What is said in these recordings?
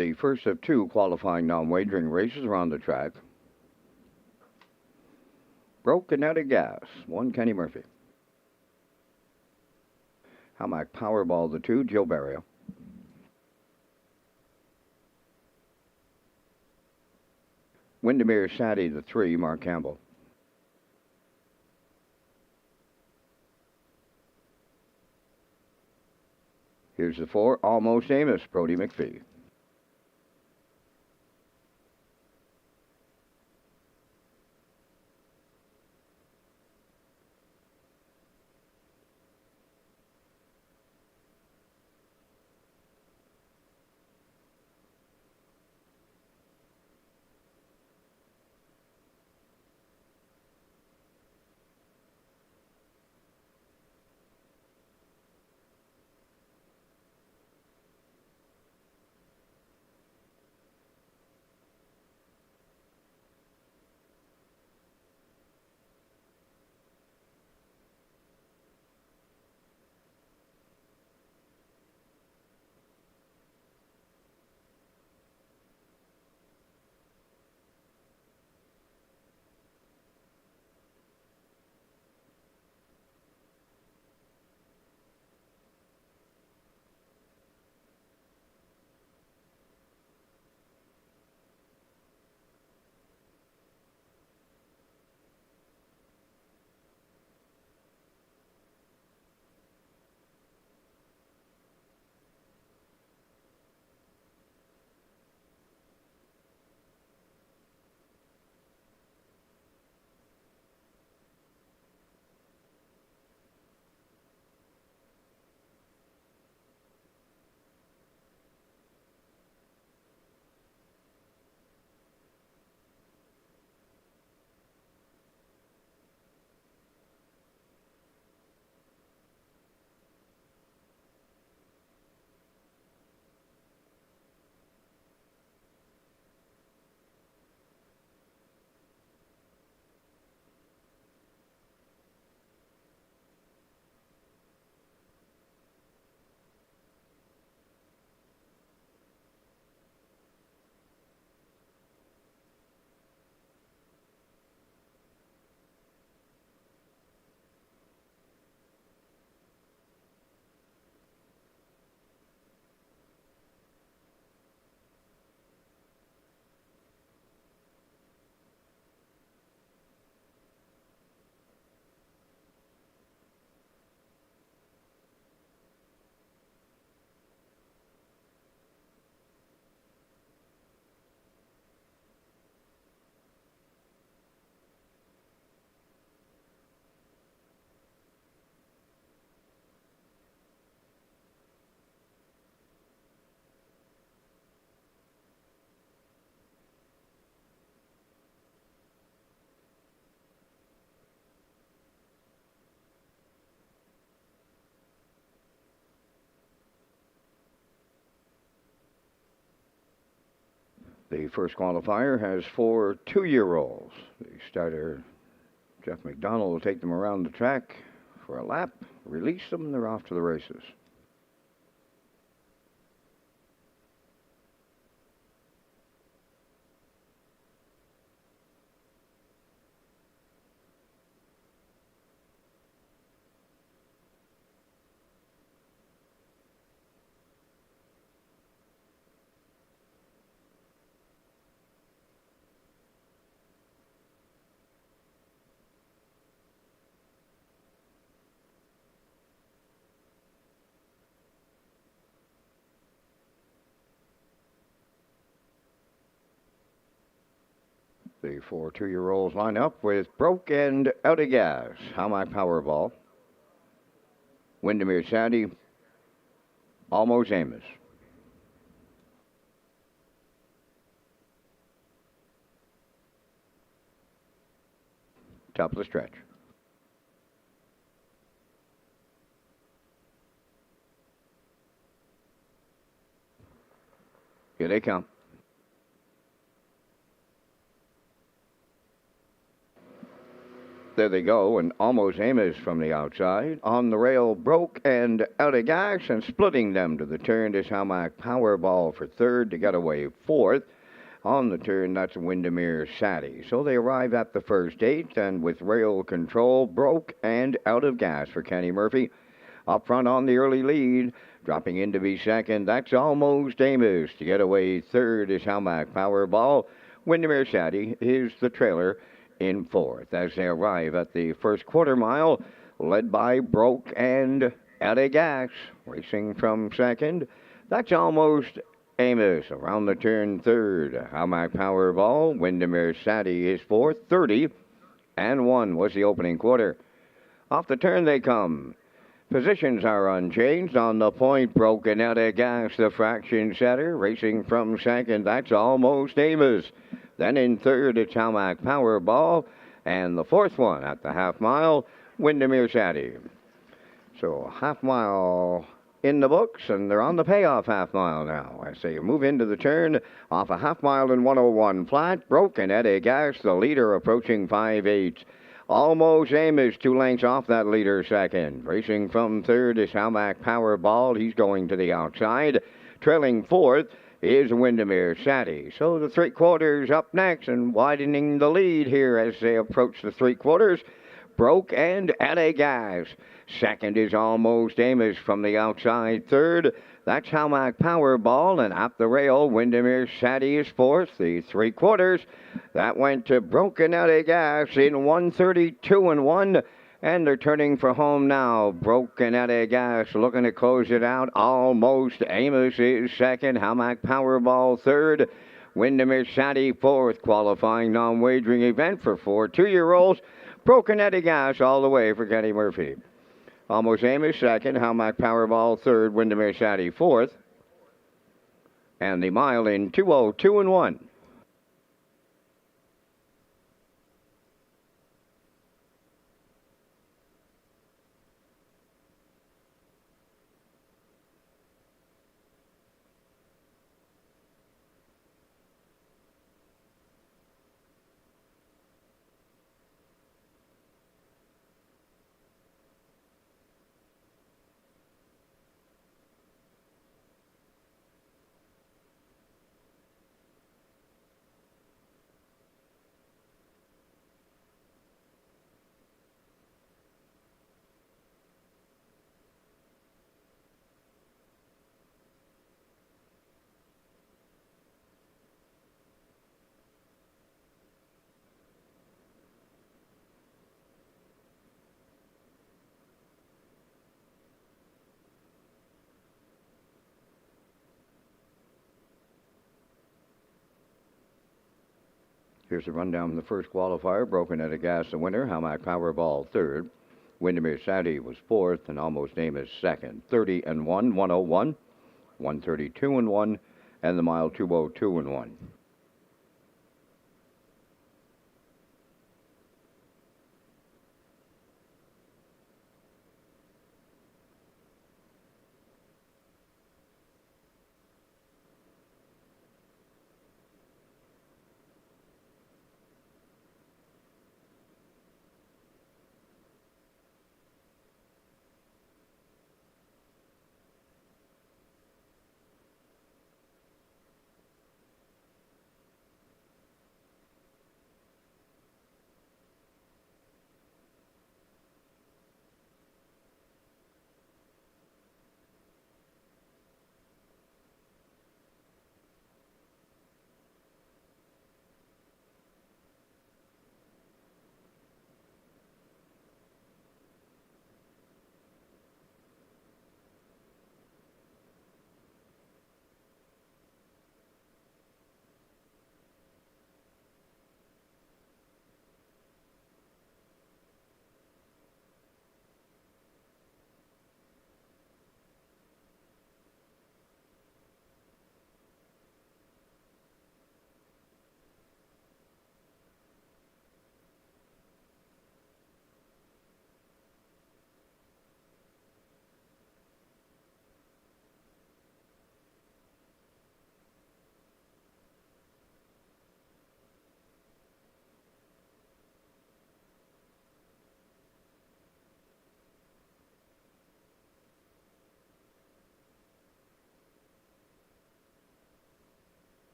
The first of two qualifying non-wagering races around the track. Broke and out of gas. One Kenny Murphy. Hamac Powerball, the 2, Joe Barrio. Windermere Sadie, the 3, Mark Campbell. Here's the 4, Almost Amos, Brody McPhee. The first qualifier has 4 two-year-olds. The starter, Jeff McDonald, will take them around the track for a lap, release them, and they're off to the races. The 4 two-year-olds line up with Broke and Out of Gas, Hamac Powerball, Windermere Sandy, Almost Amos. Top of the stretch. Here they come. there they go, and Almost Amos from the outside. On the rail, Broke and Out of Gas, and splitting them to the turn is Hamac Powerball for third to get away fourth. On the turn, that's Windermere Sadie. So they arrive at the first eight, and with rail control, Broke and Out of Gas for Kenny Murphy. Up front on the early lead, dropping in to be second, that's Almost Amos. To get away third is Hamac Powerball. Windermere Sadie is the trailer in fourth as they arrive at the first quarter mile, led by Broke and Out of Gas. Racing from second, that's Almost Amos. Around the turn third, Hamac Powerball. Windermere Sadie is fourth. 30-1 was the opening quarter. Off the turn they come. Positions are unchanged. On the point, Broke and Out of Gas, the fraction setter. Racing from second, that's Almost Amos. Then in third, it's Hamac Powerball. And the fourth one at the half mile, Windermere Sadie. So half mile in the books, and they're on the payoff half mile now. As they move into the turn, off a half mile in 101 flat, Broke and Out of Gas, the leader, approaching 5/8. Almost Amos 2 lengths off that leader second. Racing from third is Hamac Powerball. He's going to the outside. Trailing fourth is Windermere Sadie. So the three quarters up next and widening the lead here as they approach the three quarters. Broke and Out of Gas. Second is Almost Amos from the outside. Third, that's Hamac Powerball. And at the rail, Windermere Sadie is fourth. The three quarters, that went to Broke and Out of Gas in 132-1. And they're turning for home now. Broke and Out of Gas looking to close it out. Almost Amos is second. Hamac Powerball third. Windermere Sadie fourth. Qualifying non-wagering event for 4 2-year-olds. Broke and Out of Gas all the way for Kenny Murphy. Almost Amos second. Hamac Powerball third. Windermere Sadie fourth. And the mile in 2:02-1. Here's a rundown from the first qualifier. Broke and Out of Gas, the winner. Hamac Powerball third. Windermere Sadie was fourth, and Almost Amos second. 30-1, 101, 132-1, and the mile 2:02-1.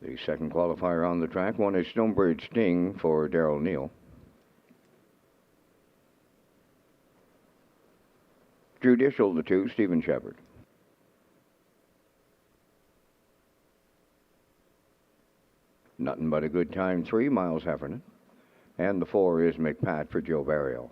The second qualifier on the track, one is Stonebridge Sting for Darrell Neal. Judicial, the 2, Stephen Shepard. Nothing But a Good Time, 3, Miles Heffernan. And the 4 is McPat for Joe Barrio.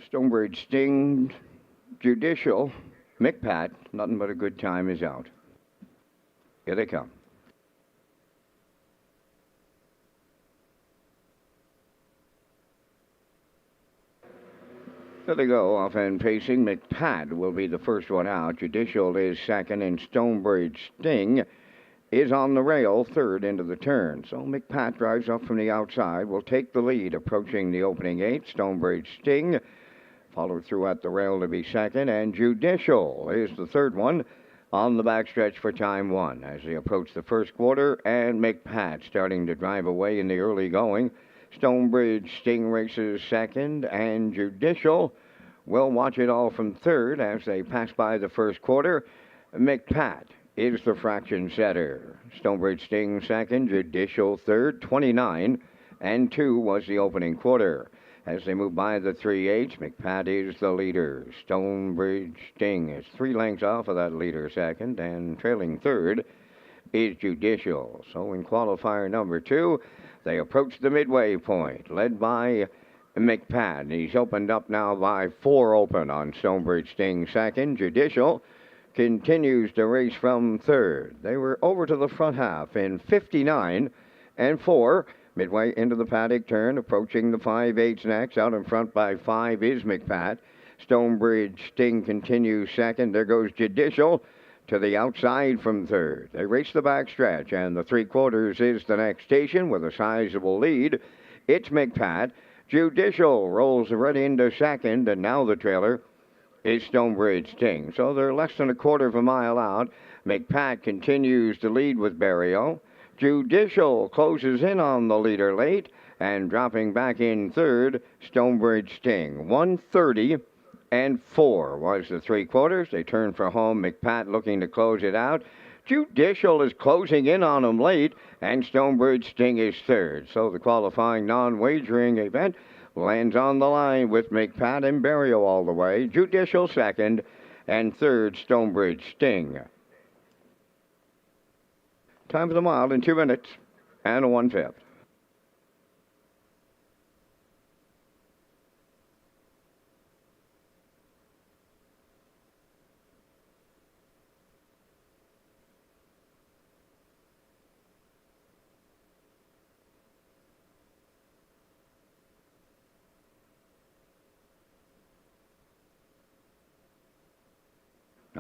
Stonebridge Sting, Judicial, McPat, Nothing But a Good Time is out. Here they come. There they go, off and pacing. McPat will be the first one out. Judicial is second, and Stonebridge Sting is on the rail, third into the turn. So McPat drives up from the outside, will take the lead, approaching the opening 8. Stonebridge Sting followed through at the rail to be second, and Judicial is the third one on the backstretch for time 1 as they approach the first quarter, and McPat starting to drive away in the early going. Stonebridge Sting races second, and Judicial will watch it all from third as they pass by the first quarter. McPat is the fraction setter. Stonebridge Sting second, Judicial third, 29 and 2 was the opening quarter. As they move by the 3/8, McPat is the leader. Stonebridge Sting is 3 lengths off of that leader second, and trailing third is Judicial. So in qualifier number 2, they approach the midway point, led by McPat. He's opened up now by 4 open on Stonebridge Sting second. Judicial continues to race from third. They were over to the front half in 59 and 4. Midway into the paddock turn, approaching the 5/8 next. Out in front by 5 is McPat. Stonebridge Sting continues second. There goes Judicial to the outside from third. They race the backstretch, and the 3/4 is the next station with a sizable lead. It's McPat. Judicial rolls right into second, and now the trailer is Stonebridge Sting. So they're less than a quarter of a mile out. McPat continues to lead with Barrio. Judicial closes in on the leader late, and dropping back in third, Stonebridge Sting. 1:30 and 4 was the 3/4. They turn for home. McPat looking to close it out. Judicial is closing in on him late, and Stonebridge Sting is third. So the qualifying non-wagering event lands on the line with McPat and Barrio all the way. Judicial second, and third, Stonebridge Sting. Time for the mile in 2 minutes and a 1/5.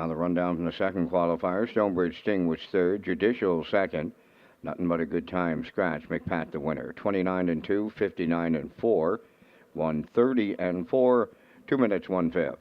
On the rundown from the second qualifier, Stonebridge Sting was third, Judicial second. Nothing but a good time. Scratch, McPat the winner. 29 and 2, 59 and 4, 130 and 4, 2 minutes 1/5.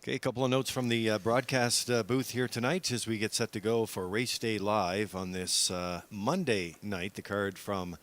Okay, a couple of notes from the broadcast booth here tonight as we get set to go for Race Day Live on this Monday night. The card from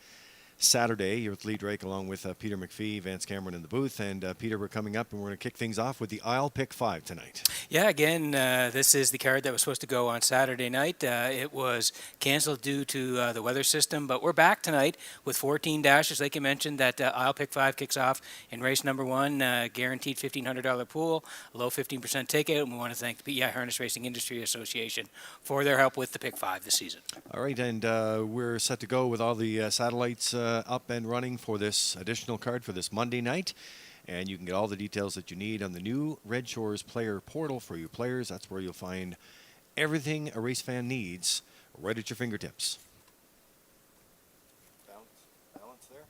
Saturday. You're with Lee Drake along with Peter McPhee, Vance Cameron in the booth. And Peter, we're coming up and we're going to kick things off with the Isle Pick 5 tonight. Yeah, again, this is the card that was supposed to go on Saturday night. It was canceled due to the weather system, but we're back tonight with 14 dashes. Like you mentioned, that Isle Pick 5 kicks off in race number 1, guaranteed $1,500 pool, low 15% ticket, and we want to thank the PEI Harness Racing Industry Association for their help with the Pick 5 this season. All right, and we're set to go with all the satellites up and running for this additional card for this Monday night. And you can get all the details that you need on the new Redshores player portal for you players. That's where you'll find everything a race fan needs right at your fingertips. Balance there.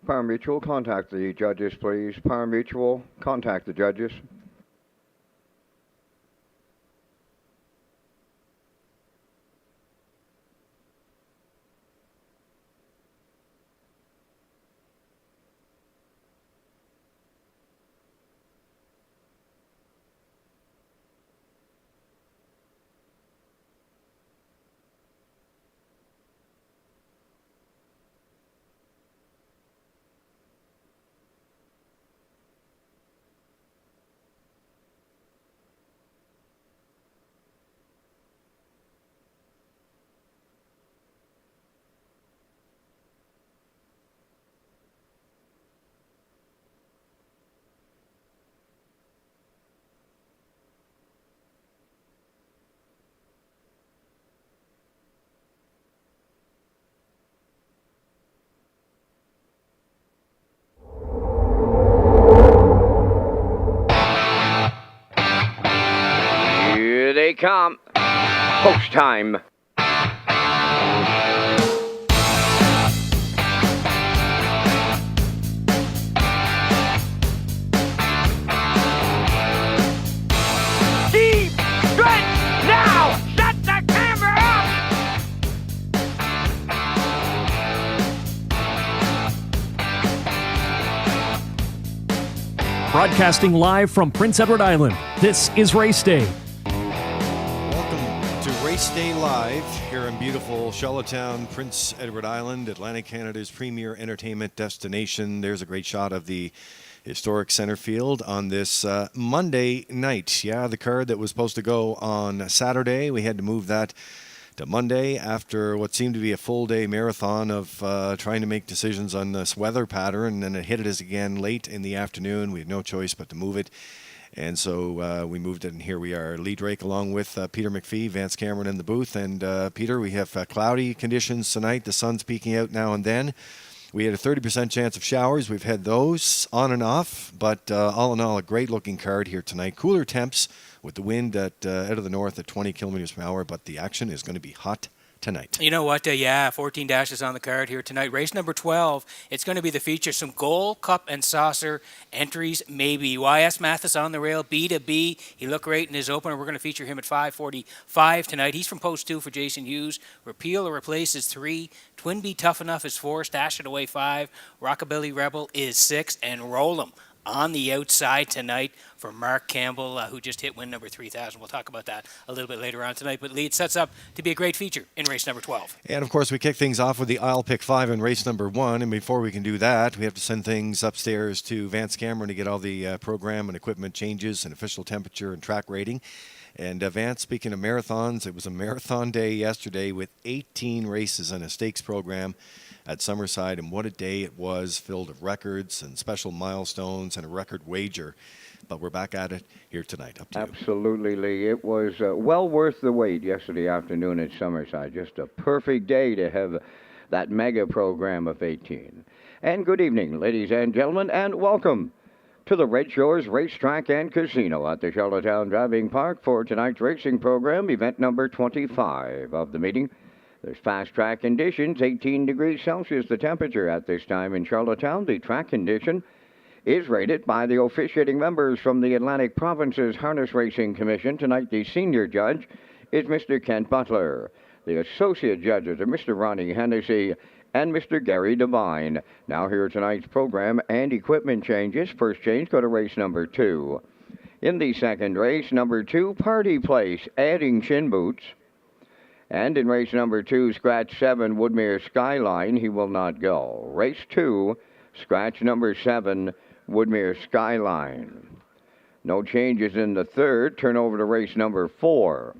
Power Mutual, contact the judges, please. Power Mutual, contact the judges. come. Post time. Deep stretch now. Shut the camera up. Broadcasting live from Prince Edward Island, this is Race Day. Welcome to Race Day Live here in beautiful Charlottetown, Prince Edward Island, Atlantic Canada's premier entertainment destination. There's a great shot of the historic center field on this Monday night. Yeah, the card that was supposed to go on Saturday, we had to move that to Monday after what seemed to be a full day marathon of trying to make decisions on this weather pattern, and then it hit us again late in the afternoon. We had no choice but to move it. And so we moved it, and here we are. Lee Drake along with Peter McPhee, Vance Cameron in the booth. And Peter, we have cloudy conditions tonight. The sun's peeking out now and then. We had a 30% chance of showers. We've had those on and off, but all in all, a great-looking card here tonight. Cooler temps with the wind out of the north at 20 kilometers per hour, but the action is going to be hot tonight. You know what? 14 dashes on the card here tonight. Race number 12, it's going to be the feature. Some Gold Cup and Saucer entries, maybe. YS Mathis on the rail, B to B. He looked great in his opener. We're going to feature him at 5:45 tonight. He's from post 2 for Jason Hughes. Repeal or Replace is 3. Twin B Tough Enough is 4. Stash It Away 5. Rockabilly Rebel is 6. And Roll 'em on the outside tonight for Mark Campbell, who just hit win number 3,000. We'll talk about that a little bit later on tonight. But Lee, it sets up to be a great feature in race number 12. And, of course, we kick things off with the I'll Pick 5 in race number 1. And before we can do that, we have to send things upstairs to Vance Cameron to get all the program and equipment changes and official temperature and track rating. And Vance, speaking of marathons, it was a marathon day yesterday with 18 races and a stakes program at Summerside, and what a day it was, filled with records and special milestones and a record wager. But we're back at it here tonight. Up to you. Absolutely, Lee. It was well worth the wait yesterday afternoon at Summerside. Just a perfect day to have that mega program of 18. And good evening, ladies and gentlemen, and welcome to the Redshores Racetrack and Casino at the Charlottetown Driving Park for tonight's racing program, event number 25 of the meeting. There's fast track conditions, 18 degrees Celsius the temperature at this time in Charlottetown. The track condition is rated by the officiating members from the Atlantic Province's Harness Racing Commission. Tonight, the senior judge is Mr. Kent Butler. The associate judges are Mr. Ronnie Hennessy and Mr. Gary Devine. Now here are tonight's program and equipment changes. First change, go to race number 2. In the second race, number 2, Party Place, adding shin boots. And in race number 2, scratch 7, Woodmere Skyline, he will not go. Race 2, scratch number 7, Woodmere Skyline. No changes in the third. Turn over to race number 4.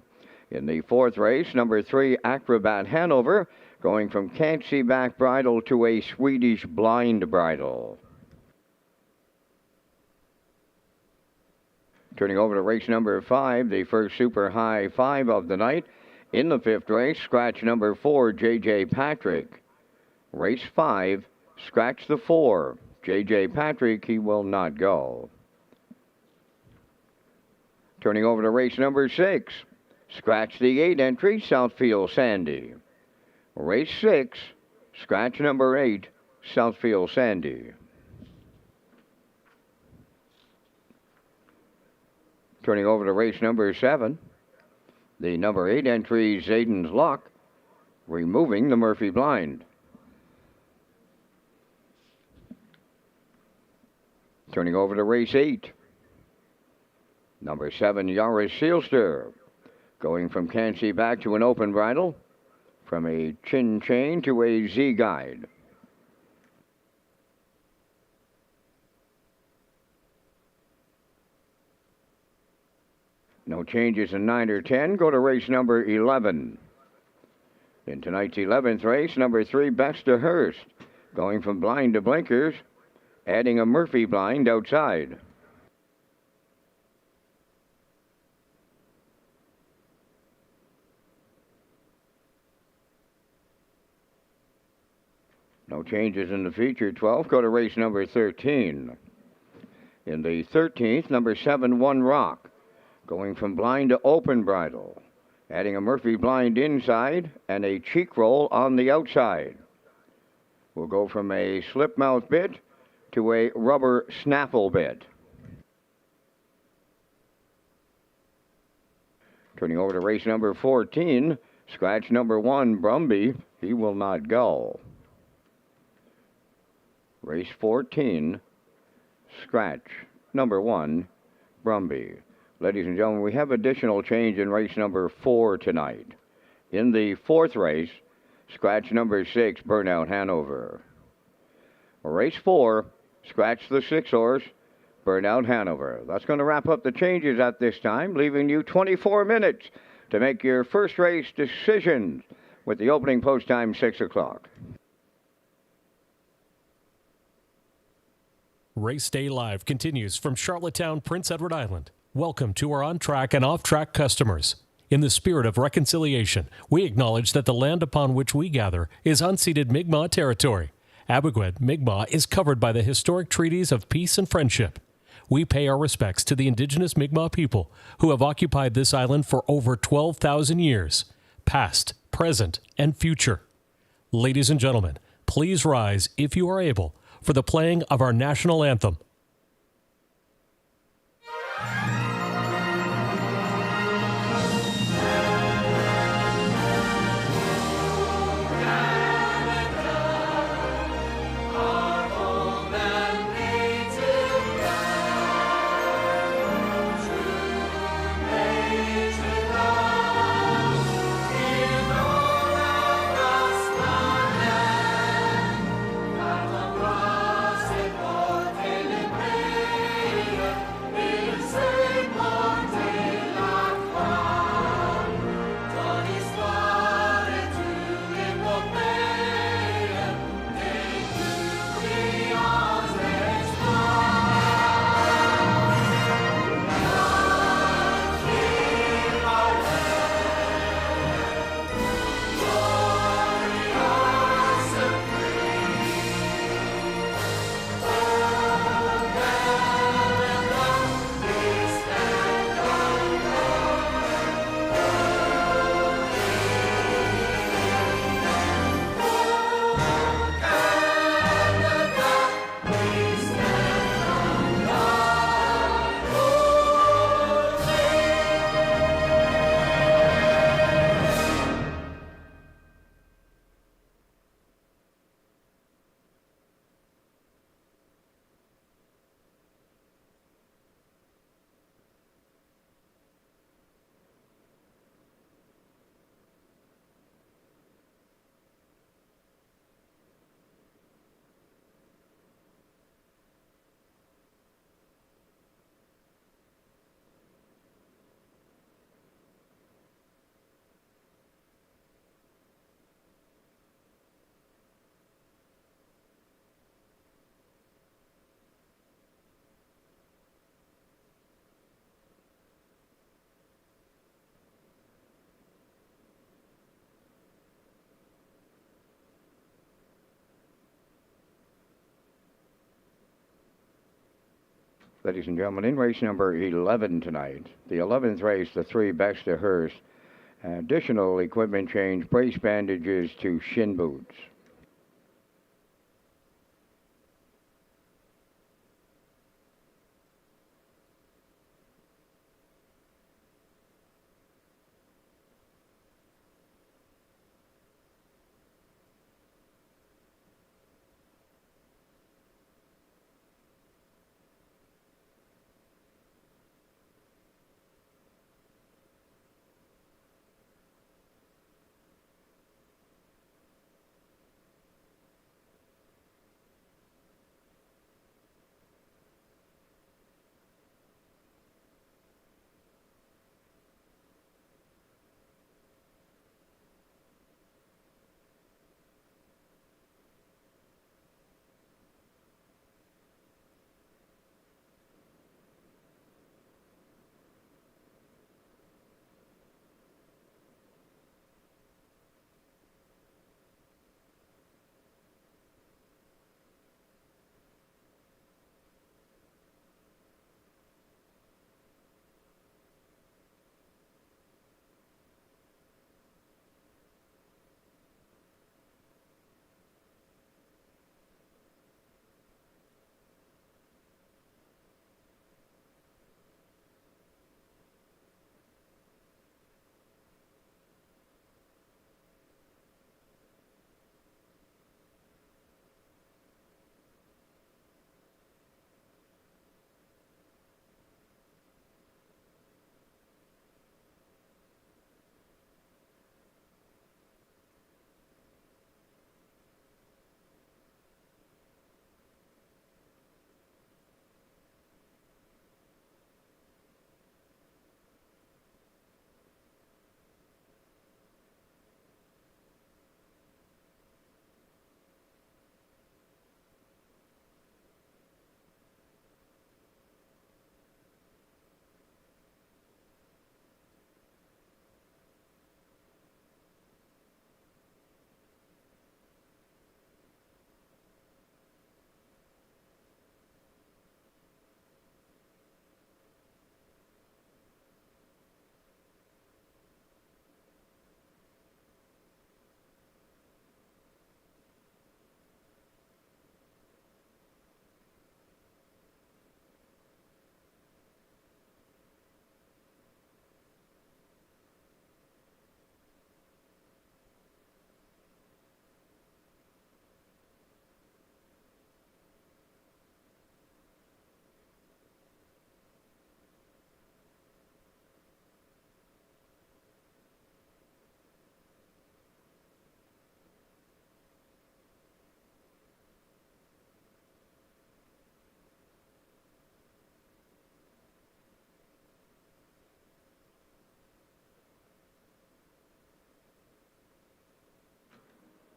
In the fourth race, number 3, Acrobat Hanover, going from Can't See Back Bridle to a Swedish Blind Bridle. Turning over to race number 5, the first Super High 5 of the night. In the fifth race, scratch number 4, J.J. Patrick. Race 5, scratch the 4, J.J. Patrick, he will not go. Turning over to race number 6, scratch the 8 entry, Southfield Sandy. Race 6, scratch number 8, Southfield Sandy. Turning over to race number 7, the number 8 entry, Zayden's Luck, removing the Murphy blind. Turning over to race 8, number 7, Yaris Sealster, going from Can't See Back to an open bridle, from a chin chain to a Z guide. No changes in 9 or 10. Go to race number 11. In tonight's 11th race, number 3, Best to Hurst, going from blind to blinkers, adding a Murphy blind outside. No changes in the feature 12. Go to race number 13. In the 13th, number 7, One Rock, going from blind to open bridle, adding a Murphy blind inside and a cheek roll on the outside. We'll go from a slip mouth bit to a rubber snaffle bit. Turning over to race number 14, scratch number 1, Brumby. He will not go. Race 14, scratch number 1, Brumby. Ladies and gentlemen, we have additional change in race number 4 tonight. In the 4th race, scratch number 6, Burnout Hanover. Race 4, scratch the 6 horse, Burnout Hanover. That's going to wrap up the changes at this time, leaving you 24 minutes to make your first race decisions with the opening post time 6 o'clock. Race Day Live continues from Charlottetown, Prince Edward Island. Welcome to our on-track and off-track customers. In the spirit of reconciliation, we acknowledge that the land upon which we gather is unceded Mi'kmaq territory. Abogwed, Mi'kmaq is covered by the historic treaties of peace and friendship. We pay our respects to the indigenous Mi'kmaq people who have occupied this island for over 12,000 years, past, present, and future. Ladies and gentlemen, please rise, if you are able, for the playing of our national anthem. Ladies and gentlemen, in race number 11 tonight, the 11th race, the 3 best to Hearst. Additional equipment change, brace bandages to shin boots.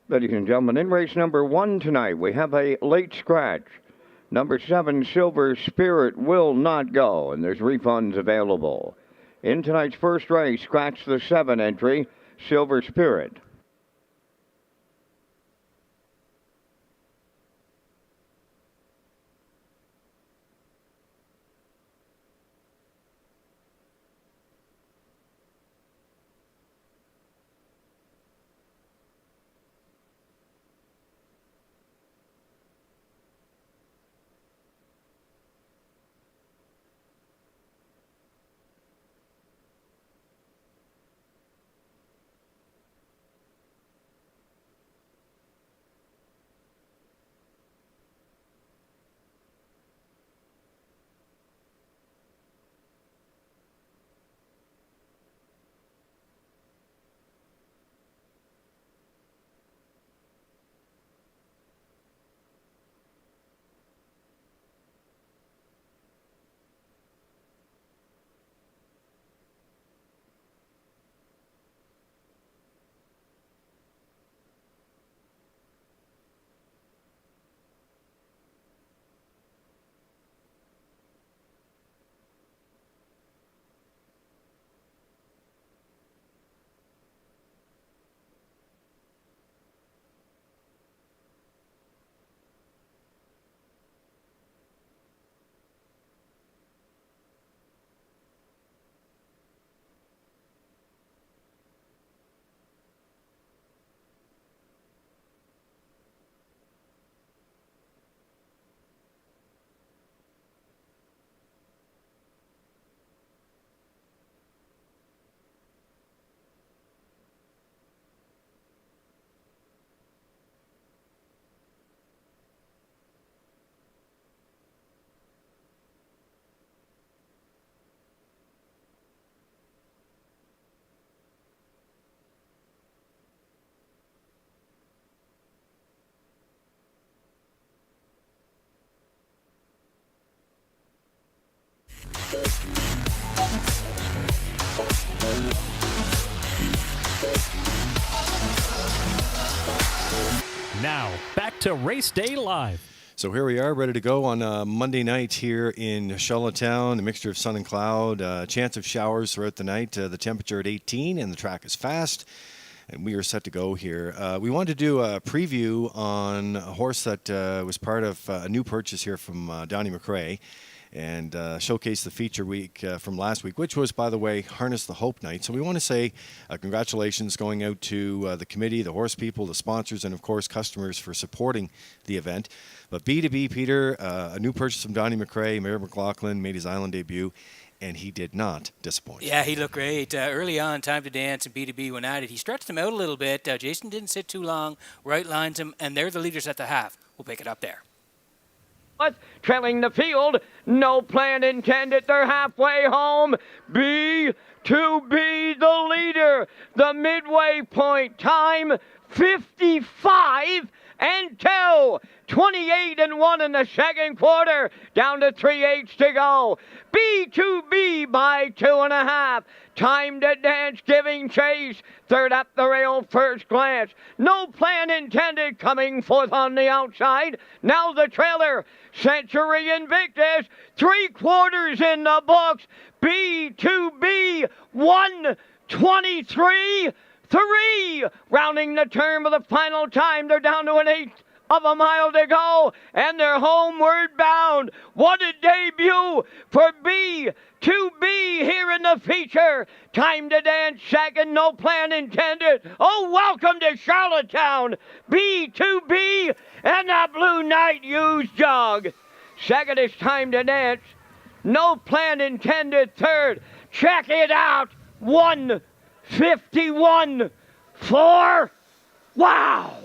Ladies and gentlemen, in race number 1 tonight, we have a late scratch. Number 7, Silver Spirit, will not go, and there's refunds available. In tonight's first race, scratch the 7 entry, Silver Spirit. Now, back to Race Day Live. So here we are, ready to go on a Monday night here in Charlottetown. A mixture of sun and cloud, chance of showers throughout the night. The temperature at 18, and the track is fast. And we are set to go here. We wanted to do a preview on a horse that was part of a new purchase here from Donnie McRae, and showcase the feature week from last week, which was, by the way, Harness the Hope Night. So we want to say congratulations going out to the committee, the horse people, the sponsors, and, of course, customers for supporting the event. But B2B, Peter, a new purchase from Donnie McRae, Mayor McLaughlin, made his Island debut, and he did not disappoint. Yeah, he looked great. Early on, Time to Dance and B2B went at it. He stretched him out a little bit. Jason didn't sit too long, right lines him, and they're the leaders at the half. We'll pick it up there. Trailing the field, no plan intended, they're halfway home. B2B, the leader, the midway point time, 55 and 2. 28 and 1 in the second quarter, down to 3/8 to go. B2B by 2.5. Time to Dance giving chase. Third up the rail, first glance. No plan intended, coming forth on the outside. Now the trailer, Century Invictus, 3/4 in the books. B2B 1:23.3. Rounding the turn of the final time, they're down to an 1/8 of a mile to go, and they're homeward bound. What a debut for B2B here in the feature. Time to Dance second, no plan intended. Oh, welcome to Charlottetown, B2B and the Blue Knight used jug. Second is Time to Dance, no plan intended. Third, check it out, 1:51.4. Wow.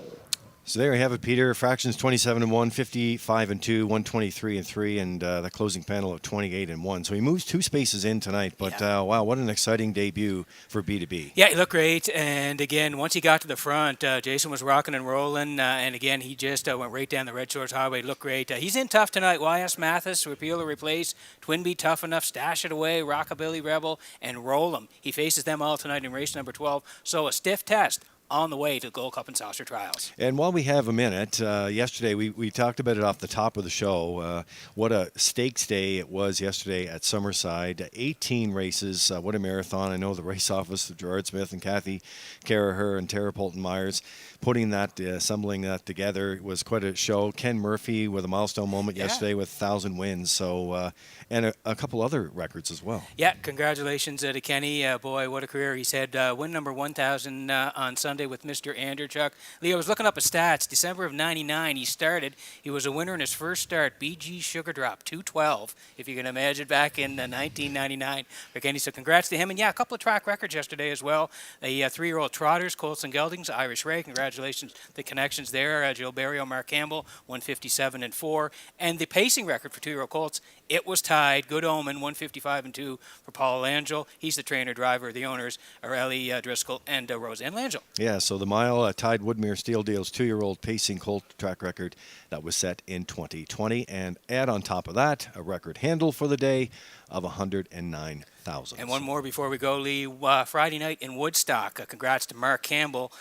So there you have it, Peter. Fractions 27 and 1, 55 and 2, 123 and 3, and the closing panel of 28 and 1. So he moves 2 spaces in tonight. But wow, what an exciting debut for B2B. Yeah, he looked great. And again, once he got to the front, Jason was rocking and rolling. And again, he just went right down the Red Shores Highway. Looked great. He's in tough tonight. YS Mathis, repeal or replace. Twinbee tough enough. Stash it away. Rockabilly Rebel and roll him. He faces them all tonight in race number 12. So a stiff test. on the way to the Gold Cup and Saucer Trials. And while we have a minute, yesterday we talked about it off the top of the show. What a stakes day it was yesterday at Summerside. 18 races. What a marathon. I know the race office of Gerard Smith and Kathy Caraher and Tara Polton-Myers putting that, assembling that together was quite a show. Ken Murphy with a milestone moment yesterday with 1,000 wins. So, and a couple other records as well. Yeah, congratulations to Kenny. Boy, what a career. He said win number 1,000 on Sunday with Mr. Anderchuk. Lee, I was looking up his stats. December of 99, he started. He was a winner in his first start, BG Sugar Drop, 212, if you can imagine, back in 1999 for Kenny. So congrats to him. And, yeah, a couple of track records yesterday as well. The 3-year-old trotters, Colson Geldings, Irish Ray, congratulations. The connections there, Jill Barrio, Mark Campbell, 157 and 4. And the pacing record for 2-year-old colts, it was tied. Good omen, 155 and 2 for Paul Langell. He's the trainer, driver. The owners are Ellie Driscoll and Roseanne Langell. Yeah, so the mile tied Woodmere Steel Deal's 2-year-old pacing colt track record that was set in 2020. And add on top of that, a record handle for the day of 109,000. And one more before we go, Lee. Friday night in Woodstock. Congrats to Mark Campbell.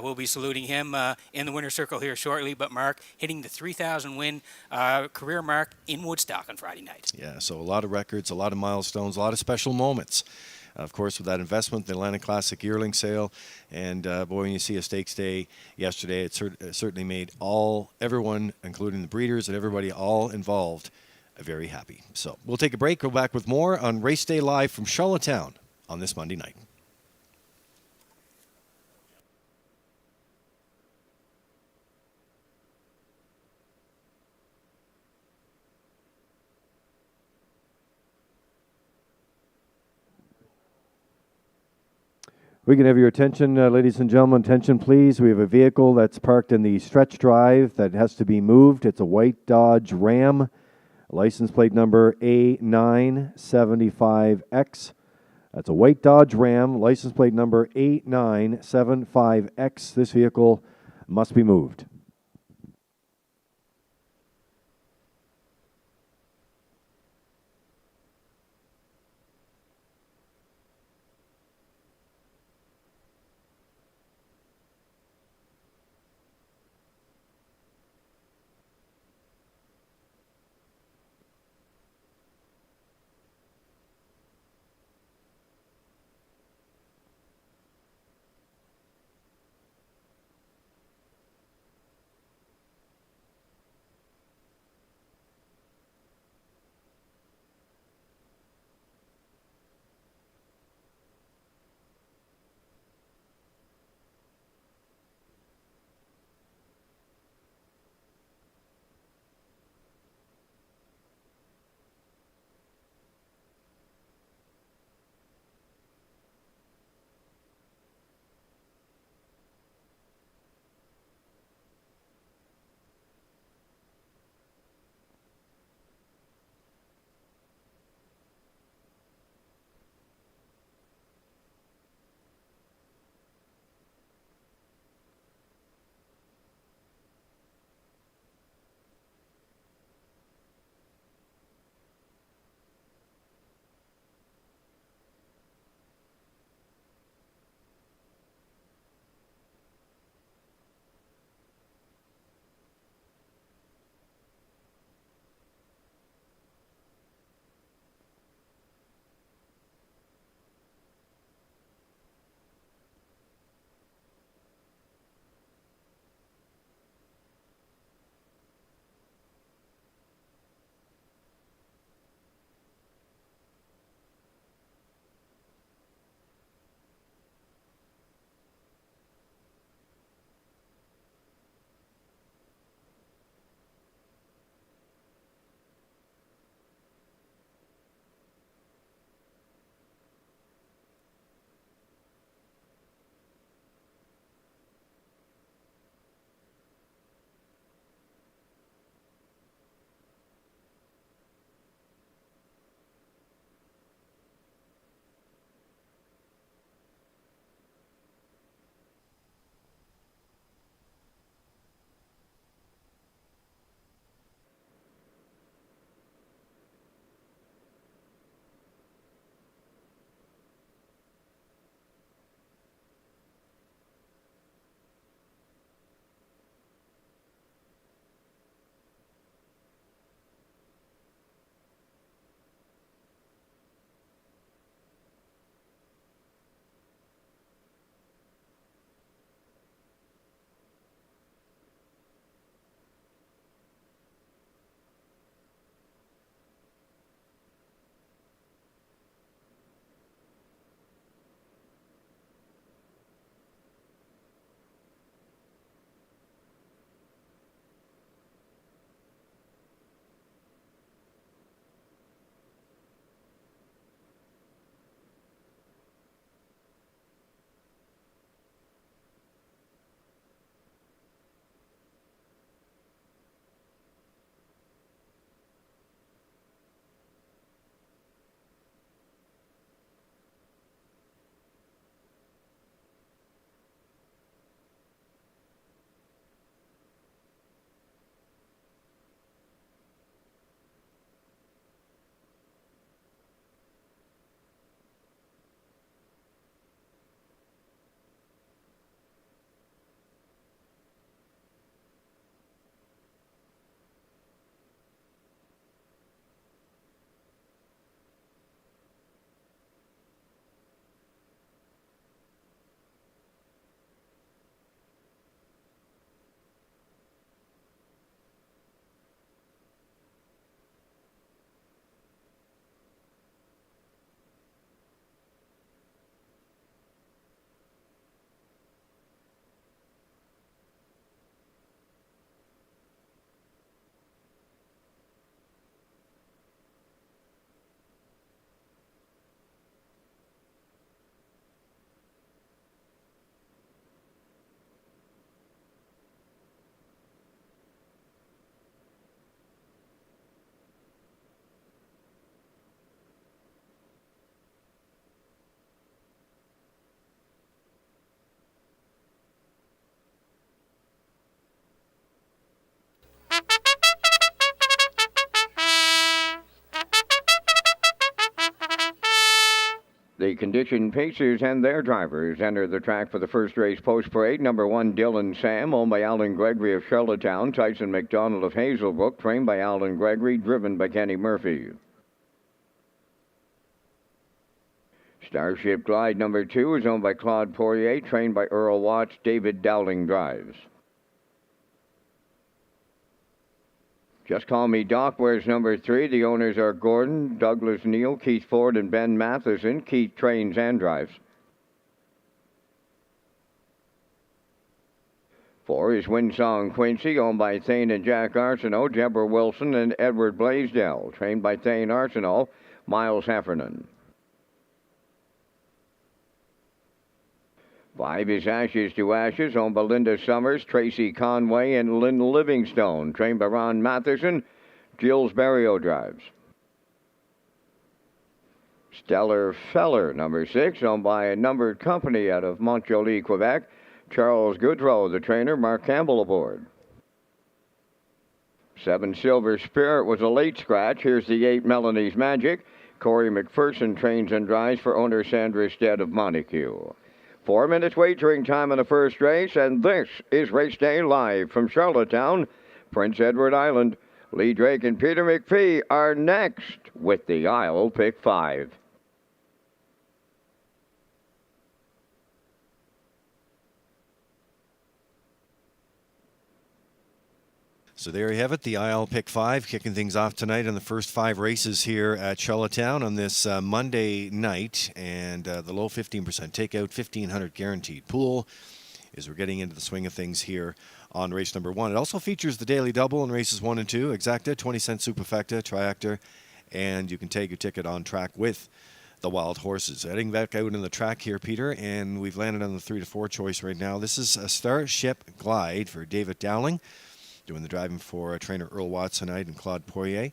We'll be saluting him in the winner's circle here shortly. But Mark hitting the 3,000 win career mark in Woodstock on Friday night. Yeah, so a lot of records, a lot of milestones, a lot of special moments. Of course, with that investment, the Atlantic Classic yearling sale, and boy, when you see a stakes day yesterday, it certainly made everyone, including the breeders and everybody all involved, very happy. So we'll take a break, go back with more on Race Day Live from Charlottetown on this Monday night. We can have your attention, ladies and gentlemen. Attention, please. We have a vehicle that's parked in the stretch drive that has to be moved. It's a white Dodge Ram, license plate number A975X. That's a white Dodge Ram, license plate number A975X. This vehicle must be moved. The conditioned pacers and their drivers enter the track for the first race post-parade. Number 1, Dylan Sam, owned by Alan Gregory of Charlottetown. Tyson McDonald of Hazelbrook, trained by Alan Gregory, driven by Kenny Murphy. Starship Glide number 2 is owned by Claude Poirier, trained by Earl Watts. David Dowling drives. Just Call Me Doc wears number 3. The owners are Gordon, Douglas Neal, Keith Ford, and Ben Matheson. Keith trains and drives. 4 is Windsong Quincy, owned by Thane and Jack Arsenault, Deborah Wilson, and Edward Blaisdell, trained by Thane Arsenault, Miles Heffernan. 5 is Ashes to Ashes, owned by Linda Summers, Tracy Conway, and Lynn Livingstone, trained by Ron Matheson. Gilles Barrio drives. Stellar Feller, number 6, owned by a numbered company out of Montjoly, Quebec. Charles Goodrow, the trainer, Mark Campbell aboard. 7 Silver Spirit was a late scratch. Here's the 8 Melanie's Magic. Corey McPherson trains and drives for owner Sandra Stead of Montague. 4 minutes wagering time in the first race, and this is Race Day live from Charlottetown, Prince Edward Island. Lee Drake and Peter McPhee are next with the I'll Pick 5. So there you have it, the I'll Pick 5, kicking things off tonight in the first 5 races here at Charlottetown on this Monday night. And the low 15% takeout, 1,500 guaranteed pool as we're getting into the swing of things here on race number 1. It also features the daily double in races 1 and 2, Exacta, 20-cent Superfecta, Triactor, and you can take your ticket on track with the Wild Horses. Heading back out in the track here, Peter, and we've landed on the 3 to 4 choice right now. This is a Starship Glide for David Dowling, doing the driving for trainer Earl Watts tonight and Claude Poirier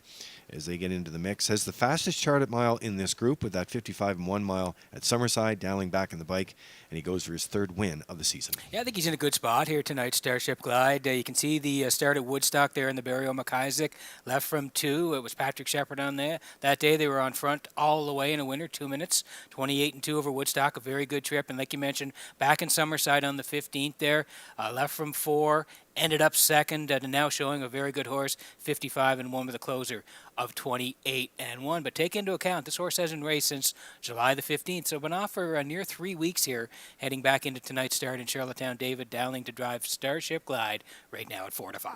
as they get into the mix. Has the fastest charted mile in this group with that 55 and 1 mile at Summerside. Dowling back in the bike, and he goes for his 3rd win of the season. Yeah, I think he's in a good spot here tonight, Starship Glide. You can see the start at Woodstock there in the Barrio McIsaac. Left from 2. It was Patrick Shepard on there. That day they were on front all the way in a winner, 2 minutes. 28 and 2 over Woodstock, a very good trip. And like you mentioned, back in Summerside on the 15th there. Left from 4. Ended up 2nd and now showing a very good horse, 55 and 1 with a closer of 28 and 1. But take into account, this horse hasn't raced since July the 15th, so been off for near 3 weeks here, heading back into tonight's start in Charlottetown. David Dowling to drive Starship Glide right now at 4 to 5.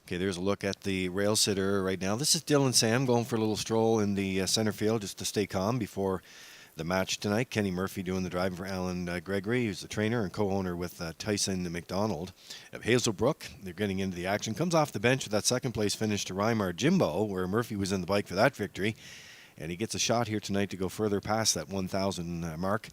Okay, there's a look at the rail sitter right now. This is Dylan Sam going for a little stroll in the center field just to stay calm before the match tonight. Kenny Murphy doing the driving for Alan Gregory, who's the trainer and co-owner with Tyson McDonald of Hazelbrook. They're getting into the action. Comes off the bench with that 2nd place finish to Reimar Jimbo, where Murphy was in the bike for that victory. And he gets a shot here tonight to go further past that 1,000 mark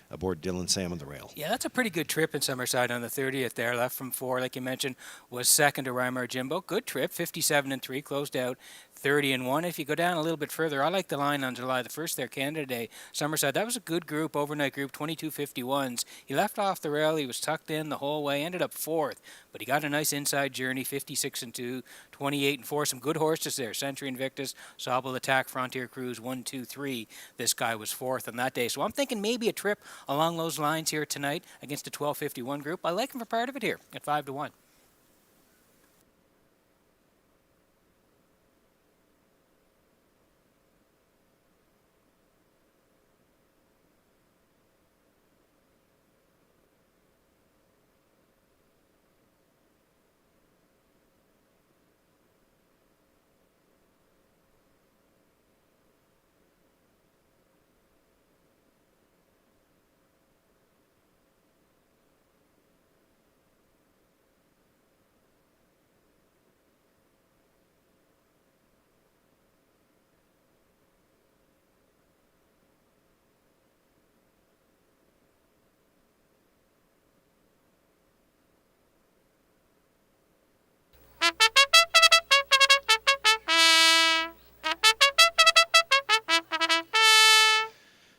aboard Dylan Sam on the rail. Yeah, that's a pretty good trip in Summerside on the 30th there. Left from 4, like you mentioned, was 2nd to Reimar Jimbo. Good trip, 57 and 3, closed out 30 and 1. If you go down a little bit further, I like the line on July the 1st there, Canada Day, Summerside. That was a good group, overnight group, 22.51s. He left off the rail. He was tucked in the whole way, ended up 4th, but he got a nice inside journey, 56 and 2, 28 and 4. Some good horses there, Century Invictus, Sobel Attack, Frontier Cruise, 1, 2, 3. This guy was 4th on that day. So I'm thinking maybe a trip along those lines here tonight against a 12.51 group. I like him for part of it here at 5 to 1.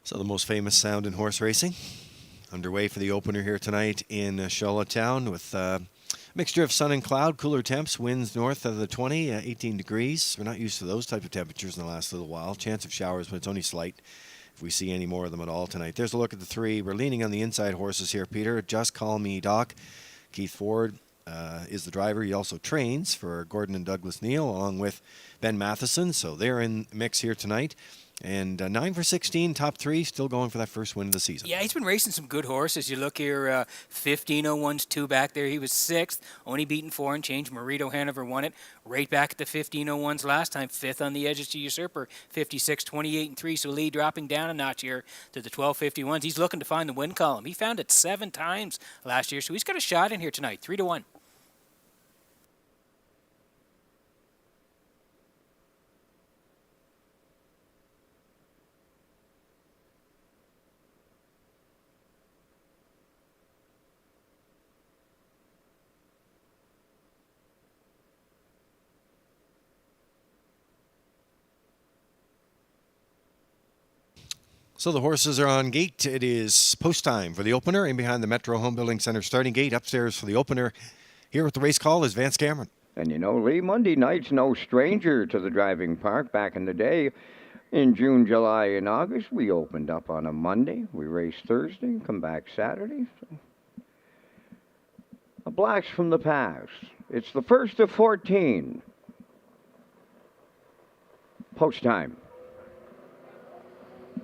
So the most famous sound in horse racing underway for the opener here tonight in Charlottetown with a mixture of sun and cloud, cooler temps, winds north of the 20, 18 degrees. We're not used to those type of temperatures in the last little while. Chance of showers, but it's only slight if we see any more of them at all tonight. There's a look at the three. We're leaning on the inside horses here, Peter. Just Call Me Doc. Keith Ford is the driver. He also trains for Gordon and Douglas Neal along with Ben Matheson. So they're in the mix here tonight. And 9 for 16, top three, still going for that first win of the season. Yeah, he's been racing some good horses. You look here, 1501's two back there. He was sixth, only beaten 4 and change. Marito Hanover won it right back at the 1501s last time. Fifth on the Edges to Usurper, 56, 28 and 3. So Lee dropping down a notch here to the 1251s. He's looking to find the win column. He found it 7 times last year, so he's got a shot in here tonight, 3-1. So the horses are on gate. It is post time for the opener. In behind the Metro Home Building Center starting gate, upstairs for the opener. Here at the race call is Vance Cameron. And you know, Lee, Monday night's no stranger to the driving park. Back in the day, in June, July, and August, we opened up on a Monday. We raced Thursday, come back Saturday. So a blast from the past. It's the first of 14. Post time.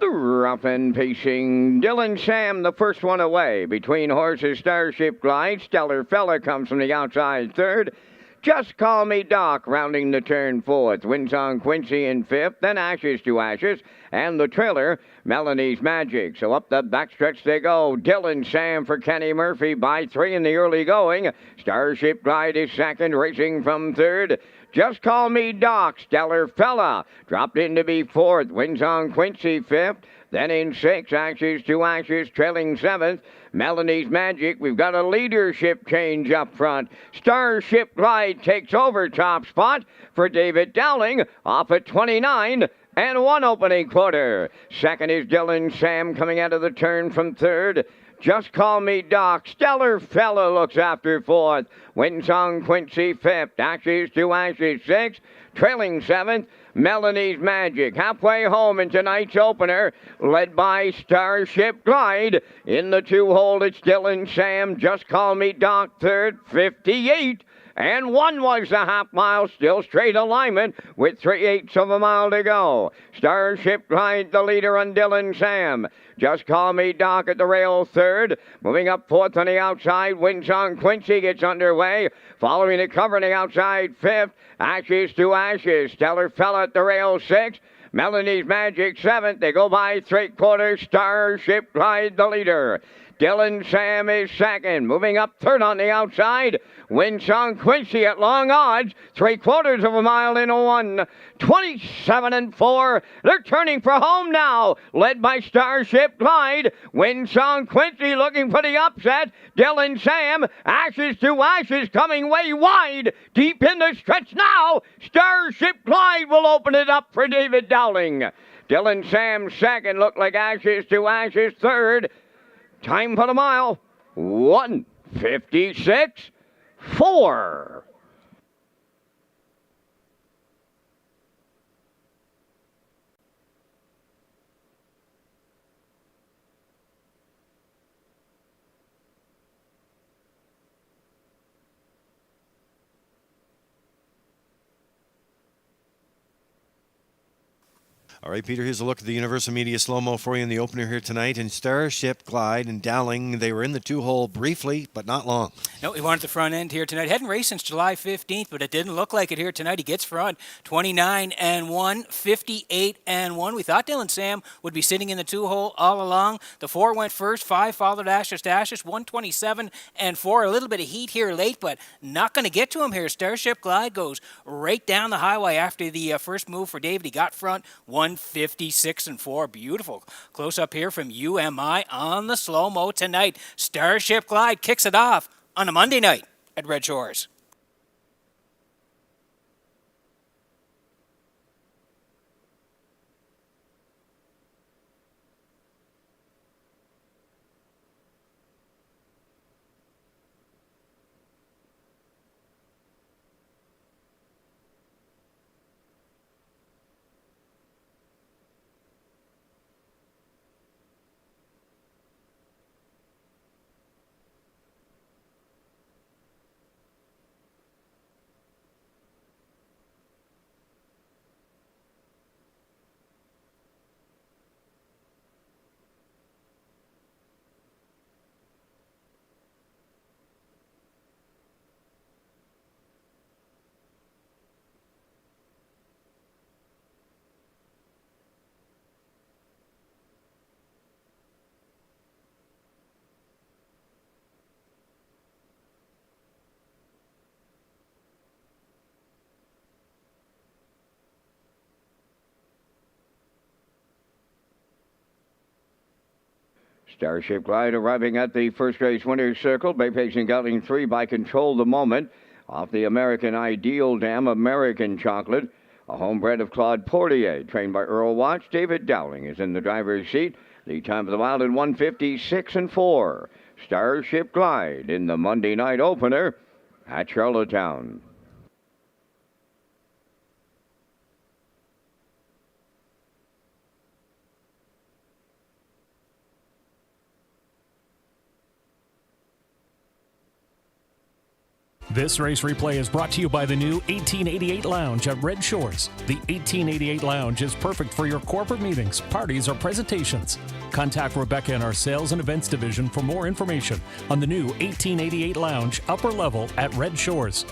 The rough and pacing Dylan Sam, the first one away. Between horses, Starship Glide. Stellar Fella comes from the outside third. Just Call Me Doc rounding the turn fourth. Wins on Quincy in fifth. Then Ashes to Ashes. And the trailer, Melanie's Magic. So up the backstretch they go. Dylan Sam for Kenny Murphy by 3 in the early going. Starship Glide is second, racing from third. Just Call Me Doc, Stellar Fella, dropped in to be fourth, wins on Quincy fifth, then in sixth, Ashes to Ashes, trailing seventh, Melanie's Magic. We've got a leadership change up front. Starship Glide takes over top spot for David Dowling, off at 29 and 1 opening quarter. Second is Dylan Sam coming out of the turn from third. Just Call Me Doc. Stellar Fella looks after fourth. Wins on Quincy fifth. Ashes to Ashes sixth. Trailing seventh, Melanie's Magic. Halfway home in tonight's opener, led by Starship Glide. In the 2-hole, it's Dylan Sam. Just Call Me Doc third. 58. And 1 was the half mile, still straight alignment with 3/8 of a mile to go. Starship Glide, the leader on Dylan Sam. Just Call Me Doc at the rail third. Moving up fourth on the outside. Wins on Quincy gets underway. Following the cover on the outside fifth. Ashes to Ashes. Stellar Fella at the rail sixth. Melanie's Magic seventh. They go by 3/4. Starship Glide, the leader. Dylan Sam is second. Moving up third on the outside. Wins on Quincy at long odds. 3/4 of a mile in a 1. 27 and 4. They're turning for home now. Led by Starship Glide. Wins on Quincy looking for the upset. Dylan Sam. Ashes to Ashes coming way wide. Deep in the stretch now. Starship Glide will open it up for David Dowling. Dylan Sam second. Looked like Ashes to Ashes third. Time for the mile, 1:56.4. All right, Peter, here's a look at the Universal Media slow-mo for you in the opener here tonight. And Starship Glide and Dowling, they were in the 2-hole briefly, but not long. No, he wanted the front end here tonight. Hadn't raced since July 15th, but it didn't look like it here tonight. He gets front, 29 and 1, 58 and 1. We thought Dylan Sam would be sitting in the 2-hole all along. The 4 went first, 5 followed Ashes to Ashes, 127 and 4. A little bit of heat here late, but not going to get to him here. Starship Glide goes right down the highway after the first move for David. He got front, 156 and 4. Beautiful close up here from UMI on the slow-mo tonight. Starship Glide kicks it off on a Monday night at Red Shores. Starship Glide arriving at the first race winner's circle. Bay Pacing Gelding 3 by Control the Moment. Off the American Ideal Dam, American Chocolate. A homebred of Claude Portier, trained by Earl Watts. David Dowling is in the driver's seat. The time of the wild at 1:56.4. Starship Glide in the Monday night opener at Charlottetown. This race replay is brought to you by the new 1888 Lounge at Red Shores. The 1888 Lounge is perfect for your corporate meetings, parties, or presentations. Contact Rebecca in our Sales and Events Division for more information on the new 1888 Lounge upper level at Red Shores.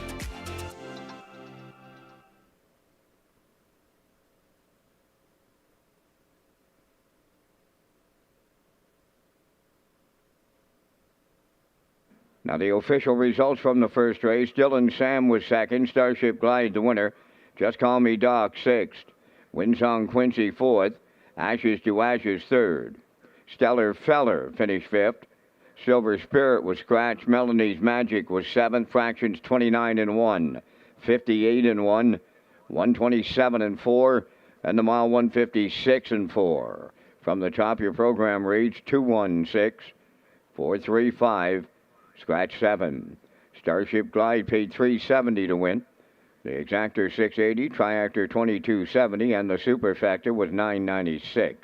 Now the official results from the first race. Dylan Sam was second. Starship Glide the winner. Just Call Me Doc sixth. Winsong Quincy fourth. Ashes to Ashes third. Stellar Feller finished fifth. Silver Spirit was scratched. Melanie's Magic was seventh. Fractions 29-1. 58-1. 127-4. And the mile 156-4. From the top, your program reads 216 435. Scratch 7. Starship Glide paid $370 to win. The Exactor $680, Triactor $2270, and the Superfecta was $996.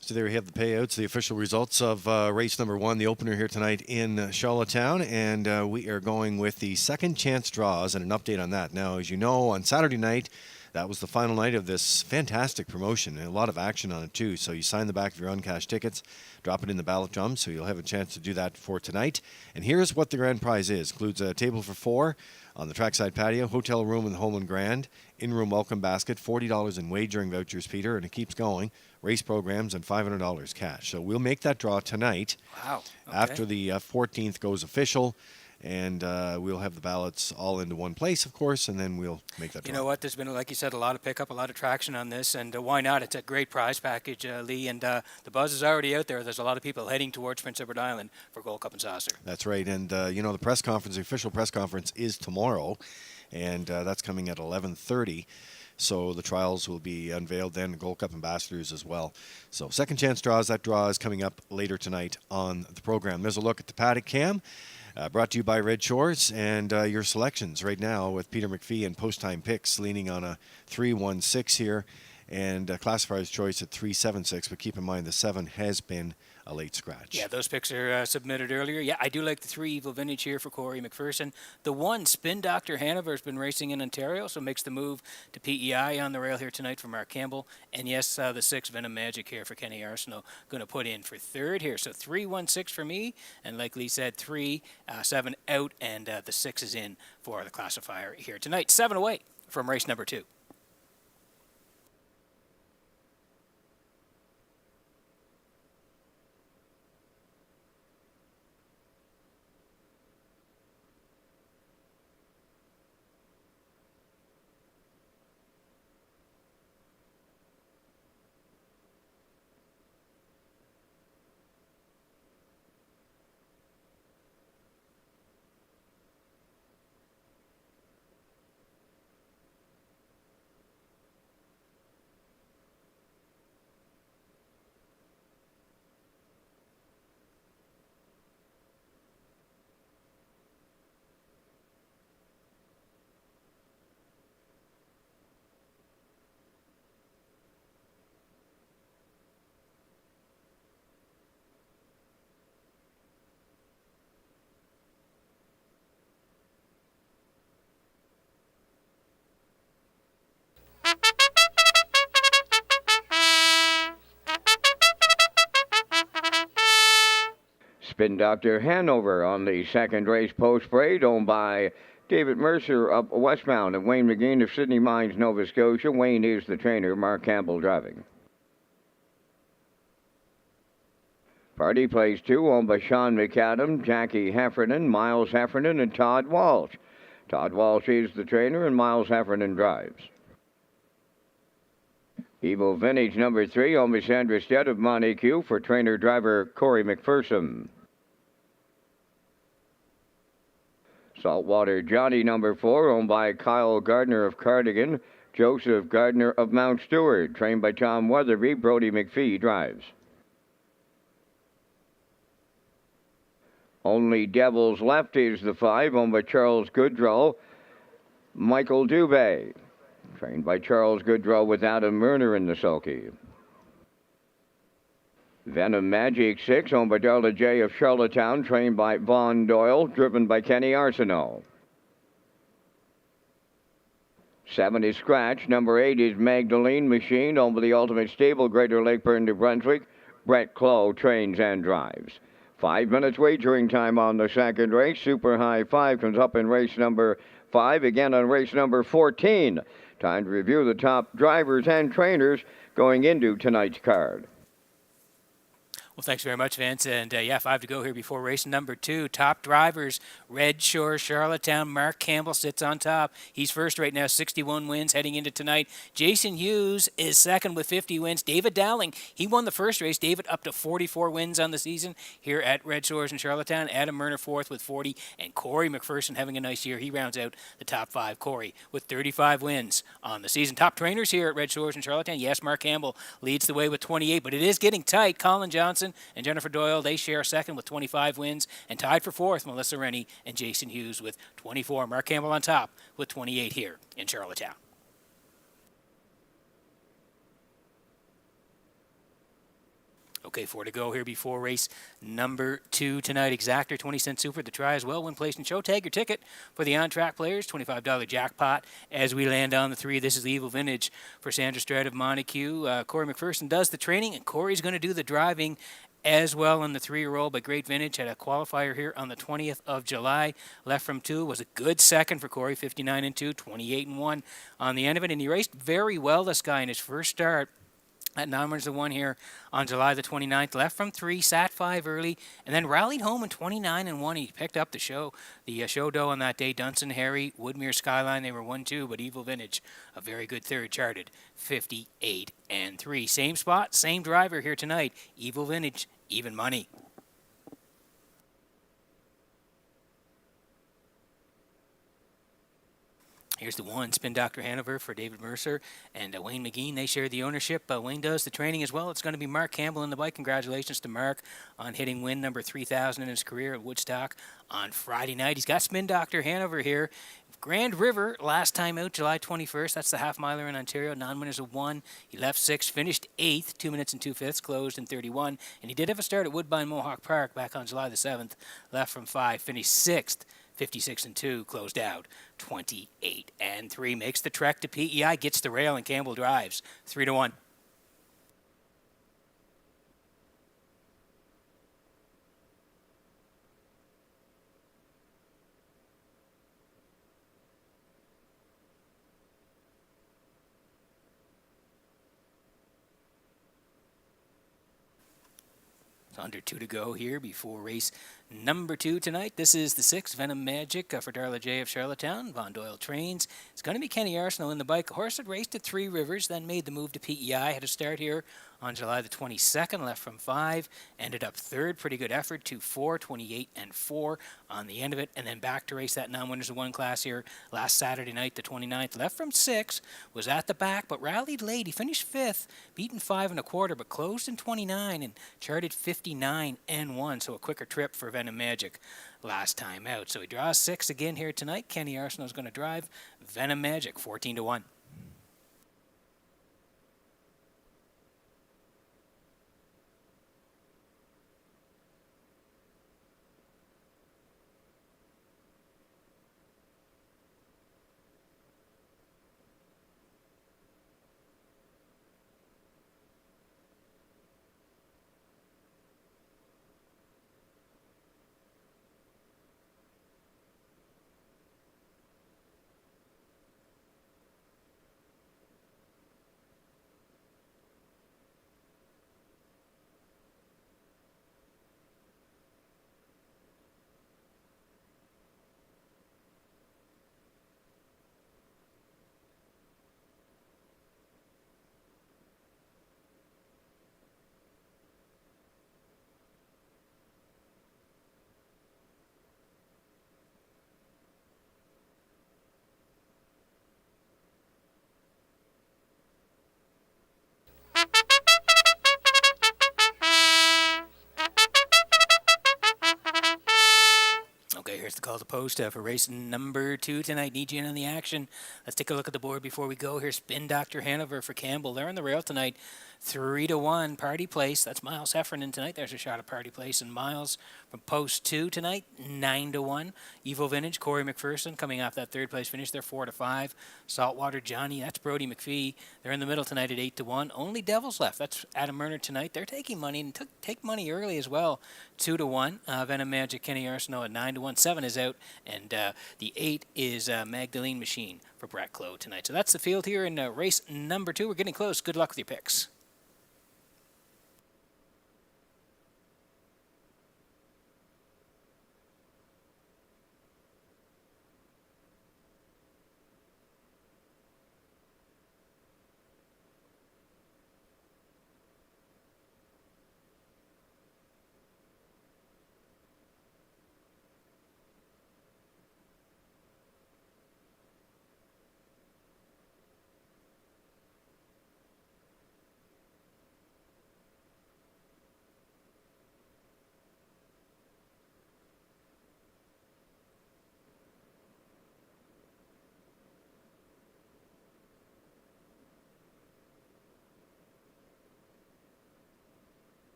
So there we have the payouts, the official results of race number 1, the opener here tonight in Charlottetown. And we are going with the second chance draws and an update on that. Now, as you know, on Saturday night, that was the final night of this fantastic promotion, and a lot of action on it too. So you sign the back of your uncashed tickets, drop it in the ballot drum, so you'll have a chance to do that for tonight. And here's what the grand prize is. Includes a table for 4 on the trackside patio, hotel room in the Homeland Grand, in-room welcome basket, $40 in wagering vouchers, Peter, and it keeps going. Race programs and $500 cash. So we'll make that draw tonight. Wow. Okay. After the 14th goes official. And we'll have the ballots all into one place, of course, and then we'll make that draw. You know what? There's been, like you said, a lot of pickup, a lot of traction on this, and why not? It's a great prize package, Lee, and the buzz is already out there. There's a lot of people heading towards Prince Edward Island for Gold Cup and Saucer. That's right, and you know, the press conference, the official press conference is tomorrow, and that's coming at 11:30. So the trials will be unveiled then, Gold Cup ambassadors as well. So second chance draws, that draw is coming up later tonight on the program. There's a look at the paddock cam. Brought to you by Red Shores, and your selections right now with Peter McPhee and post-time picks leaning on a 3-1-6 here, and classifier's choice at 3-7-6, but keep in mind the 7 has been a late scratch. Yeah, those picks are submitted earlier. Yeah, I do like the 3 Evil Vintage here for Corey McPherson. The 1 Spin Doctor Hanover has been racing in Ontario, so makes the move to PEI on the rail here tonight for Mark Campbell. And yes, the 6 Venom Magic here for Kenny Arsenault, going to put in for third here. So 3-1-6 for me, and like Lee said, 3-7 out, and the 6 is in for the classifier here tonight. 7 away from race number 2. Spin Doctor Hanover on the second race post parade, owned by David Mercer up westbound, and Wayne McGee of Sydney Mines, Nova Scotia. Wayne is the trainer. Mark Campbell driving. Party Place 2, owned by Sean McAdam, Jackie Heffernan, Miles Heffernan, and Todd Walsh. Todd Walsh is the trainer, and Miles Heffernan drives. Evil Vintage number 3, owned by Sandra Stead of Montague, for trainer-driver Corey McPherson. Saltwater Johnny number 4, owned by Kyle Gardner of Cardigan, Joseph Gardner of Mount Stewart, trained by Tom Weatherby. Brody McPhee drives. Only Devils Left is the 5, owned by Charles Goodrow, Michael Dubé, trained by Charles Goodrow with Adam Murner in the sulky. Venom Magic 6, owned by Darla J. of Charlottetown, trained by Vaughn Doyle, driven by Kenny Arsenault. 7 is Scratch. Number 8 is Magdalene Machine, owned by the Ultimate Stable, Greater Lakeburn, New Brunswick. Brett Clough trains and drives. 5 minutes wagering time on the second race. Super High 5 comes up in race number 5, again on race number 14. Time to review the top drivers and trainers going into tonight's card. Well, thanks very much, Vince. And 5 to go here before race number 2. Top drivers, Red Shores, Charlottetown. Mark Campbell sits on top. He's first right now, 61 wins heading into tonight. Jason Hughes is second with 50 wins. David Dowling, he won the first race. David up to 44 wins on the season here at Red Shores in Charlottetown. Adam Murner fourth with 40. And Corey McPherson having a nice year. He rounds out the top 5. Corey with 35 wins on the season. Top trainers here at Red Shores in Charlottetown. Yes, Mark Campbell leads the way with 28, but it is getting tight. Colin Johnson and Jennifer Doyle, they share second with 25 wins, and tied for fourth, Melissa Rennie and Jason Hughes with 24. Mark Campbell on top with 28 here in Charlottetown. Okay, 4 to go here before race number 2 tonight. Exactor 20-cent super. The try as well. Win, place, and show. Tag your ticket for the on-track players. $25 jackpot as we land on the 3. This is the Evil Vintage for Sandra Strad of Montague. Corey McPherson does the training, and Corey's going to do the driving as well in the 3-year-old. But Great Vintage had a qualifier here on the 20th of July. Left from 2. Was a good second for Corey. 59-2, 28-1 on the end of it. And he raced very well, this guy, in his first start at 9-1 here on July the 29th. Left from 3, sat 5 early, and then rallied home in 29-1. He picked up the show dough on that day. Dunson, Harry, Woodmere, Skyline, they were 1-2, but Evil Vintage, a very good third, charted 58-3. Same spot, same driver here tonight. Evil Vintage, even money. Here's the 1, Spin Dr. Hanover for David Mercer and Wayne McGee. They share the ownership. Wayne does the training as well. It's going to be Mark Campbell in the bike. Congratulations to Mark on hitting win number 3,000 in his career at Woodstock on Friday night. He's got Spin Dr. Hanover here. Grand River, last time out, July 21st. That's the half-miler in Ontario. 9 winners of 1. He left 6th, finished 8th, 2 minutes and 2/5, closed in 31. And he did have a start at Woodbine Mohawk Park back on July the 7th. Left from 5, finished 6th. 56-2, closed out 28-3. Makes the trek to PEI, gets the rail, and Campbell drives 3-1. Under 2 to go here before race number 2 tonight. This is the 6, Venom Magic for Darla J. of Charlottetown. Von Doyle trains. It's going to be Kenny Arsenault in the bike. A horse that raced at 3 Rivers, then made the move to PEI. Had a start here on July the 22nd, left from 5. Ended up 3rd. Pretty good effort. 2-4, 28-4 on the end of it. And then back to race that 9 winners of 1 class here last Saturday night, the 29th. Left from 6. Was at the back, but rallied late. He finished 5th, beaten 5 1/4, but closed in 29 and charted 59-1. So a quicker trip for Venom Magic last time out. So he draws 6 again here tonight. Kenny Arsenault is going to drive Venom Magic 14-1. Here's the call to post for race number 2 tonight. Need you in on the action. Let's take a look at the board before we go. Here's Spin Dr. Hanover for Campbell. They're on the rail tonight. 3-1 Party Place. That's Miles Heffernan tonight. There's a shot at Party Place. And Miles from post 2 tonight. 9-1. Evil Vintage, Corey McPherson coming off that third place finish. They're 4-5. Saltwater Johnny, that's Brody McPhee. They're in the middle tonight at 8-1. Only Devils left. That's Adam Murner tonight. They're taking money and take money early as well. 2-1. Venom Magic, Kenny Arsenault at 9-1. 7 is out. And the 8 is Magdalene Machine for Brett Clough tonight. So that's the field here in race number 2. We're getting close. Good luck with your picks.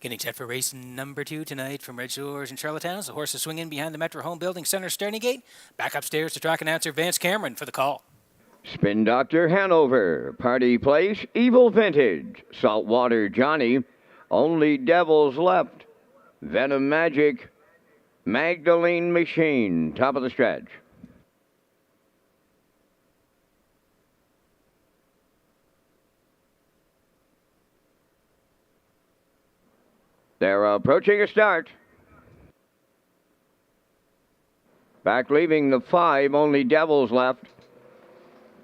Getting set for race number 2 tonight from Redshores and Charlottetown. The horses swing in behind the Metro Home Building Center starting gate. Back upstairs to track announcer Vance Cameron for the call. Spin Doctor Hanover, Party Place, Evil Vintage, Saltwater Johnny, Only Devils Left, Venom Magic, Magdalene Machine, top of the stretch. They're approaching a start. Back leaving the 5, Only Devils Left.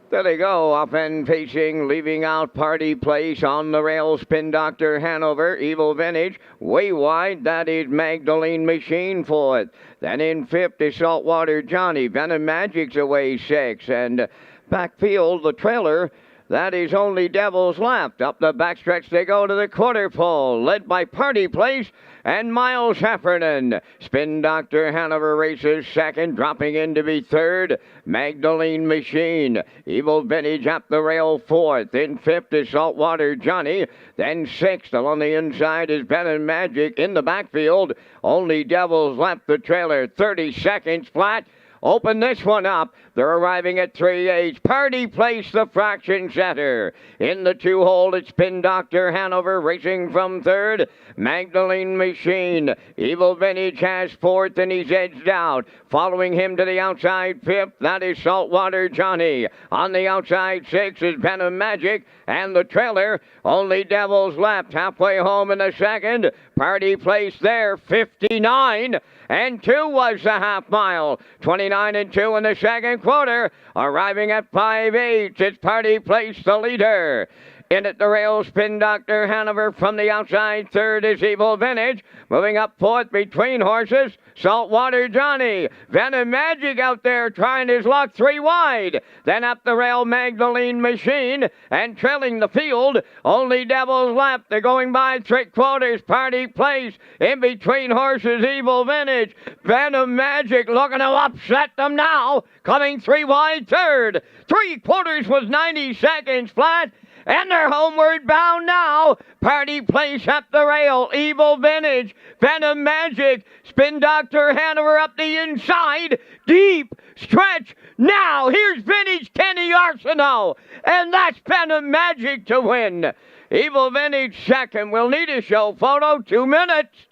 There they go, off and facing, leaving out Party Place on the rail. Spin Doctor Hanover, Evil Vintage, way wide. That is Magdalene Machine for it. Then in 5th is Saltwater Johnny. Venom Magic's away 6. And backfield, the trailer. That is Only Devils Left. Up the backstretch they go to the quarter pole, led by Party Place and Miles Heffernan. Spin Doctor Hanover races 2nd, dropping in to be 3rd. Magdalene Machine. Evil Vintage up the rail 4th. In 5th is Saltwater Johnny. Then 6th along the inside is Venom Magic. In the backfield, Only Devils Left, the trailer. 30 seconds flat. Open this one up. They're arriving at 3/8. Party Place, the fraction setter. In the 2-hole, it's Spin Doctor Hanover racing from 3rd. Magdalene Machine. Evil Vintage has 4th and he's edged out. Following him to the outside 5th, that is Saltwater Johnny. On the outside 6th is Venom Magic. And the trailer, Only Devils Left. Halfway home in the 2nd. Party Place there, 59. And 2 was the half mile. 29 and 2 in the 2nd quarter. Arriving at 5/8. It's Party Place, the leader. In at the rail, Spin Doctor Hanover from the outside. 3rd is Evil Vintage. Moving up 4th between horses, Saltwater Johnny. Venom Magic out there trying his luck 3 wide. Then up the rail, Magdalene Machine. And trailing the field, Only Devils Left. They're going by 3/4. Party Place. In between horses, Evil Vintage. Venom Magic looking to upset them now. Coming 3 wide 3rd. 3/4 was 90 seconds flat. And they're homeward bound now. Party Place up the rail. Evil Vintage. Venom Magic. Spin Doctor Hanover up the inside. Deep stretch. Now here's Vintage Kenny Arsenault. And that's Venom Magic to win. Evil Vintage 2nd. We'll need a show photo. 2 minutes.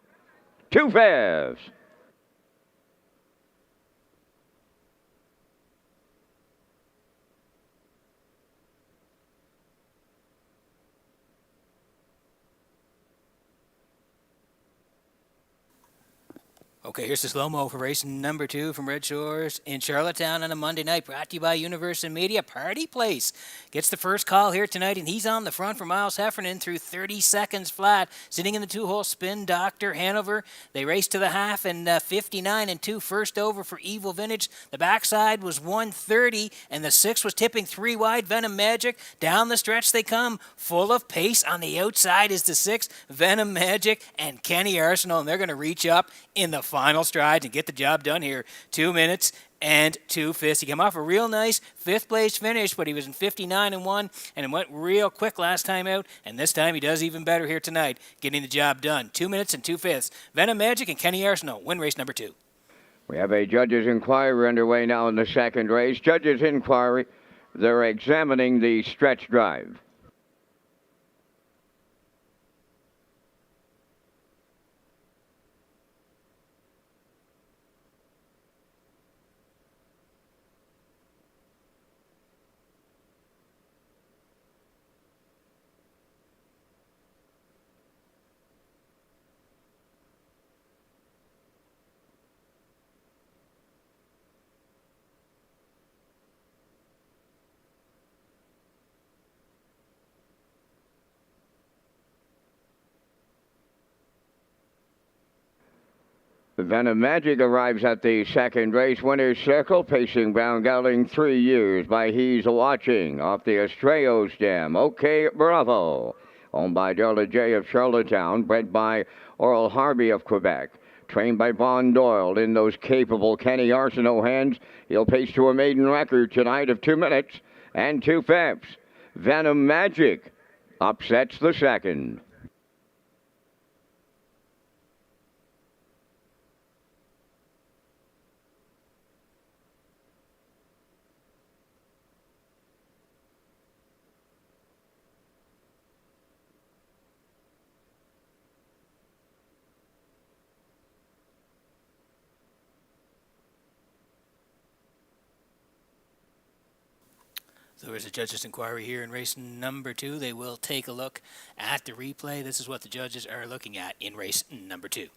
2/5. Okay, here's the slow-mo for race number 2 from Red Shores in Charlottetown on a Monday night, brought to you by Universal Media. Party Place gets the first call here tonight, and he's on the front for Miles Heffernan through 30 seconds flat, sitting in the 2-hole spin. Dr. Hanover, they race to the half, and 59 and 2 first over for Evil Vintage. The backside was 130, and the 6 was tipping 3 wide. Venom Magic, down the stretch they come, full of pace. On the outside is the 6, Venom Magic, and Kenny Arsenal, and they're going to reach up in the final strides and get the job done here. 2 minutes and 2/5. He came off a real nice 5th place finish, but he was in 59 and 1, and it went real quick last time out, and this time he does even better here tonight, getting the job done. 2 minutes and 2/5. Venom Magic and Kenny Arsenal win race number 2. We have a judge's inquiry underway now in the second race. Judge's inquiry, they're examining the stretch drive. The Venom Magic arrives at the second race winner's circle, pacing Brown Gelding 3 years by He's Watching off the Estrello stem. Okay, Bravo. Owned by Darla J. of Charlottetown, bred by Oral Harvey of Quebec. Trained by Von Doyle in those capable Kenny Arsenault hands. He'll pace to a maiden record tonight of 2 minutes and 2/5. Venom Magic upsets the second. So there's a judge's inquiry here in race number 2. They will take a look at the replay. This is what the judges are looking at in race number 2.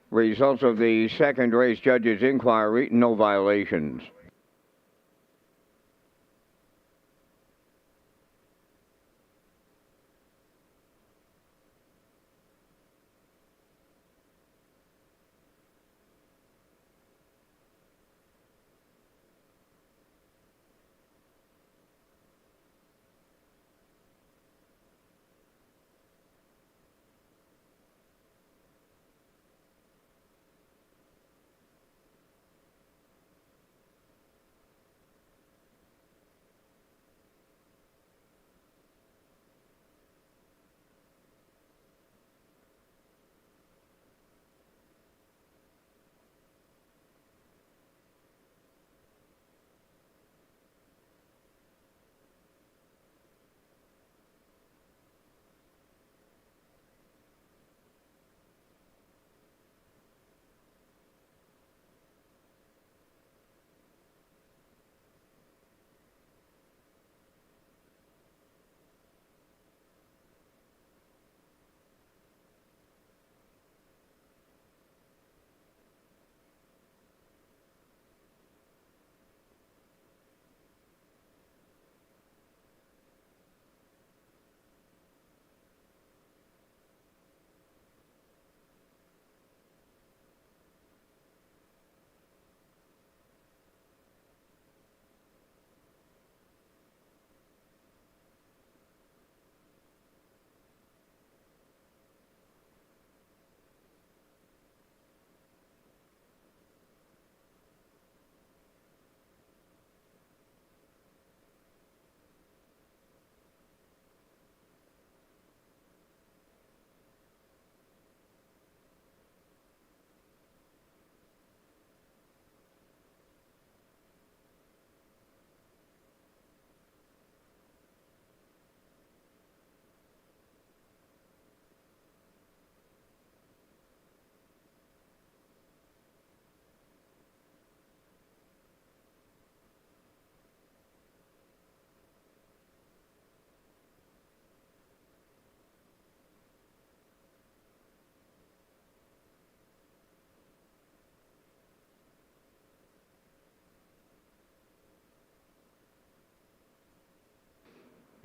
Results of the second race judge's inquiry, no violations.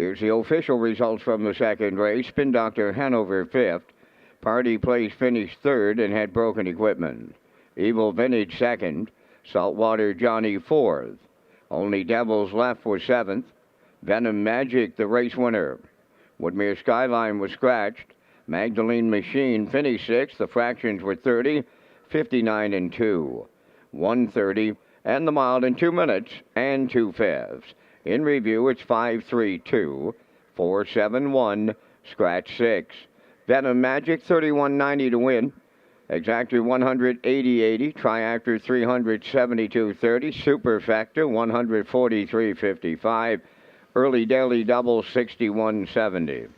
Here's the official results from the second race. Spin Doctor Hanover 5th. Party Place finished 3rd and had broken equipment. Evil Vintage 2nd. Saltwater Johnny 4th. Only Devils Left was 7th. Venom Magic, the race winner. Woodmere Skyline was scratched. Magdalene Machine finished 6th. The fractions were 30, 59 and 2. 130 and the mile in 2 minutes and 2/5. In review, it's 532, 471, scratch 6. Venom Magic 31.90 to win. Exactor 180.80, Triactor 372.30, Superfecta 143.55, Early Daily Double 61.70.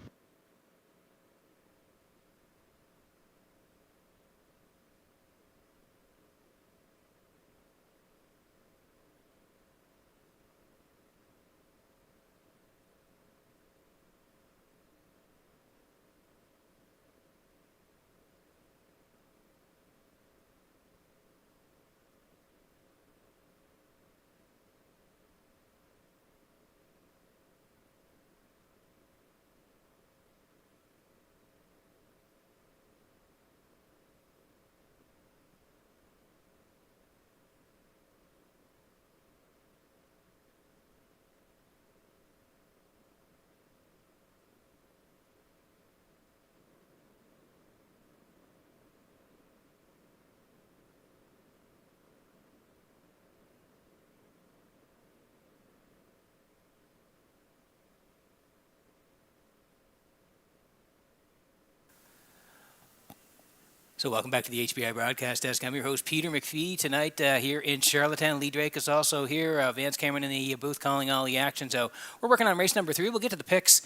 So welcome back to the HBI Broadcast Desk. I'm your host, Peter McPhee. Tonight here in Charlottetown, Lee Drake is also here. Vance Cameron in the booth calling all the action. So we're working on race number 3. We'll get to the picks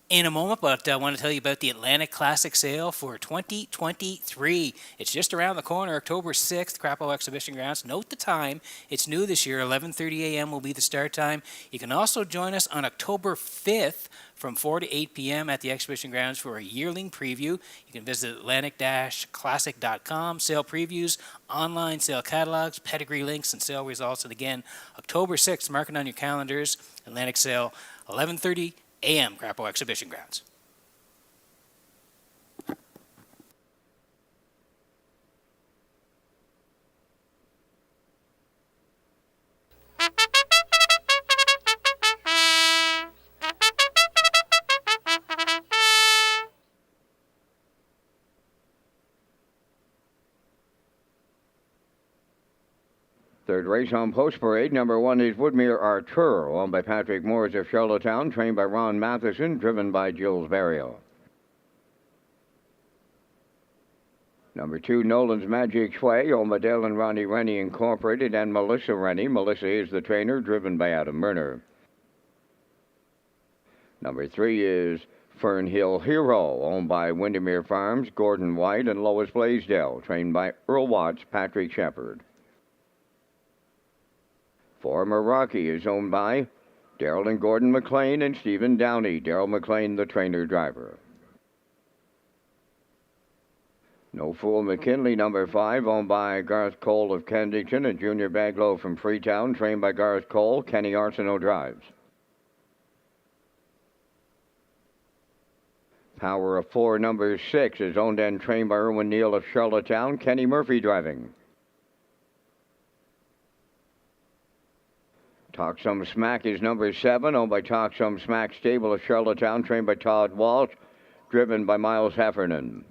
in a moment, but I want to tell you about the Atlantic Classic Sale for 2023. It's just around the corner, October 6th, Crapo Exhibition Grounds. Note the time. It's new this year. 11:30 a.m. will be the start time. You can also join us on October 5th from 4 to 8 p.m. at the Exhibition Grounds for a yearling preview. You can visit Atlantic-Classic.com, sale previews, online sale catalogs, pedigree links, and sale results. And again, October 6th, mark it on your calendars, Atlantic Sale, 11:30 a.m., Crapo Exhibition Grounds. Third race on Post Parade. Number 1 is Woodmere Artur, owned by Patrick Moores of Charlottetown, trained by Ron Matheson, driven by Jules Barrio. Number 2, Nolan's Magic Sway, owned by Dale and Ronnie Rennie Incorporated and Melissa Rennie. Melissa is the trainer, driven by Adam Murner. Number 3 is Fernhill Hero, owned by Windermere Farms, Gordon White, and Lois Blaisdell, trained by Earl Watts, Patrick Shepard. 4, Meraki is owned by Darrell and Gordon McLean and Stephen Downey. Darrell McLean, the trainer-driver. No Fool McKinley, number 5, owned by Garth Cole of Kensington and Junior Baglow from Freetown, trained by Garth Cole. Kenny Arsenault drives. Power of 4, number 6, is owned and trained by Erwin Neal of Charlottetown. Kenny Murphy driving. Talk Some Smack is number 7, owned by Talk Some Smack Stable of Charlottetown, trained by Todd Walsh, driven by Miles Heffernan.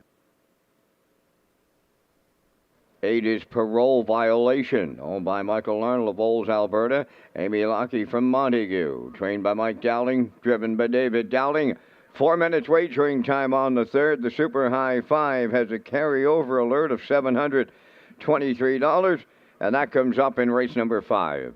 8 is Parole Violation, owned by Michael Arnold of Olds, Alberta. Amy Lockey from Montague, trained by Mike Dowling, driven by David Dowling. 4 minutes wagering time on the third. The Super High 5 has a carryover alert of $723, and that comes up in race number 5.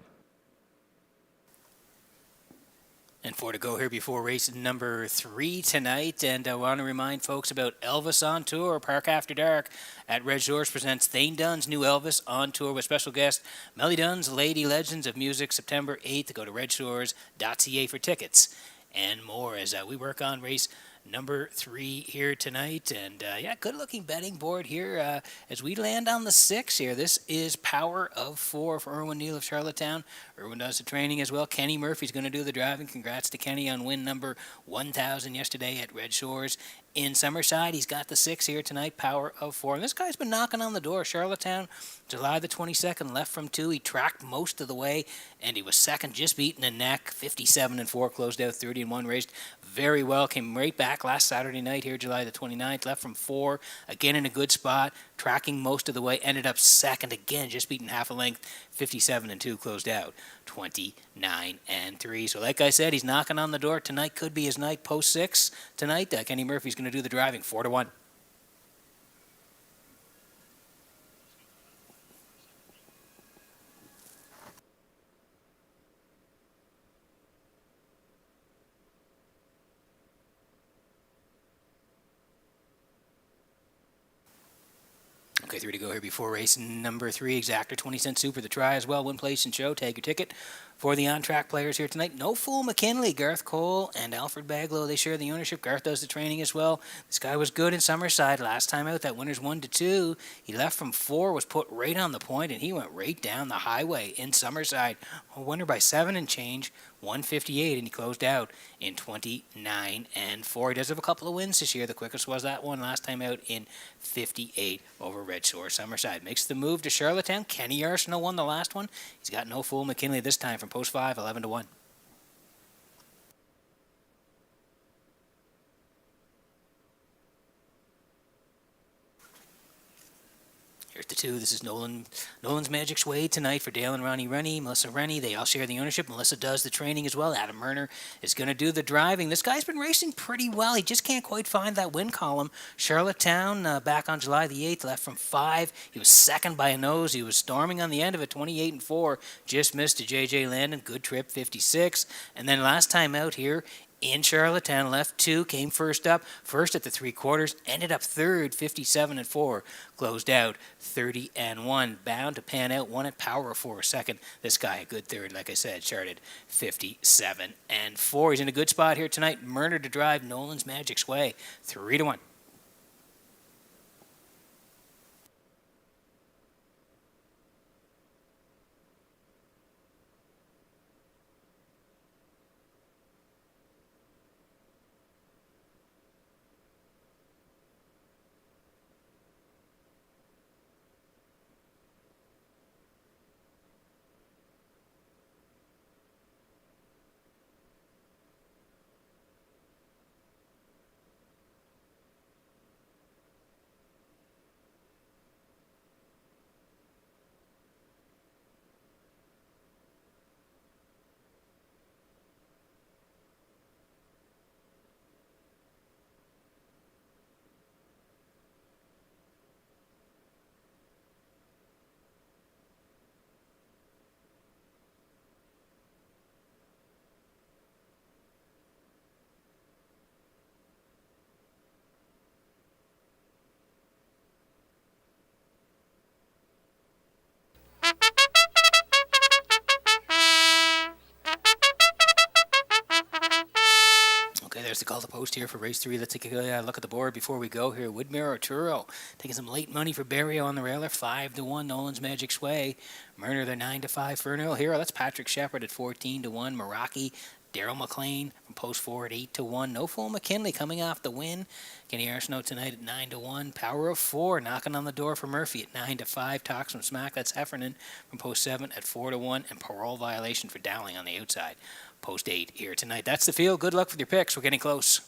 And 4 to go here before race number 3 tonight. And I want to remind folks about Elvis on Tour, Park After Dark at Redshores presents Thane Dunn's new Elvis on Tour with special guest Melly Dunn's Lady Legends of Music, September 8th. Go to Redshores.ca for tickets and more as we work on race number 3 here tonight. And good looking betting board here as we land on the 6 here. This is Power of 4 for Erwin Neal of Charlottetown. Erwin does the training as well. Kenny Murphy's going to do the driving. Congrats to Kenny on win number 1,000 yesterday at Red Shores in Summerside. He's got the 6 here tonight, Power of 4. And this guy's been knocking on the door. Charlottetown, July the 22nd, left from 2. He tracked most of the way, and he was second, just beating the neck. 57-4, closed out 30-1, raced very well. Came right back last Saturday night here, July the 29th. Left from 4, again in a good spot, tracking most of the way. Ended up second again, just beating half a length. 57-2, closed out 29-3. So like I said, he's knocking on the door. Tonight could be his night. Post 6 tonight. Kenny Murphy's going to do the driving, 4-1. Okay, 3 to go here before race number 3. Exactor 20-cent super the try as well. Win, place, and show. Take your ticket. For the on-track players here tonight, No Fool McKinley, Garth Cole, and Alfred Baglow. They share the ownership. Garth does the training as well. This guy was good in Summerside last time out. That winner's 1-2. He left from 4, was put right on the point, and he went right down the highway in Summerside. A winner by 7 and change, 158, and he closed out in 29-4. He does have a couple of wins this year. The quickest was that one last time out in 58 over Red Shore Summerside. Makes the move to Charlottetown. Kenny Arsenault won the last one. He's got No Fool McKinley this time from post 5, 11-1. Here's the 2. This is Nolan's Magic's Way tonight for Dale and Ronnie Rennie, Melissa Rennie. They all share the ownership. Melissa does the training as well. Adam Murner is going to do the driving. This guy's been racing pretty well. He just can't quite find that win column. Charlottetown back on July the 8th, left from 5. He was second by a nose. He was storming on the end of it, 28-4. Just missed to J.J. Landon. Good trip, 56. And then last time out here, in Charlottetown, left 2, came first up, first at the 3/4, ended up third, 57-4, closed out 30-1, bound to pan out, won at Power of 4 second. This guy, a good third, like I said, charted 57-4. He's in a good spot here tonight. Murner to drive, Nolan's Magic's Way, 3-1. There's the call to post here for race 3. Let's take a look at the board before we go here. Woodmere Arturo taking some late money for Barrio on the railer, 5-1. Nolan's Magic's Way. Murner, they're 9-5. Fernhill Hero, that's Patrick Shepard at 14-1. Meraki, Daryl McLean from post 4 at 8-1. No Fool McKinley coming off the win. Kenny Arsenault tonight at 9-1. Power of 4 knocking on the door for Murphy at 9-5. Talks from Smack, that's Heffernan from post 7 at 4-1. And Parole Violation for Dowling on the outside. Post 8 here tonight. That's the field. Good luck with your picks. We're getting close.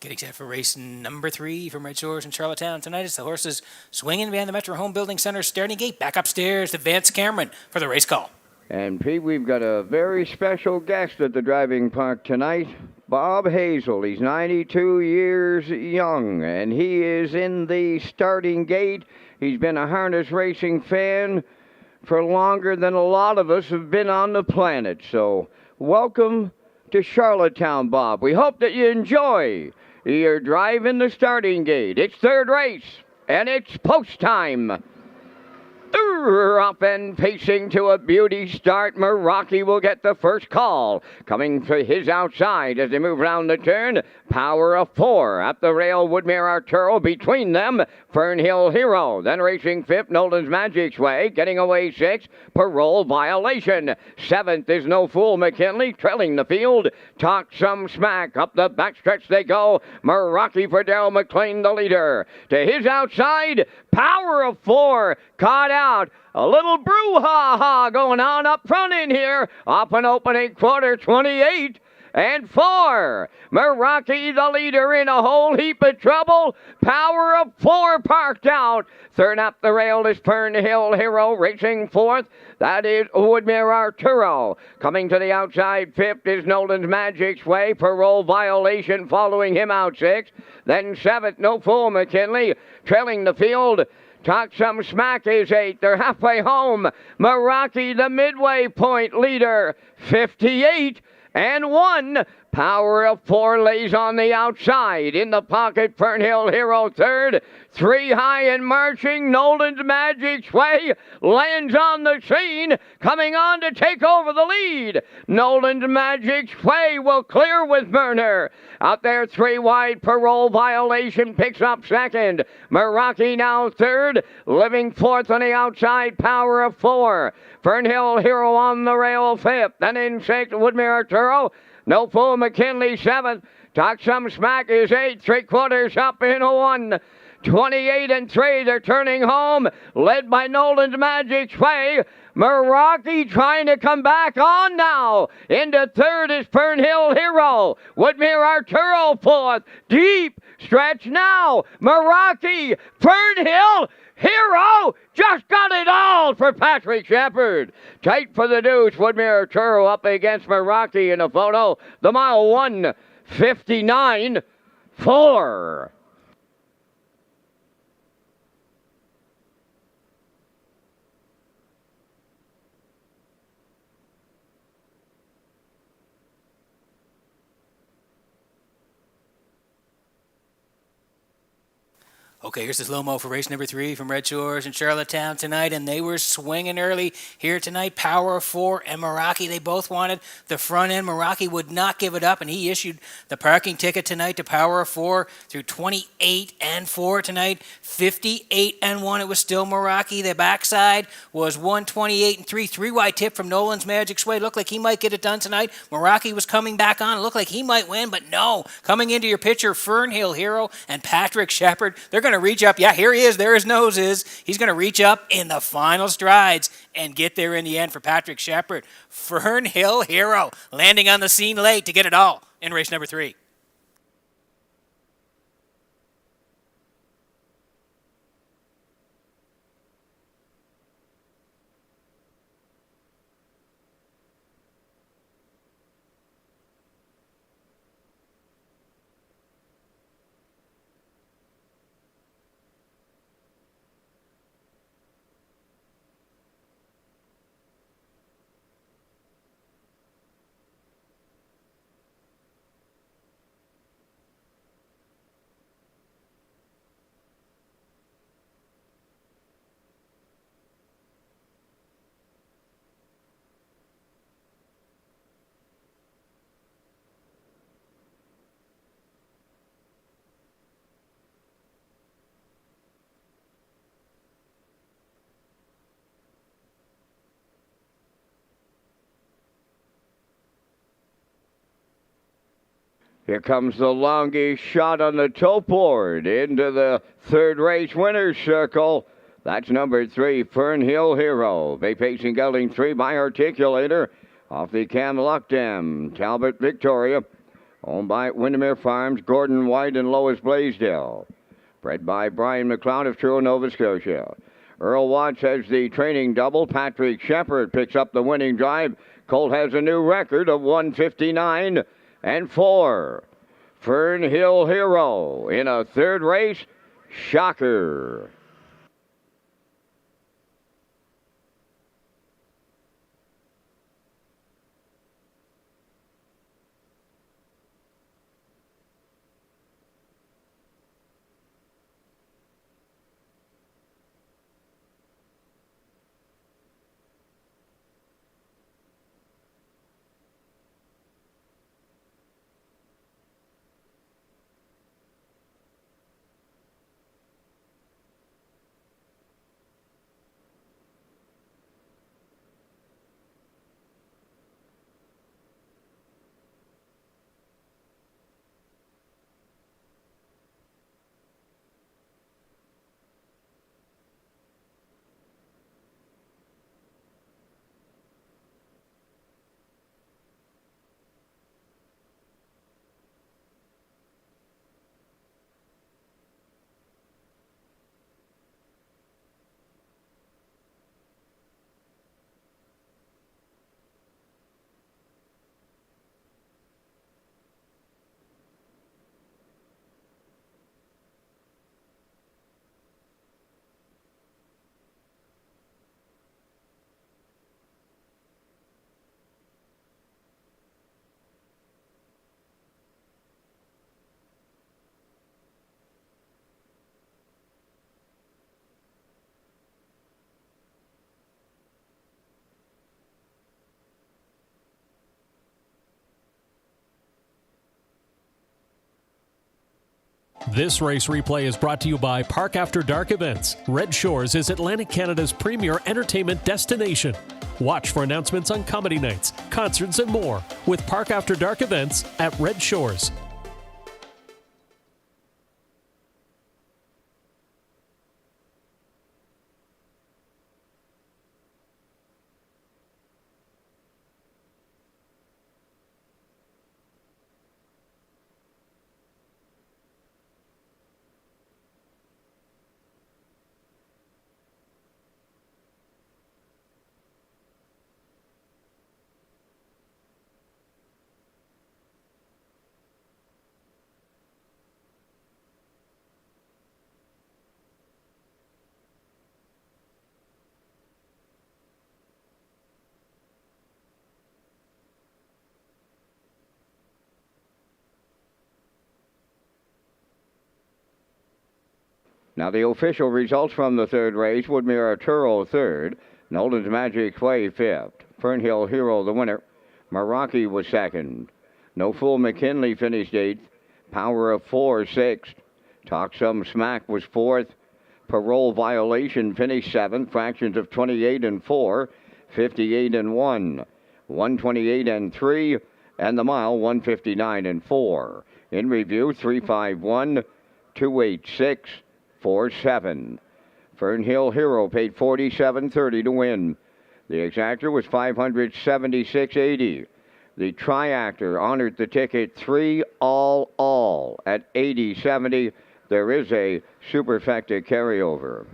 Getting set for race number 3 from Red Shores in Charlottetown tonight as the horses swinging behind the Metro Home Building Center starting gate. Back upstairs to Vance Cameron for the race call. And Pete, we've got a very special guest at the driving park tonight, Bob Hazel. He's 92 years young, and he is in the starting gate. He's been a harness racing fan for longer than a lot of us have been on the planet. So welcome to Charlottetown, Bob. We hope that you enjoy your drive in the starting gate. It's third race, and it's post time. Up and pacing to a beauty start. Meraki will get the first call. Coming to his outside as they move round the turn. Power of 4 up the rail. Woodmere Arturo between them. Fernhill Hero. Then racing 5th. Nolan's Magic Way. Getting away 6th. Parole Violation. 7th is No Fool McKinley. Trailing the field. Talk Some Smack. Up the backstretch they go. Meraki for Darryl McLean, the leader. To his outside. Power of 4. Caught out. A little brouhaha going on up front in here. Off an opening quarter, 28 and 4. Meraki, the leader, in a whole heap of trouble. Power of 4 parked out. Third up the rail is Fernhill Hero, racing 4th. That is Woodmere Arturo. Coming to the outside, 5th is Nolan's Magic Way. Parole Violation following him out 6th. Then 7th, No Fool McKinley. Trailing the field. Talk Some Smack is 8th. They're halfway home. Meraki, the midway point leader, 58 and 1. Power of 4 lays on the outside. In the pocket, Fernhill Hero 3rd. 3 high and marching. Nolan's Magic Way lands on the scene, coming on to take over the lead. Nolan's Magic Way will clear with Murner. Out there, 3 wide. Parole Violation picks up 2nd. Meraki now 3rd. Living 4th on the outside. Power of 4. Fernhill Hero on the rail 5th. Then in 6th, Woodmere Arturo. No Fool McKinley 7th. Talk Some Smack is 8th. 3/4 up in a 1. 28 and 3. They're turning home. Led by Nolan's Magic Way. Meraki trying to come back on now. Into 3rd is Fernhill Hero. Woodmere Arturo 4th. Deep stretch now. Meraki, Fernhill Hero just got it all for Patrick Shepherd. Tight for the deuce. Woodmere Arturo up against Meraki in a photo. The mile 1:59.4. Okay, here's the slow-mo for race number 3 from Red Shores in Charlottetown tonight, and they were swinging early here tonight. Power of 4 and Meraki, they both wanted the front end. Meraki would not give it up, and he issued the parking ticket tonight to Power of 4 through 28 and 4 tonight. 58 and 1, it was still Meraki. The backside was 128 and 3. 3 wide tip from Nolan's Magic Sway. Looked like he might get it done tonight. Meraki was coming back on. It looked like he might win, but no. Coming into your picture, Fernhill Hero and Patrick Shepherd. They're going to reach up. Yeah, here he is. There his nose is. He's going to reach up in the final strides and get there in the end for Patrick Shepherd. Fernhill Hero landing on the scene late to get it all in race number 3. Here comes the longest shot on the tote board into the third race winner's circle. That's number 3, Fernhill Hero. Bay pacing gelding 3 by Articulator. Off the Cam Lockdam. Talbot Victoria. Owned by Windermere Farms, Gordon White, and Lois Blaisdell. Bred by Brian McLeod of Truro, Nova Scotia. Earl Watts has the training double. Patrick Shepard picks up the winning drive. Colt has a new record of 159 and 4. Fern Hill Hero in a third race. Shocker. This race replay is brought to you by Park After Dark Events. Red Shores is Atlantic Canada's premier entertainment destination. Watch for announcements on comedy nights, concerts, and more with Park After Dark Events at Red Shores. Now the official results from the third race: Woodmere Arturo third, Nolan's Magic Way fifth, Fernhill Hero the winner, Meraki was second, No Fool McKinley finished eighth, Power of Four sixth, Talk Some Smack was fourth, Parole Violation finished seventh, Fractions of 28 and 4, 58 and 1, 128 and 3, and the mile 159 and 4. In review, 351, 286. 4-7. Fernhill Hero paid $47.30 to win. The exactor was $576.80. The triactor honored the ticket 3 all at $80.70. There is a superfecta carryover.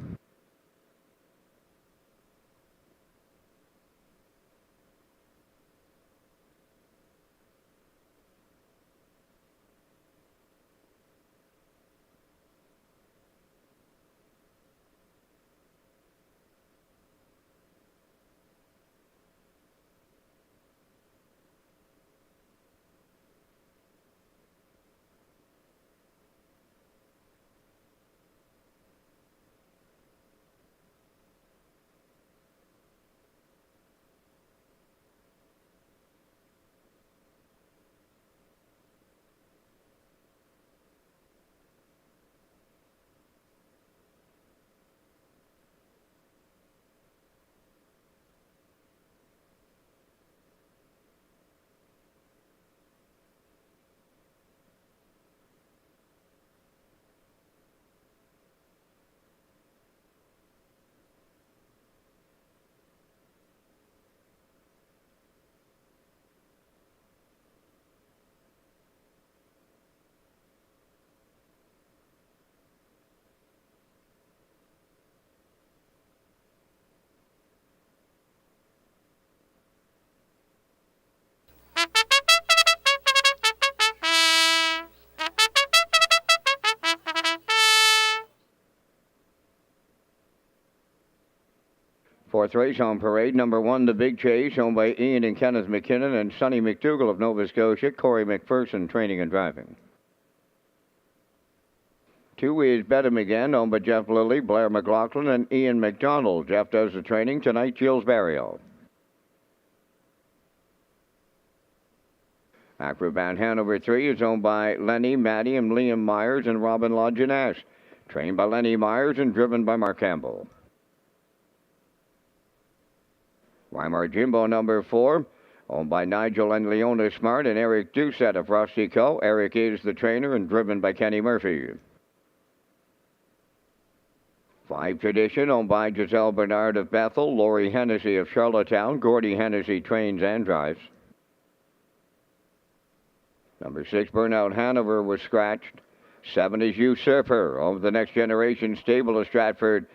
Fourth race on parade, number 1, The Big Chase, owned by Ian and Kenneth McKinnon and Sonny McDougall of Nova Scotia, Corey McPherson training and driving. 2 is Bet 'Em Again, owned by Jeff Lilly, Blair McLaughlin, and Ian McDonald. Jeff does the training tonight, Gilles Barrio. Acrobat Hanover 3 is owned by Lenny, Maddie, and Liam Myers and Robin Lajeunesse. Trained by Lenny Myers and driven by Mark Campbell. Weimar Jimbo number 4, owned by Nigel and Leona Smart and Eric Doucette of Rusty Co. Eric is the trainer and driven by Kenny Murphy. 5 Tradition, owned by Giselle Bernard of Bethel, Lori Hennessy of Charlottetown, Gordy Hennessy trains and drives. Number 6, Burnout Hanover was scratched. 7 is Usurper of the Next Generation Stable of Stratford,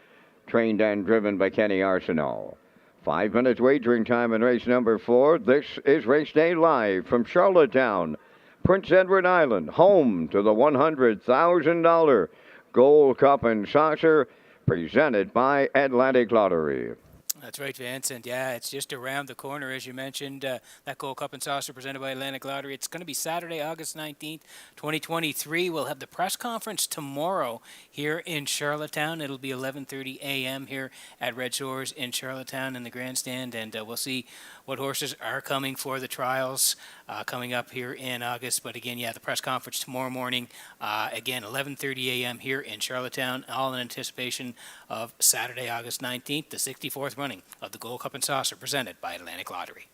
trained and driven by Kenny Arsenault. 5 minutes wagering time in race number 4. This is Race Day live from Charlottetown, Prince Edward Island, home to the $100,000 Gold Cup and Saucer, presented by Atlantic Lottery. That's right, Vincent. Yeah, it's just around the corner, as you mentioned. That Gold Cup and Saucer presented by Atlantic Lottery. It's going to be Saturday, August 19th, 2023. We'll have the press conference tomorrow here in Charlottetown. It'll be 11:30 a.m. here at Redshores in Charlottetown in the grandstand, and we'll see what horses are coming for the trials coming up here in August. But again, yeah, the press conference tomorrow morning, again, 11:30 a.m. here in Charlottetown, all in anticipation of Saturday, August 19th, the 64th running of the Gold Cup and Saucer presented by Atlantic Lottery.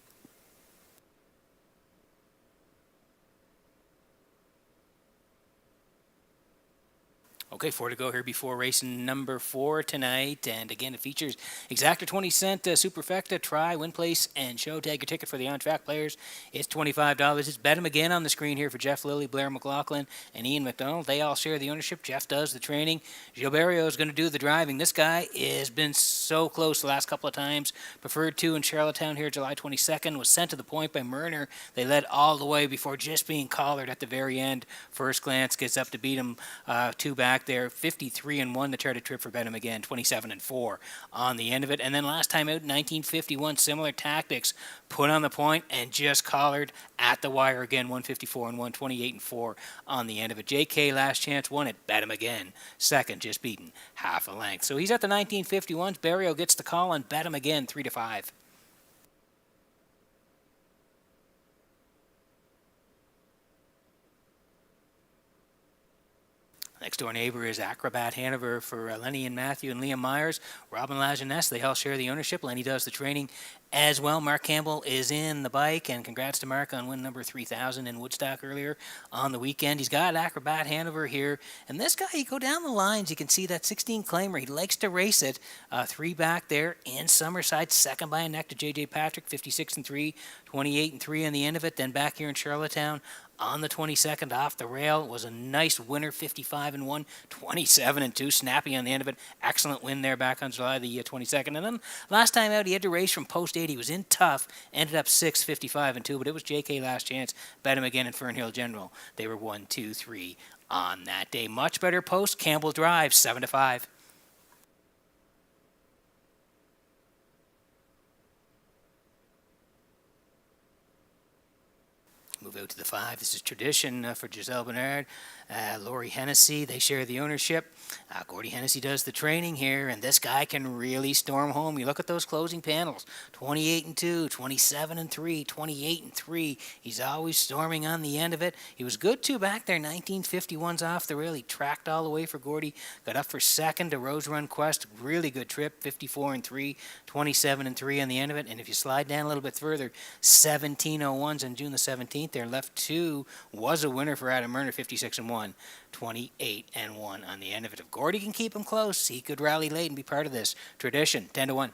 Okay, 4 to go here before race number 4 tonight. And again, it features exacta 20-cent superfecta, try, win place, and show. Tag your ticket for the on-track players. It's $25. It's Bet 'Em Again on the screen here for Jeff Lilly, Blair McLaughlin, and Ian McDonald. They all share the ownership. Jeff does the training. Gilles Barrio is going to do the driving. This guy has been so close the last couple of times. Preferred 2 in Charlottetown here July 22nd. Was sent to the point by Murner. They led all the way before just being collared at the very end. First glance gets up to beat him 2 back there, 53-1 the charted trip for Bet 'Em Again, 27-4 on the end of it. And then last time out, 1951, similar tactics, put on the point and just collared at the wire again, 154-1, 28-4 on the end of it. JK last chance won it, Bet 'Em Again, second, just beaten half a length. So he's at the 1951s. Barrio gets the call on Bet 'Em Again, 3-5. Next door neighbor is Acrobat Hanover for Lenny and Matthew and Liam Myers. Robin Lajeunesse, they all share the ownership. Lenny does the training as well. Mark Campbell is in the bike, and congrats to Mark on win number 3,000 in Woodstock earlier on the weekend. He's got Acrobat Hanover here, and this guy, you go down the lines, you can see that 16 claimer. He likes to race it. 3 back there in Summerside, second by a neck to J.J. Patrick, 56-3, 28-3 on the end of it. Then back here in Charlottetown, on the 22nd, off the rail, was a nice winner, 55-1, 27-2, snappy on the end of it. Excellent win there back on July the 22nd. And then last time out, he had to race from post 8. He was in tough, ended up 6, 55-2, but it was JK last chance. Bet 'Em Again in Fernhill General. They were 1, 2, 3 on that day. Much better post, Campbell Drive, 7-5. Move out to the 5. This is Tradition for Giselle Bernard. Lori Hennessy, they share the ownership. Gordy Hennessy does the training here, and this guy can really storm home. You look at those closing panels, 28-2, 27-3, 28-3. He's always storming on the end of it. He was good too back there, 1951's off the rail. He tracked all the way for Gordy, got up for second to Rose Run Quest. Really good trip, 54-3, 27-3 on the end of it. And if you slide down a little bit further, 17-01s on June the 17th. Their left 2 was a winner for Adam Murner, 56-1. 28-1 on the end of it. If Gordy can keep him close, he could rally late and be part of this. Tradition, 10-1.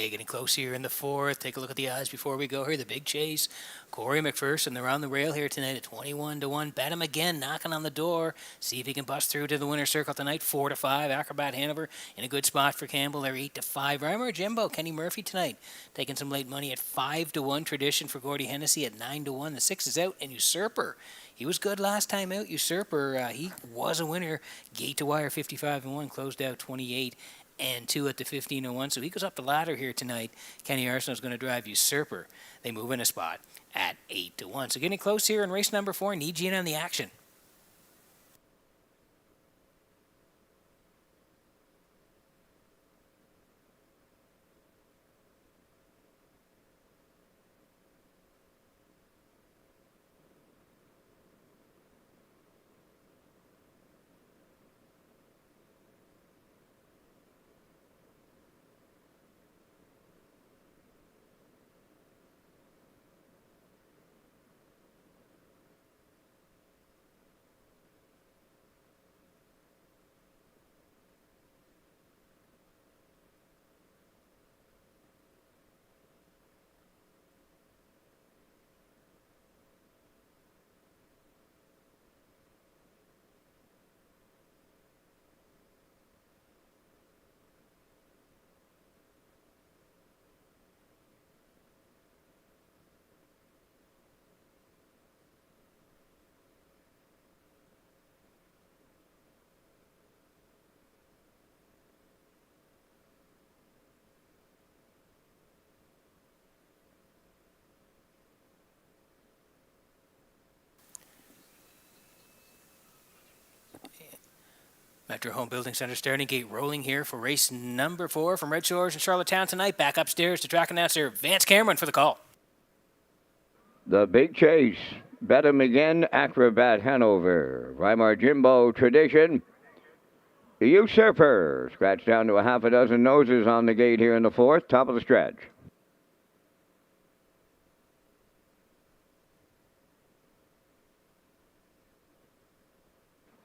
Okay, getting close here in the fourth. Take a look at the odds before we go here. The big chase. Corey McPherson, they're on the rail here tonight at 21-1. Bet him again, knocking on the door. See if he can bust through to the winner's circle tonight. 4-5. Acrobat Hanover in a good spot for Campbell. They're 8-5. Reimer Jimbo, Kenny Murphy tonight, taking some late money at 5-1. Tradition for Gordy Hennessy at 9-1. The 6 is out, and Usurper. He was good last time out. Usurper, he was a winner. Gate to wire 55-1, closed out 28-2 at the 15-1. So he goes up the ladder here tonight. Kenny Arsenault's going to drive Usurper. They move in a spot at 8-1. So getting close here in race number 4. Need you in on the action. Metro Home Building Center starting gate rolling here for race number 4 from Red Shores and Charlottetown tonight. Back upstairs to track announcer Vance Cameron for the call. The big chase. Bet him again, Acrobat Hanover. Weimar Jimbo Tradition. The Usurper. Scratch down to a half a dozen noses on the gate here in the 4th. Top of the stretch.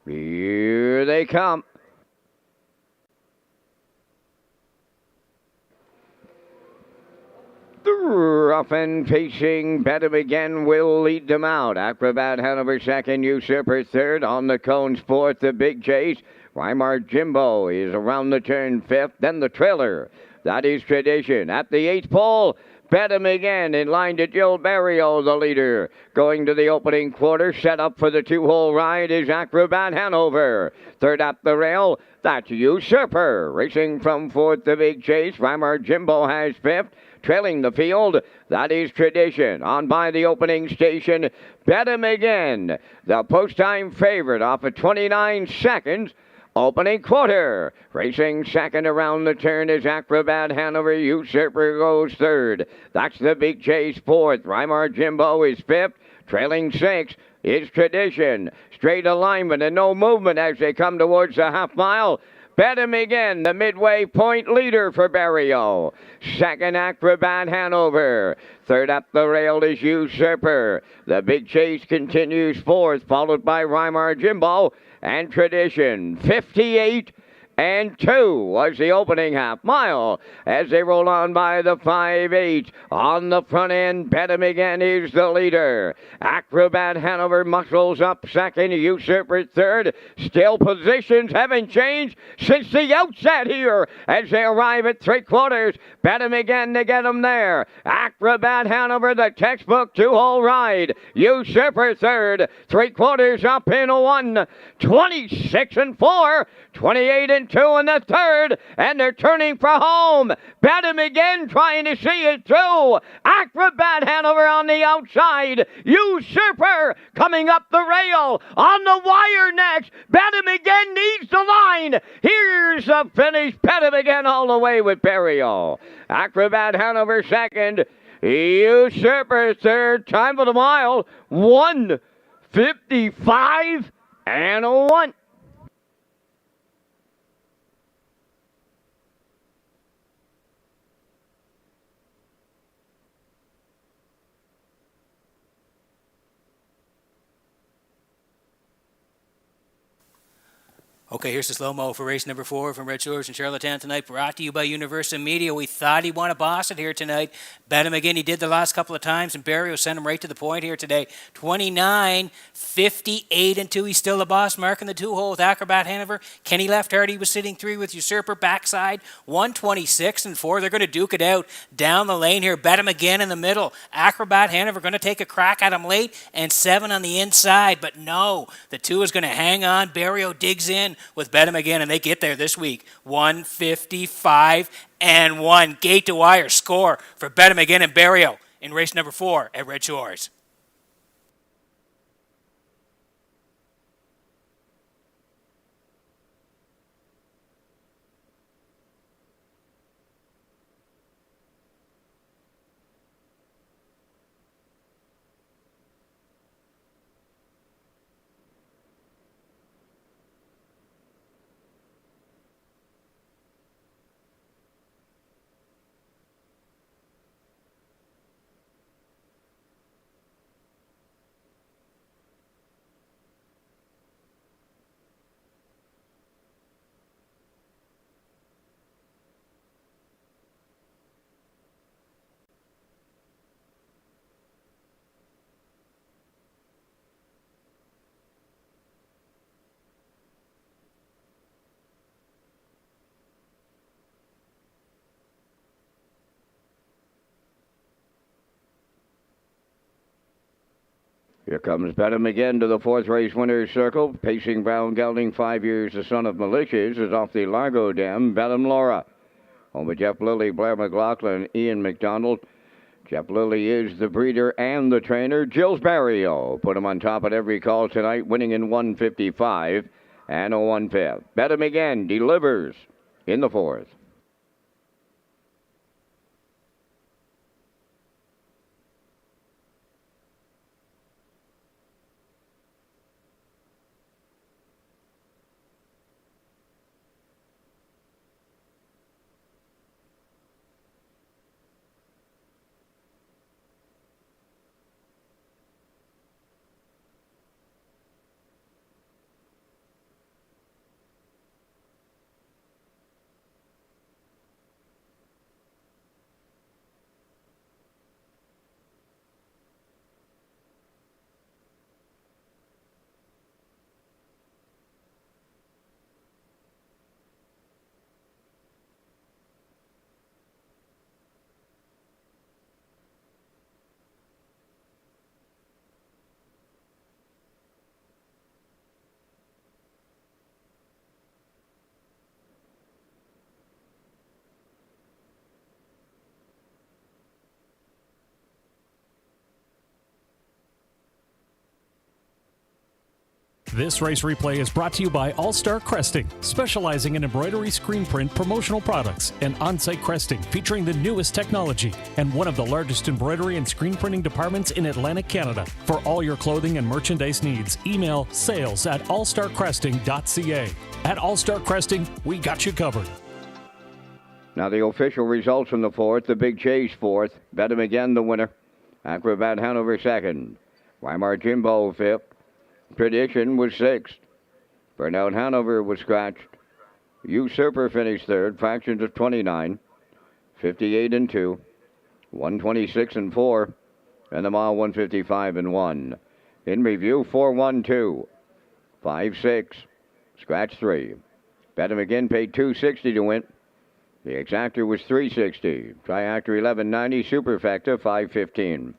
Here they come. The rough and pacing, Bet him again will lead them out. Acrobat Hanover second, Usurper third. On the cones fourth, the big chase. Weimar Jimbo is around the turn fifth. Then the trailer. That is Tradition. At the 8th pole, Bet him again in line to Jill Barrio, the leader. Going to the opening quarter, set up for the 2-hole ride is Acrobat Hanover. Third up the rail, that's Usurper. Racing from 4th, the big chase. Weimar Jimbo has 5th. Trailing the field, that is Tradition. On by the opening station, Bet him again. The post-time favorite off of 29 seconds. Opening quarter. Racing second around the turn is Acrobat Hanover. Usurper goes third. That's the big chase fourth. Weimar Jimbo is fifth. Trailing 6 is Tradition. Straight alignment and no movement as they come towards the half mile. Bet him again, the midway point leader for Barrio. Second, Acrobat Hanover. Third up the rail is Usurper. The big chase continues fourth, followed by Weimar Jimbo and Tradition. 58-2 was the opening half mile as they roll on by the 5-8. On the front end, Bet him again is the leader. Acrobat Hanover muscles up second, Usurper third. Still positions haven't changed since the outset here as they arrive at 3/4. Bet him again to get them there. Acrobat Hanover, the textbook 2-hole ride. Usurper third, 3/4 up in 1. 26-4, 28-2 in the third, and they're turning for home. Bet him again, trying to see it through. Acrobat Hanover on the outside. Usurper coming up the rail on the wire next. Bet him again needs the line. Here's the finish. Bet him again all the way with Barrio. Acrobat Hanover second. Usurper third. Time for the mile. 1:55-1. Okay, here's the slow-mo for race number 4 from Red Shores in Charlottetown tonight, brought to you by Universal Media. We thought he won a Boston here tonight. Bet him again. He did the last couple of times, and Barry will send him right to the point here today. 29, 58 and 2. He's still the boss, marking the 2-hole with Acrobat Hanover. Kenny Lefthard, he was sitting 3 with Usurper backside. 126 and 4. They're going to duke it out down the lane here. Bet him again in the middle. Acrobat Hanover going to take a crack at him late, and 7 on the inside. But no, the 2 is going to hang on. Barrio digs in with Bet 'em again, and they get there this week. 155 and 1. Gate to wire score for Bet 'em again and Barrio in race number 4 at Red Shores. Here comes Bedham again to the 4th race winner's circle. Pacing Brown Gelding, 5 years, the son of Militias, is off the Largo Dam. Bedham Laura. Home with Jeff Lilly, Blair McLaughlin, Ian McDonald. Jeff Lilly is the breeder and the trainer. Jill's Barrio put him on top at every call tonight, winning in 155 and a 1/5. Bedham again delivers in the 4th. This race replay is brought to you by All Star Cresting, specializing in embroidery, screen print, promotional products, and on-site cresting featuring the newest technology and one of the largest embroidery and screen printing departments in Atlantic Canada. For all your clothing and merchandise needs, email sales@allstarcresting.ca. At All Star Cresting, we got you covered. Now the official results from the 4th. The Big Chase 4th. Bedham again the winner. Acrobat Hanover 2nd. Weimar Jimbo 5th. Tradition was 6th. Burnout Hanover was scratched. Usurper finished 3rd. Fractions of 29. 58 and 2. 126 and 4. And the mile 155 and 1. In review, 4-1-2. 5-6. Scratch 3. Bet him again, paid $260 to win. The exactor was $360. Triactor $11.90. Superfecta $5.15.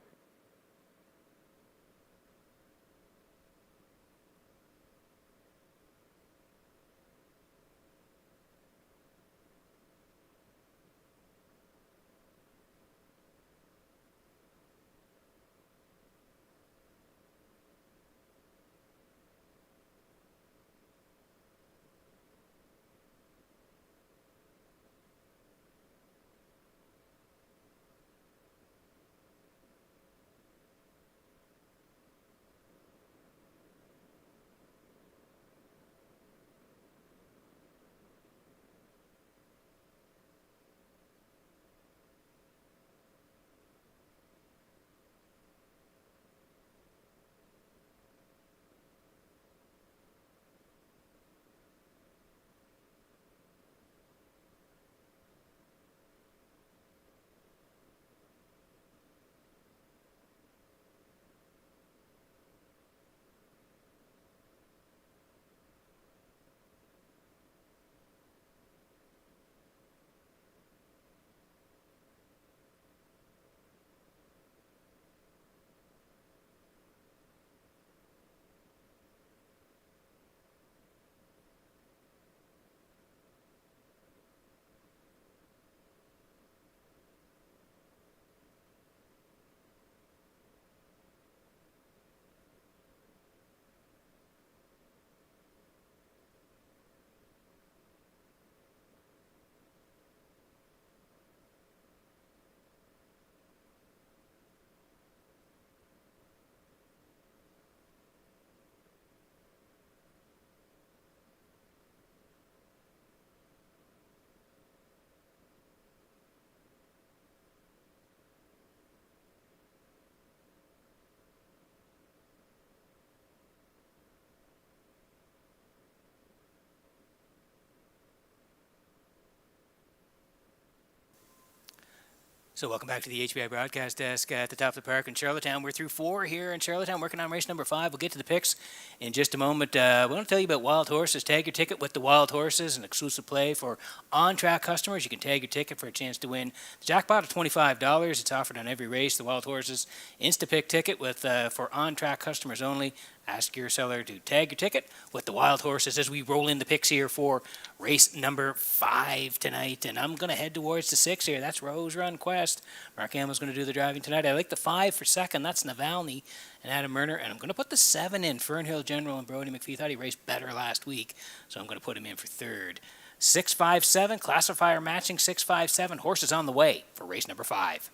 So welcome back to the HBI broadcast desk at the top of the park in Charlottetown. We're through 4 here in Charlottetown, working on race number 5. We'll get to the picks in just a moment. We want to tell you about Wild Horses. Tag your ticket with the Wild Horses, an exclusive play for on-track customers. You can tag your ticket for a chance to win the jackpot of $25. It's offered on every race. The Wild Horses Instapick ticket with for on-track customers only. Ask your seller to tag your ticket with the Wild Horses as we roll in the picks here for race number 5 tonight. And I'm going to head towards the 6 here. That's Rose Run Quest. Mark Hamill's going to do the driving tonight. I like the 5 for second. That's Navalny and Adam Murner. And I'm going to put the 7 in. Fernhill General and Brody McPhee. Thought he raced better last week, so I'm going to put him in for third. 6-5-7, classifier matching 6-5-7. Horses on the way for race number 5.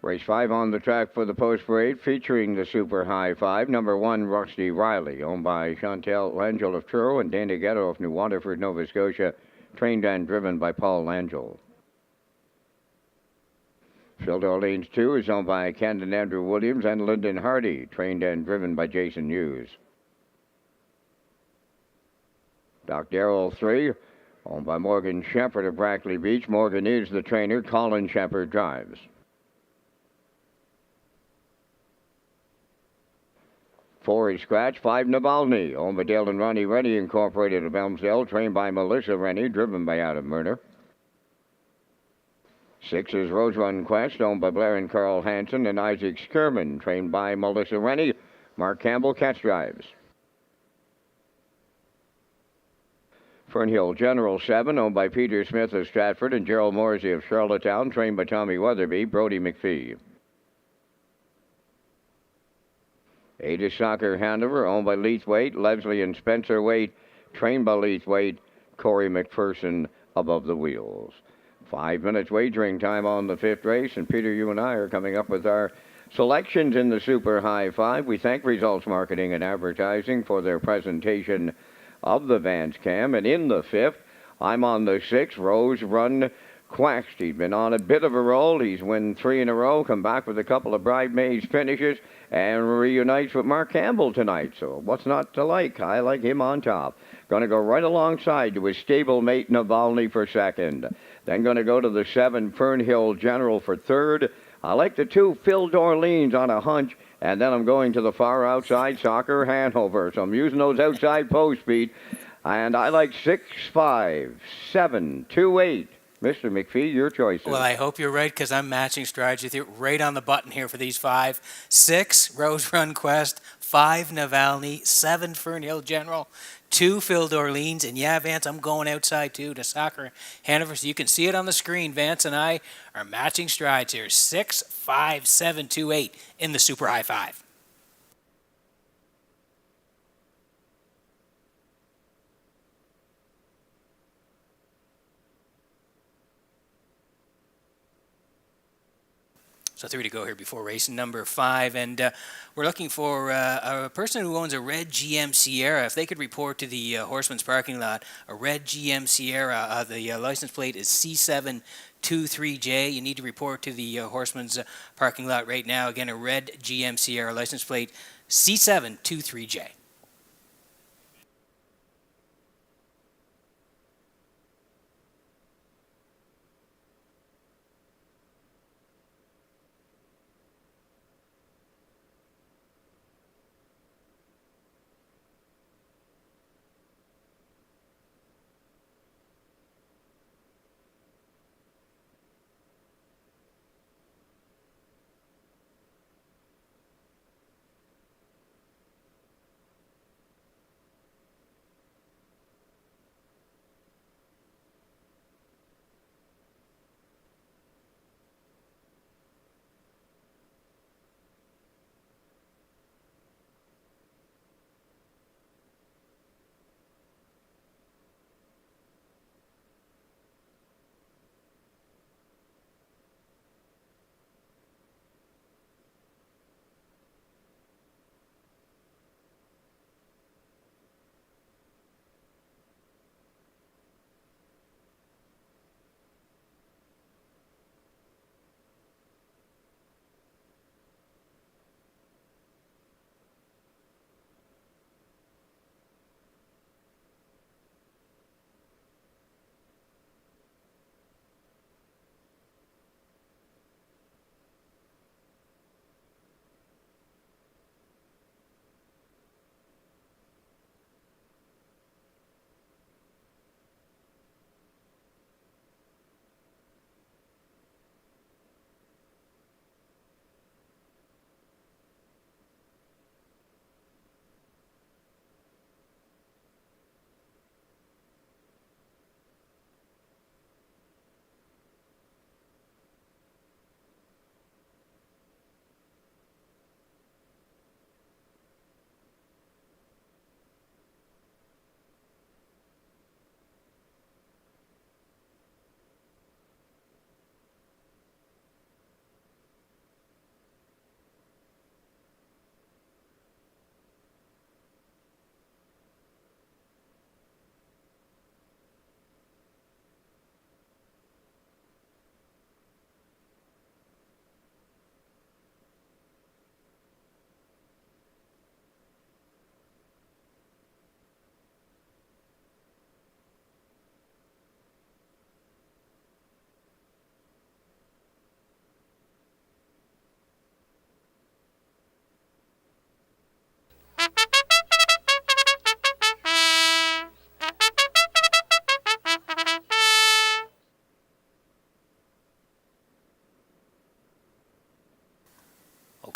Race 5 on the track for the post parade, featuring the Super High 5. Number 1, Rusty Riley, owned by Chantel Langell of Truro and Danny Ghetto of New Waterford, Nova Scotia, trained and driven by Paul Langell. Phil D'Orleans 2 is owned by Camden Andrew Williams and Lyndon Hardy, trained and driven by Jason Hughes. Doc Darrell 3, owned by Morgan Shepherd of Brackley Beach. Morgan is the trainer. Colin Shepherd drives. 4 is Scratch. 5, Navalny, owned by Dale and Ronnie Rennie, Incorporated of Elmsdale, trained by Melissa Rennie, driven by Adam Murner. 6 is Rose Run Quest, owned by Blair and Carl Hansen and Isaac Skirman, trained by Melissa Rennie. Mark Campbell catch drives. Fernhill General 7, owned by Peter Smith of Stratford and Gerald Morsey of Charlottetown, trained by Tommy Weatherby, Brody McPhee. 8 is Soccer Hanover, owned by Leithwaite, Leslie and Spencer Waite, trained by Leithwaite, Corey McPherson above the wheels. 5 minutes wagering time on the 5th race, and Peter, you and I are coming up with our selections in the Super High 5. We thank Results Marketing and Advertising for their presentation of the Vance Cam. And in the 5th, I'm on the 6th, Rose Run Quest. He's been on a bit of a roll. He's won 3 in a row, come back with a couple of bridesmaids finishes, and reunites with Mark Campbell tonight. So what's not to like? I like him on top. Going to go right alongside to his stablemate Navalny for second. Then going to go to the 7, Fernhill General for third. I like the 2, Phil D'Orleans on a hunch. And then I'm going to the far outside, Soccer Hanover. So I'm using those outside post speed. And I like 6, 5, 7, 2, 8. Mr. McPhee, your choices. Well, I hope you're right, because I'm matching strides with you. Right on the button here for these 5. 6, Rose Run Quest. 5, Navalny. 7, Fernhill General. 2, Phil D'Orleans. And yeah, Vance, I'm going outside too to Soccer Hanover. So you can see it on the screen. Vance and I are matching strides here. 6, 5, 7, 2, 8 in the Super High 5. So 3 to go here before race number 5, and we're looking for a person who owns a red GM Sierra. If they could report to the Horseman's parking lot, a red GM Sierra. The license plate is C723J. You need to report to the Horseman's parking lot right now. Again, a red GM Sierra license plate C723J.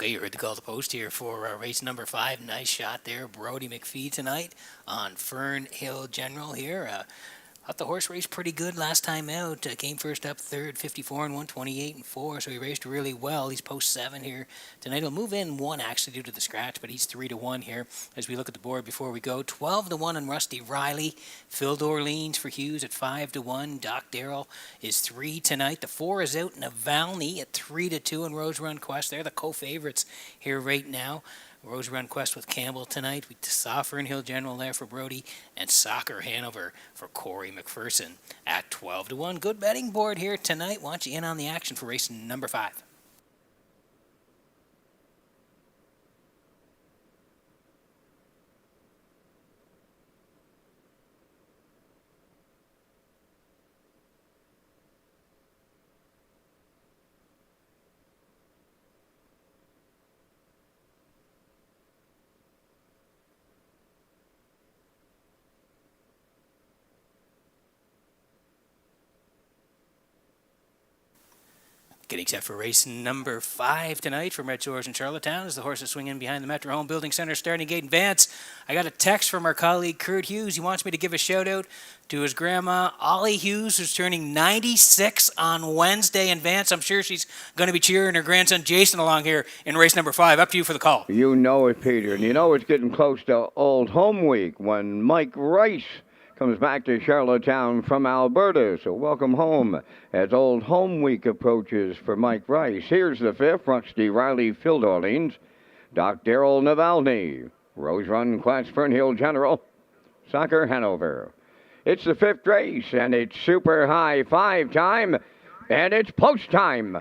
you heard the call to post here for race number 5. Nice shot there, Brody McPhee tonight on Fern Hill General here. Thought the horse raced pretty good last time out. Came first up third, 54 and 1, 28 and 4. So he raced really well. He's post 7 here tonight. He'll move in 1 actually due to the scratch, but he's 3-1 here as we look at the board before we go. 12-1 on Rusty Riley. Phil Dorleans for Hughes at 5-1. Doc Darrell is 3 tonight. The 4 is out. Navalny at 3-2, and Rose Run Quest. They're the co-favorites here right now. Rose Run Quest with Campbell tonight. We saw Fern Hill General there for Brody, and Soccer Hanover for Corey McPherson at 12-1. Good betting board here tonight. Want you in on the action for race number 5. Getting set for race number 5 tonight from Redshores in Charlottetown as the horses swing in behind the Metro Home Building Center starting gate. In Vance, I got a text from our colleague Kurt Hughes. He wants me to give a shout out to his grandma, Ollie Hughes, who's turning 96 on Wednesday. In Vance, I'm sure she's going to be cheering her grandson Jason along here in race number 5. Up to you for the call. You know it, Peter, and you know it's getting close to Old Home Week when Mike Rice comes back to Charlottetown from Alberta. So welcome home as Old Home Week approaches for Mike Rice. Here's the 5th, Rusty Riley, Phil Dorleans, Doc Darrell Navalny, Rose Run Quest, Fern Hill General, Soccer Hanover. It's the 5th race, and it's super high 5 time, and it's post time.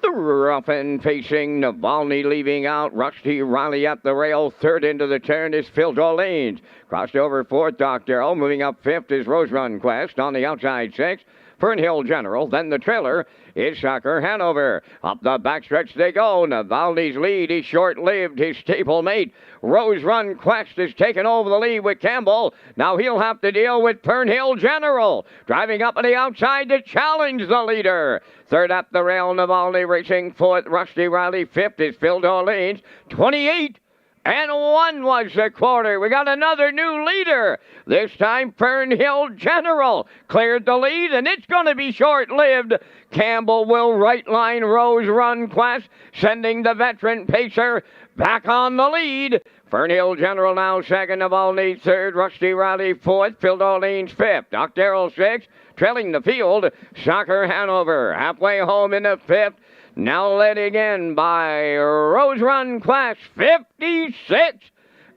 The Ruffin facing Navalny leaving out. Rusty Riley at the rail. 3rd into the turn is Phil Dorleans. Crossed over 4th, Doc Darrell. Moving up 5th is Rose Run Quest. On the outside 6th, Fern Hill General. Then the trailer is Soccer Hanover. Up the backstretch they go. Navalny's lead is short-lived. His stablemate, Rose Run Quest, is taken over the lead with Campbell. Now he'll have to deal with Fern Hill General. Driving up on the outside to challenge the leader. 3rd up the rail, Navalny racing 4th. Rusty Riley. 5th is Phil Dorleans. 28 and 1 was the quarter. We got another new leader. This time, Fern Hill General cleared the lead, and it's going to be short-lived. Campbell will right line Rose Run Quest, sending the veteran pacer back on the lead. Fern Hill General now 2nd, Navalny 3rd, Rusty Riley 4th, Phil Dorleans 5th, Doc Darrell 6th, trailing the field, Soccer Hanover halfway home in the 5th. Now led again by Rose Run Quest, 56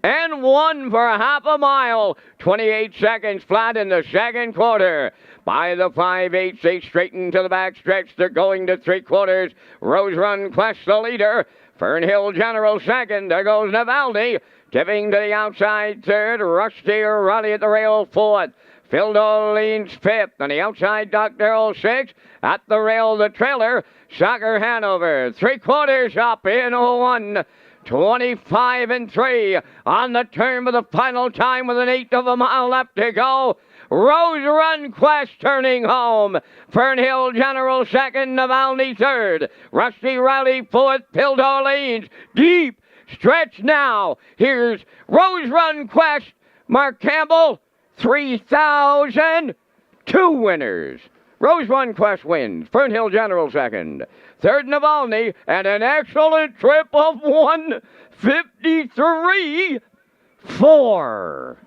and 1 for half a mile. 28 seconds flat in the second quarter. By the 5/8, they straighten to the back stretch. They're going to 3/4. Rose Run Quest the leader. Fern Hill General 2nd. There goes Navalny. Tipping to the outside 3rd. Rusty Riley at the rail 4th. Phil Dorleans 5th. On the outside, Doc Darrell 6th. At the rail, the trailer, Soccer Hanover. 3/4 up in 1. 25 and 3 on the turn of the final time with an 1/8 of a mile left to go. Rose Run Quest turning home. Fern Hill General 2nd, Navalny 3rd. Rusty Riley 4th, Phil Dorleans. Deep stretch now. Here's Rose Run Quest. Mark Campbell, 3,000. 2 winners. Rose Run Quest wins. Fern Hill General 2nd. 3rd, Navalny, and an excellent trip of 1:53.4.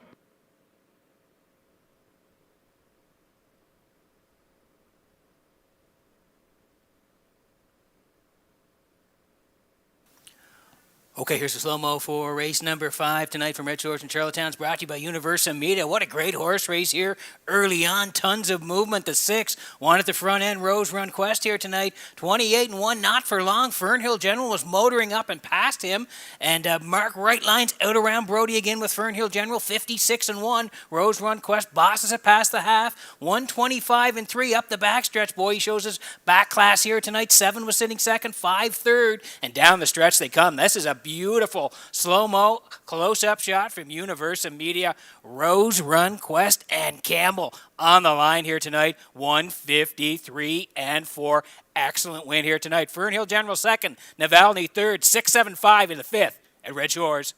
Okay, here's the slow-mo for race number 5 tonight from Redshores in Charlottetown. It's brought to you by Universa Media. What a great horse race here early on. Tons of movement. The 6 won at the front end. Rose Run Quest here tonight. 28 and 1, not for long. Fern Hill General was motoring up and past him. And Mark Right lines out around Brody again with Fern Hill General. 56 and 1. Rose Run Quest bosses it past the half. 125 and 3 up the backstretch. Boy, he shows his back class here tonight. 7 was sitting 2nd, 5 3rd. And down the stretch they come. This is a beautiful slow-mo close-up shot from Universal Media. Rose, Run, Quest, and Campbell on the line here tonight. 153 and 4. Excellent win here tonight. Fernhill General second, Navalny third, 6-7-5 in the fifth at Red Shores.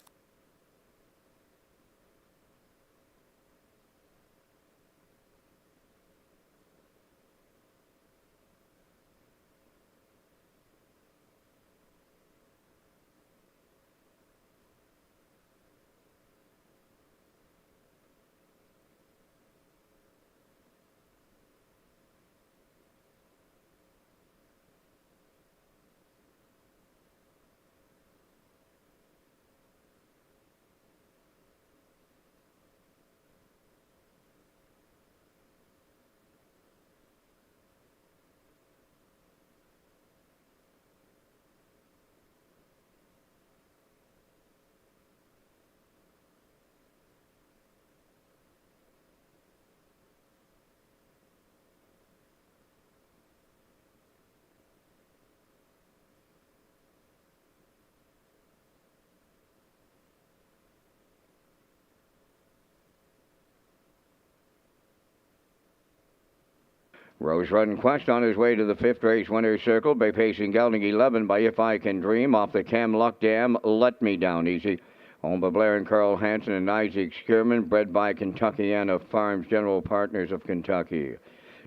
Rose Run Quest on his way to the fifth race winner's circle by pacing gelding 11 by If I Can Dream off the Cam Luck Dam. Let Me Down Easy. Owned by Blair and Carl Hansen and Isaac Skierman. Bred by Kentuckiana Farms, General Partners of Kentucky.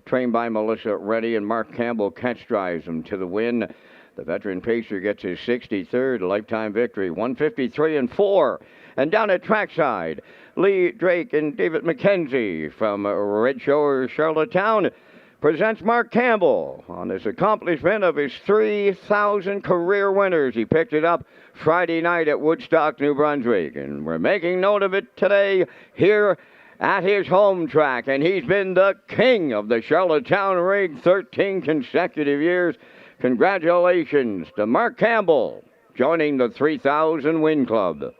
Trained by Melissa Reddy and Mark Campbell catch drives him to the win. The veteran pacer gets his 63rd lifetime victory. 153 and 4. And down at trackside, Lee Drake and David McKenzie from Redshores, Charlottetown presents Mark Campbell on his accomplishment of his 3,000 career winners. He picked it up Friday night at Woodstock, New Brunswick, and we're making note of it today here at his home track, and he's been the king of the Charlottetown rig 13 consecutive years. Congratulations to Mark Campbell joining the 3,000 win club.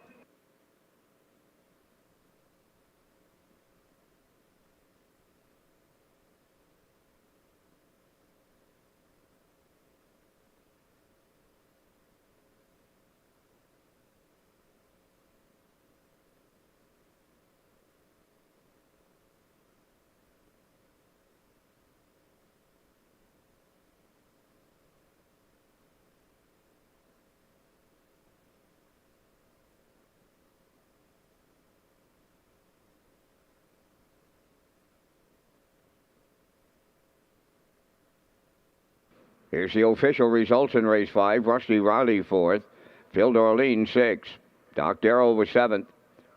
Here's the official results in race 5. Rusty Riley 4th. Phil Dorleen 6th. Doc Darrell was 7th.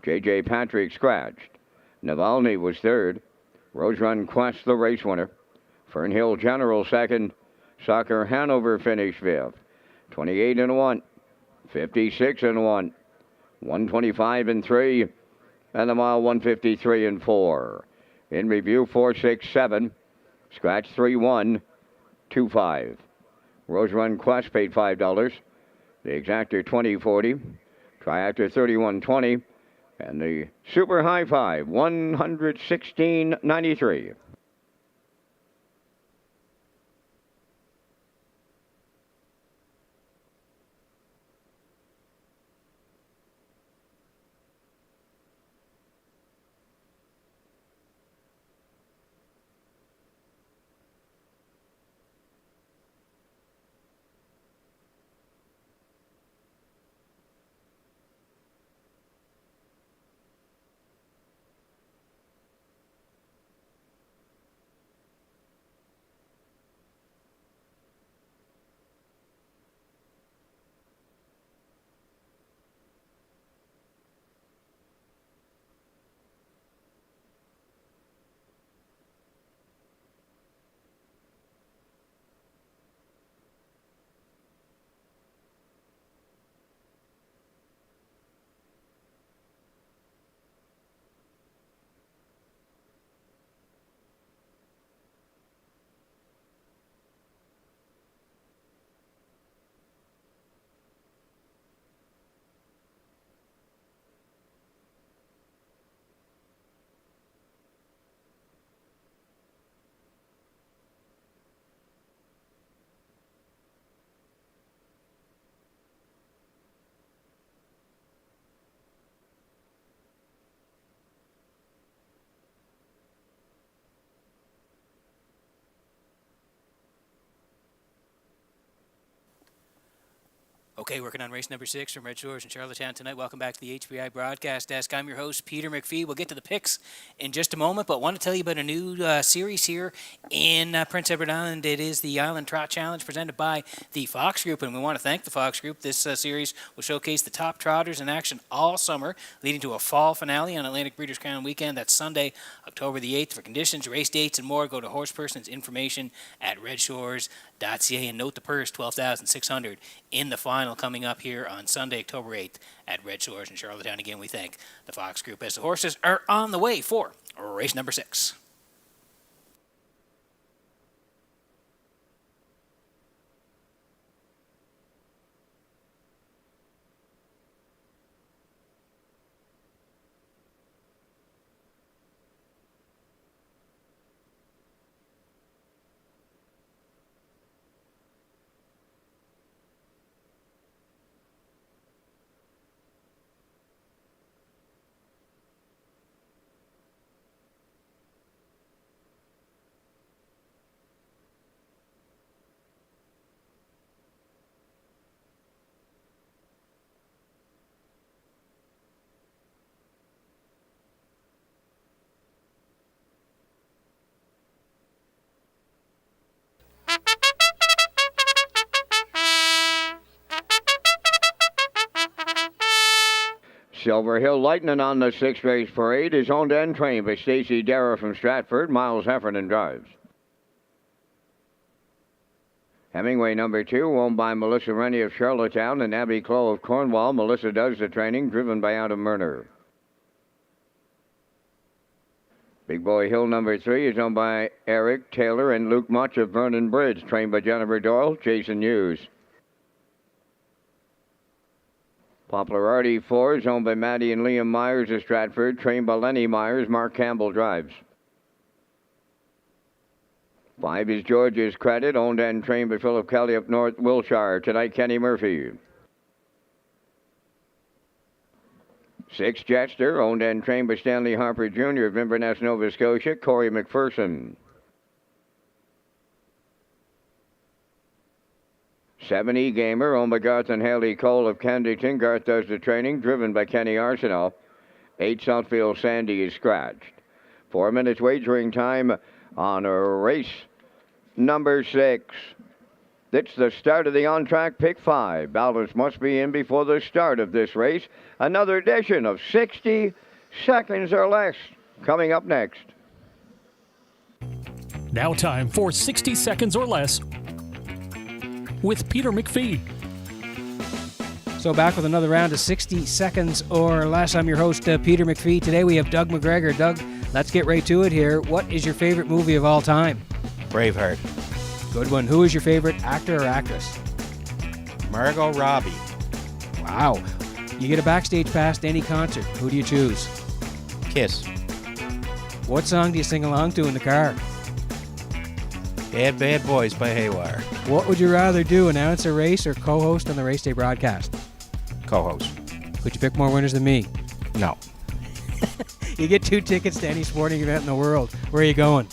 J.J. Patrick scratched. Navalny was 3rd. Rose Run Quest the race winner. Fernhill General 2nd. Soccer Hanover finished 5th. 28 and 1. 56 and 1. 125 and 3. And the mile 153 and 4. In review 467. Scratch 3-1. 2-5. Rose Run Quest paid $5. The Exactor $20.40. Triactor $31.20. And the Super High Five $116.93. Okay, working on race number 6 from Red Shores in Charlottetown tonight. Welcome back to the HBI broadcast desk. I'm your host, Peter McPhee. We'll get to the picks in just a moment, but want to tell you about a new series here in Prince Edward Island. It is the Island Trot Challenge presented by the Fox Group, and we want to thank the Fox Group. This series will showcase the top trotters in action all summer, leading to a fall finale on Atlantic Breeders' Crown weekend. That's Sunday, October the 8th. For conditions, race dates, and more, go to horseperson's information at Redshores.ca, and note the purse, $12,600 in the final coming up here on Sunday, October 8th at Red Shores in Charlottetown. Again, we thank the Fox Group as the horses are on the way for race number 6. Silver Hill Lightning on the 6th race parade is owned and trained by Stacy Darragh from Stratford. Miles Heffernan drives. Hemingway number 2, owned by Melissa Rennie of Charlottetown and Abby Clough of Cornwall. Melissa does the training, driven by Adam Murner. Big Boy Hill number 3 is owned by Eric Taylor and Luke Much of Vernon Bridge, trained by Jennifer Doyle, Jason Hughes. Popularity 4 is owned by Maddie and Liam Myers of Stratford, trained by Lenny Myers. Mark Campbell drives. 5 is George's Credit, owned and trained by Philip Kelly of North Wiltshire. Tonight, Kenny Murphy. 6 Jester, owned and trained by Stanley Harper Jr. of Inverness, Nova Scotia. Corey McPherson. 7 E-Gamer, owned by Garth and Haley Cole of Kensington. Garth does the training, driven by Kenny Arsenault. 8 Southfield Sandy is scratched. 4 minutes wagering time on race number 6. It's the start of the on-track pick 5. Balance must be in before the start of this race. Another edition of 60 seconds or less coming up next. Now time for 60 seconds or less with Peter McPhee. So back with another round of 60 seconds or less. I'm your host, Peter McPhee. Today we have Doug McGregor. Doug, let's get right to it here. What is your favorite movie of all time? Braveheart. Good one. Who is your favorite actor or actress? Margot Robbie. Wow. You get a backstage pass to any concert. Who do you choose? Kiss. What song do you sing along to in the car? Bad Bad Boys by Haywire. What would you rather do, announce a race or co-host on the race day broadcast? Co-host. Could you pick more winners than me? No. You get 2 tickets to any sporting event in the world. Where are you going?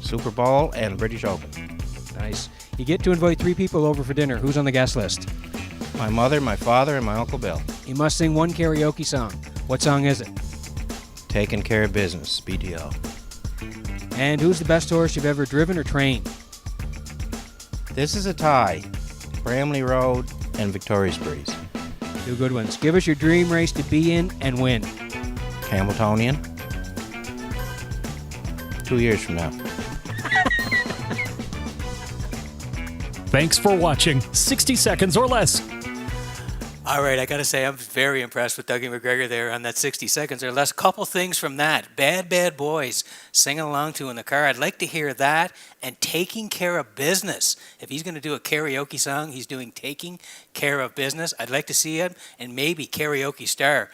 Super Bowl and British Open. Nice. You get to invite 3 people over for dinner. Who's on the guest list? My mother, my father, and my Uncle Bill. You must sing one karaoke song. What song is it? Taking Care of Business, BTO. And who's the best horse you've ever driven or trained? This is a tie. Bramley Road and Victoria's Breeze. 2 good ones. Give us your dream race to be in and win. Hamiltonian. 2 years from now. Thanks for watching 60 seconds or less. All right, I got to say, I'm very impressed with Dougie McGregor there on that 60 seconds or less. Couple things from that. Bad Bad Boys singing along to in the car. I'd like to hear that, and Taking Care of Business. If he's going to do a karaoke song, he's doing Taking Care of Business. I'd like to see him, and maybe Karaoke Star.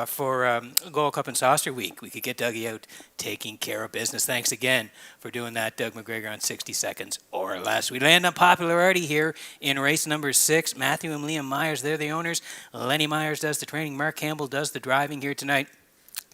For Gold Cup and Saucer Week, we could get Dougie out taking care of business. Thanks again for doing that, Doug McGregor, on 60 seconds or less. We land on popularity here in race number 6. Matthew and Liam Myers, they're the owners. Lenny Myers does the training. Mark Campbell does the driving here tonight.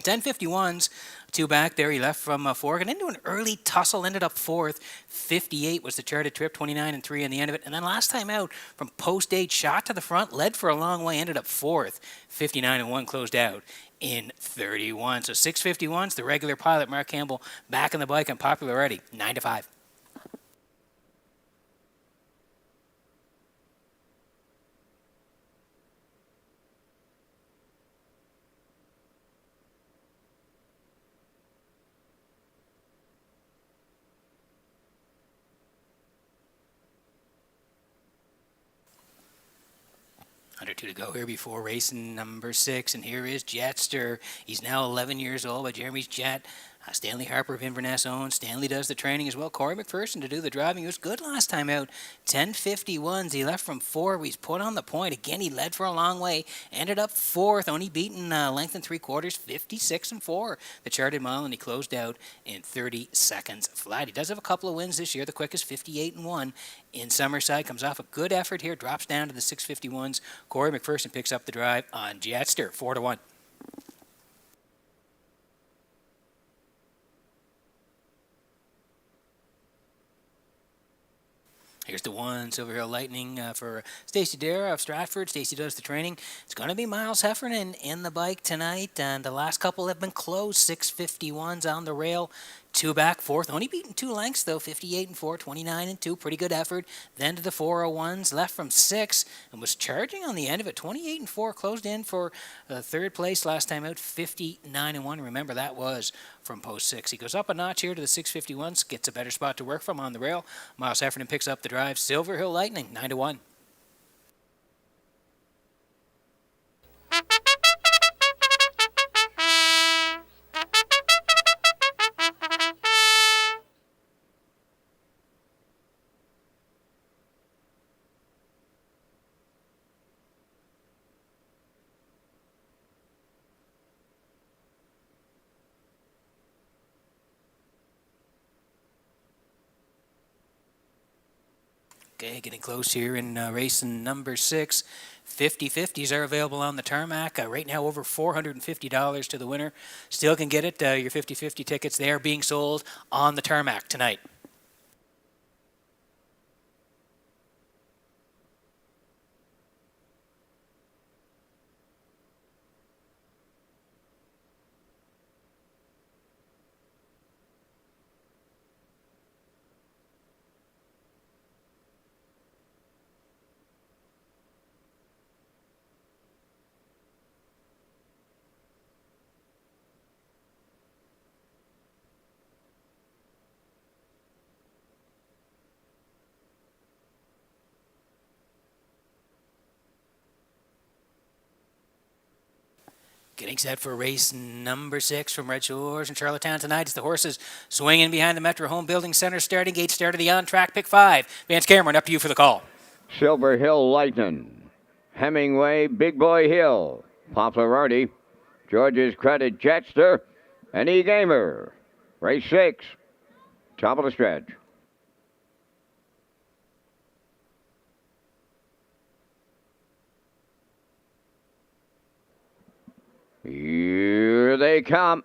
1051s Two back there, he left from 4, got into an early tussle, ended up 4th. 58 was the charted trip, 29 and 3 in the end of it. And then last time out from post 8, shot to the front, led for a long way, ended up 4th. 59 and 1 closed out in 31. So 6:51's the regular pilot, Mark Campbell, back on the bike and popular already, 9 to 5. Under 2 to go here before racing number 6, and here is Jetster. He's now 11 years old, but Jeremy's Jet. Stanley Harper of Inverness owns. Stanley does the training as well. Corey McPherson to do the driving. He was good last time out. 10:51s. He left from 4. He's put on the point. Again, he led for a long way. Ended up 4th. Only beaten length and 3/4. 56 and 4. The charted mile, and he closed out in 30 seconds flat. He does have a couple of wins this year. The quickest 58 and 1 in Summerside. Comes off a good effort here. Drops down to the 6:51s. Corey McPherson picks up the drive on Jetster. 4 to 1. Here's the 1, Silver Hill Lightning for Stacey Dare of Stratford. Stacey does the training. It's going to be Miles Heffernan in the bike tonight, and the last couple have been close. 6:51s on the rail. 2 back, 4th. Only beaten 2 lengths, though. 58 and 4, 29 and 2. Pretty good effort. Then to the 401s. Left from 6 and was charging on the end of it. 28 and 4. Closed in for 3rd place last time out. 59 and 1. Remember, that was from post 6. He goes up a notch here to the 6:51s. Gets a better spot to work from on the rail. Miles Heffernan picks up the drive. Silver Hill Lightning, 9 to 1. Okay, getting close here in racing number 6. 50/50s are available on the tarmac. Right now, over $450 to the winner. Still can get it. Your 50/50 tickets, they are being sold on the tarmac tonight. Getting set for race number 6 from Redshores in Charlottetown tonight. It's the horses swinging behind the Metro Home Building Center starting gate. Start of the on-track pick 5. Vance Cameron, up to you for the call. Silver Hill Lightning, Hemingway, Big Boy Hill, Popularity, George's Credit, Jetster, and E-Gamer. Race 6, top of the stretch. Here they come.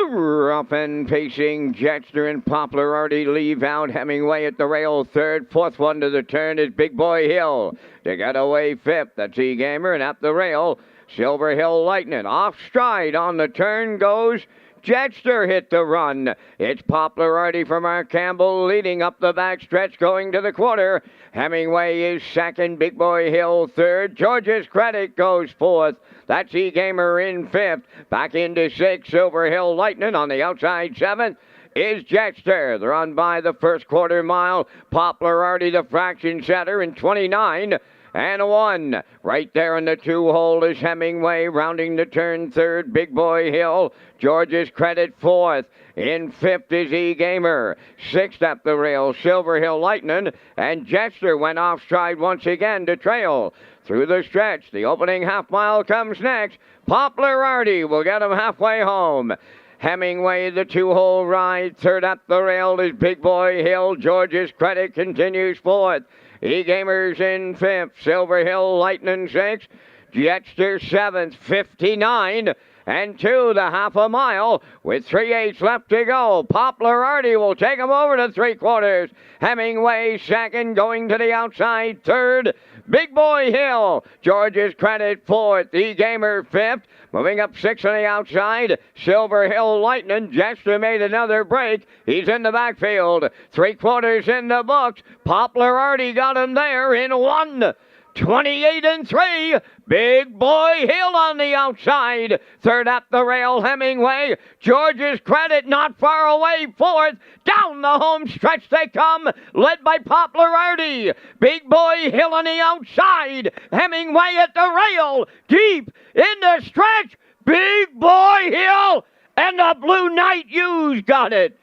Rough and pacing, Jetster and Popularity leave out. Hemingway at the rail, 3rd. 4th one to the turn is Big Boy Hill. To get away 5th, that's E-Gamer, and at the rail, Silver Hill Lightning. Off stride on the turn goes Jetster, hit the run. It's Popularity from Mark Campbell leading up the back stretch going to the quarter. Hemingway is 2nd, Big Boy Hill 3rd. George's Credit goes 4th. That's E-Gamer in 5th. Back into 6th, Silver Hill Lightning on the outside 7th. Is Jetster. The run by the first quarter mile. Popularity, the fraction setter in 29 and 1. Right there in the 2-hole is Hemingway, rounding the turn 3rd, Big Boy Hill. George's Credit 4th. In 5th is E-Gamer. 6th up the rail, Silver Hill Lightning. And Jetster went off stride once again to trail. Through the stretch, the opening half mile comes next. Popularity will get him halfway home. Hemingway, the 2-hole ride. 3rd up the rail is Big Boy Hill. George's Credit continues 4th. E-Gamer's in 5th. Silver Hill Lightning 6th. Jetster 7th, 59 and 2 the half a mile with 3/8 left to go. Poplar Artie will take him over to 3/4. Hemingway second, going to the outside third. Big Boy Hill, George's Credit fourth. E-Gamer fifth. Moving up 6 on the outside, Silver Hill Lightning. Jester made another break. He's in the backfield. 3/4 in the books. Poplar Artie got him there in 1:28 and 3. Big Boy Hill on the outside. Third up the rail, Hemingway. George's Credit not far away. Fourth. Down the home stretch they come, led by Poplar Artie. Big Boy Hill on the outside. Hemingway at the rail. Deep in the stretch. Big Boy Hill and the Blue Knight Hughes got it.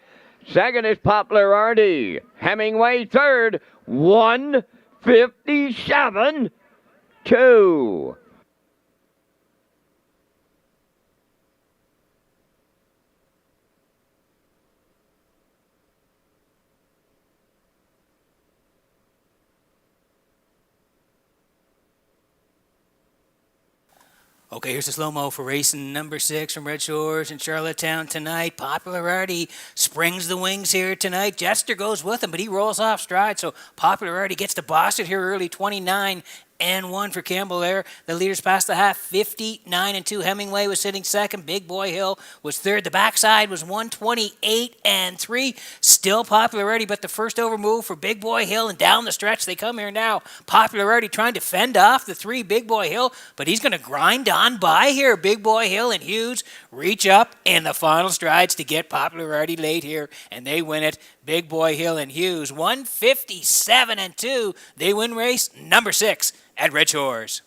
Second is Poplar Artie. Hemingway third. 1:57.2. Okay, here's a slow-mo for racing number 6 from Red Shores in Charlottetown tonight. Poplar Artie springs the wings here tonight. Jester goes with him, but he rolls off stride, so Poplar Artie gets to boss it here early, 29 and 1 for Campbell there. The leaders past the half, 59 and 2. Hemingway was sitting second. Big Boy Hill was third. The backside was 128 and 3. Still Poplar Artie, but the first over move for Big Boy Hill, and down the stretch they come here now. Poplar Artie trying to fend off the 3 Big Boy Hill, but he's going to grind on by here. Big Boy Hill and Hughes reach up in the final strides to get Poplar Artie late here, and they win it. Big Boy Hill and Hughes, 157 and 2. They win race number 6 at Red Shores.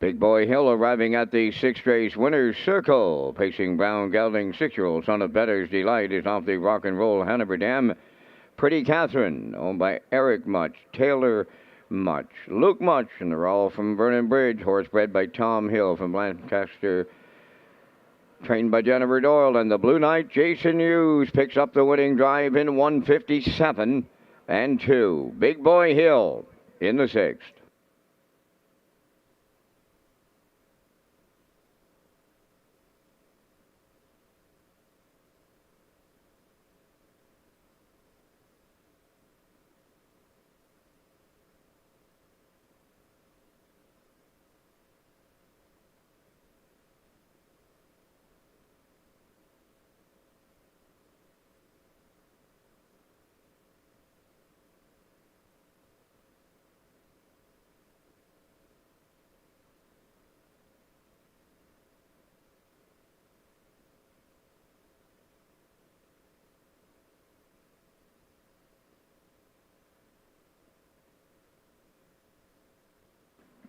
Big Boy Hill arriving at the 6th race winner's circle. Pacing Brown Gelding 6-year-old son of Better's Delight is off the Rock and Roll Hanover Dam. Pretty Catherine, owned by Eric Much, Taylor Much, Luke Much, and they're all from Vernon Bridge. Horse bred by Tom Hill from Lancaster, trained by Jennifer Doyle. And the Blue Knight, Jason Hughes, picks up the winning drive in 1:57 and 2. Big Boy Hill in the 6th.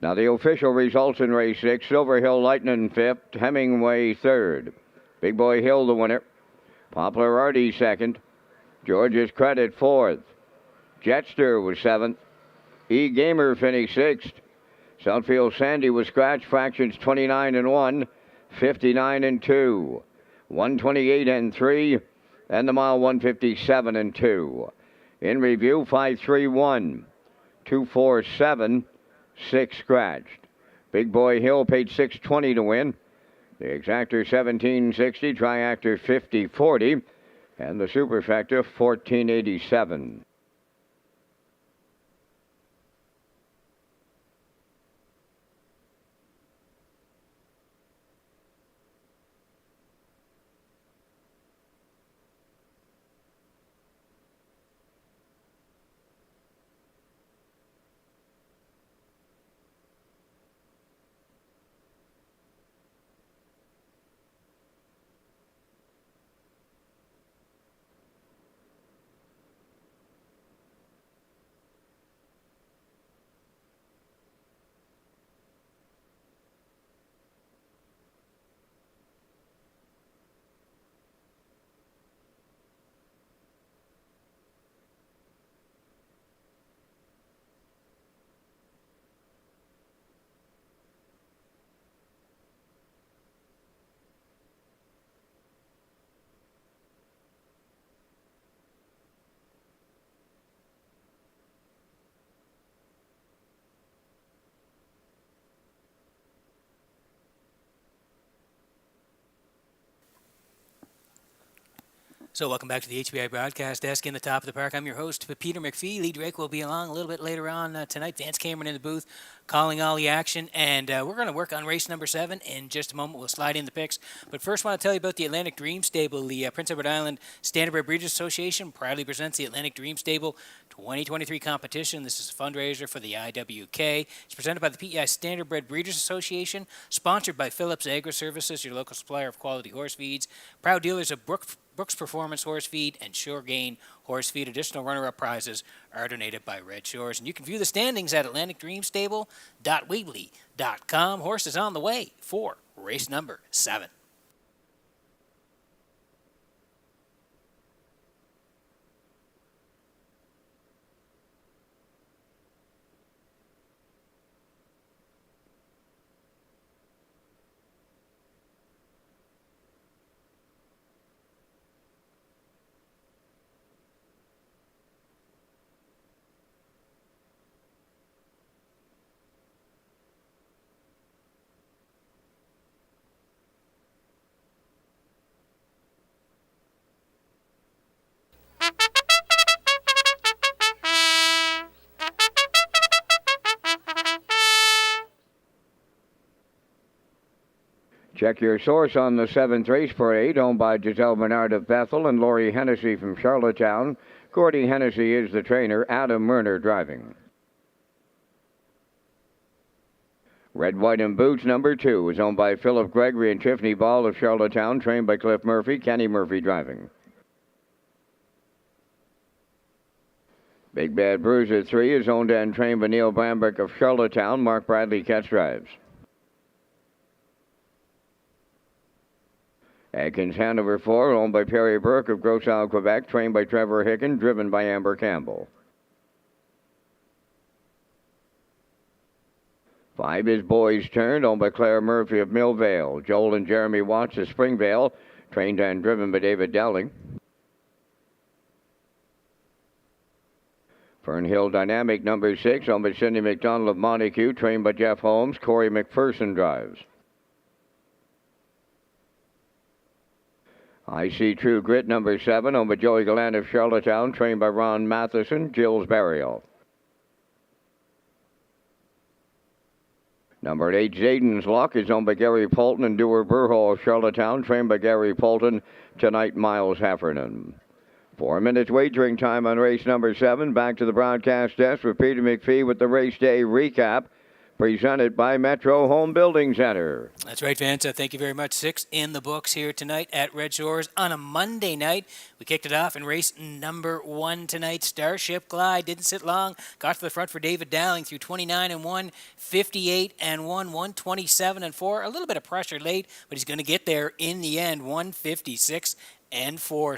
Now the official results in race 6, Silver Hill Lightning 5th, Hemingway 3rd. Big Boy Hill the winner. Poplar Artie 2nd. George's Credit 4th. Jetster was 7th. E-Gamer finished 6th. Southfield Sandy was scratched, fractions 29 and 1, 59 and 2, 128 and 3, and the mile 157 and 2. In review, 531, 247, 6 scratched. Big Boy Hill paid $6.20 to win. The exactor $17.60, triactor $50.40. And the superfecta, 1487. So welcome back to the HBI broadcast desk in the top of the park. I'm your host, Peter McPhee. Lee Drake will be along a little bit later on tonight. Vance Cameron in the booth calling all the action. And we're going to work on race number 7 in just a moment. We'll slide in the picks. But first, I want to tell you about the Atlantic Dream Stable. The Prince Edward Island Standardbred Breeders Association proudly presents the Atlantic Dream Stable 2023 competition. This is a fundraiser for the IWK. It's presented by the PEI Standardbred Breeders Association, sponsored by Phillips Agri Services, your local supplier of quality horse feeds. Proud dealers of Brooks Performance Horse Feed and Sure Gain Horse Feed. Additional runner-up prizes are donated by Red Shores. And you can view the standings at AtlanticDreamStable.weebly.com. Horse is on the way for race number 7. Check your source on the 7th race parade, owned by Giselle Bernard of Bethel and Lori Hennessy from Charlottetown. Gordy Hennessy is the trainer, Adam Murner driving. Red, White, and Boots number 2 is owned by Philip Gregory and Tiffany Ball of Charlottetown, trained by Cliff Murphy, Kenny Murphy driving. Big Bad Bruiser 3 is owned and trained by Neil Bamberg of Charlottetown, Mark Bradley catch drives. Atkins Hanover 4, owned by Perry Burke of Gros Isle, Quebec, trained by Trevor Hicken, driven by Amber Campbell. 5 is Boys Turn, owned by Claire Murphy of Millvale. Joel and Jeremy Watts of Springvale, trained and driven by David Dowling. Fernhill Dynamic number 6, owned by Cindy McDonald of Montague, trained by Jeff Holmes. Corey McPherson drives. I See True Grit number 7, owned by Joey Gallant of Charlottetown, trained by Ron Matheson, Jill's Burial. Number 8, Zayden's Luck, is owned by Gary Polton and Dewar Burhall of Charlottetown, trained by Gary Polton. Tonight, Miles Heffernan. 4 minutes wagering time on race number 7. Back to the broadcast desk with Peter McPhee with the race day recap, presented by Metro Home Building Center. That's right, Vance. Thank you very much. 6 in the books here tonight at Red Shores on a Monday night. We kicked it off in race number 1 tonight. Starship Glide didn't sit long. Got to the front for David Dowling through 29-1, 58-1, 127-4. A little bit of pressure late, but he's going to get there in the end. 156-4.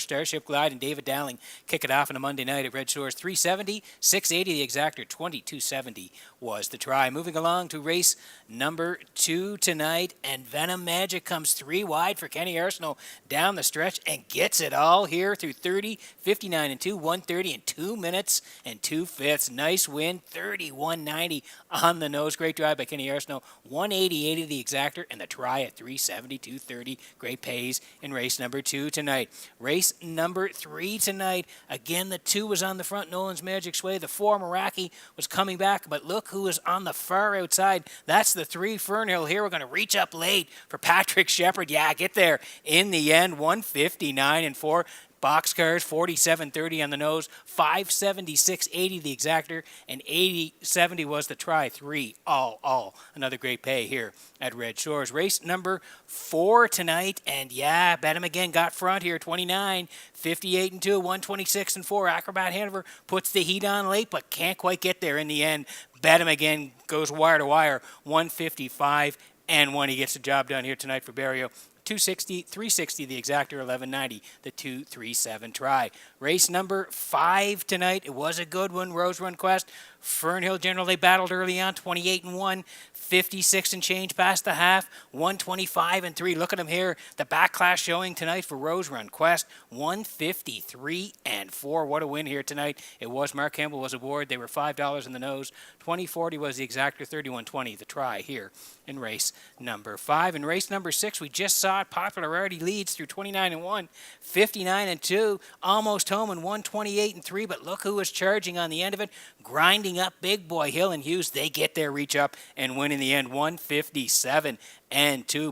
Starship Glide and David Dowling kick it off on a Monday night at Red Shores. 370, 680 the exactor, 2270 was the try. Moving along to race number 2 tonight, and Venom Magic comes 3 wide for Kenny Arsenault down the stretch and gets it all here through 30, 59-2, 130 in 2 minutes and 2/5. Nice win, 31.90 on the nose. Great drive by Kenny Arsenault. 188 the exactor and the try at 370, 230. Great pays in race number 2 tonight. tonight. Race number 3 tonight. Again, the 2 was on the front, Nolan's Magic Sway. The 4, Meraki, was coming back, but look who is on the far outside. That's the 3, Fernhill here. We're going to reach up late for Patrick Shepard. Yeah, get there in the end, 159-4. Boxcars, 47.30 on the nose, 576.80 the exactor, and 80.70 was the try. 3 all. Another great pay here at Red Shores. Race number 4 tonight, and yeah, bet him again. Got front here, 29, 58-2, 126-4. Acrobat Hanover puts the heat on late, but can't quite get there in the end. Bet him again. Goes wire to wire, 155 and 1. He gets the job done here tonight for Barrio. 260, 360 the exactor, 1190 the 237 try. Race number 5 tonight. It was a good one. Rose Run Quest. Fernhill General, they battled early on, 28-1, 56 and change past the half, 125-3. Look at them here. The back class showing tonight for Rose Run Quest, 153-4. What a win here tonight. It was. Mark Campbell was aboard. They were $5 in the nose. 2040 was the exactor, 3120 the try here in race number 5. In race number 6, we just saw it. Popularity leads through 29-1, 59-2, almost home in 128-3. But look who was charging on the end of it, grinding up Big Boy Hill and Hughes. They get their reach up and win in the end, 157-2.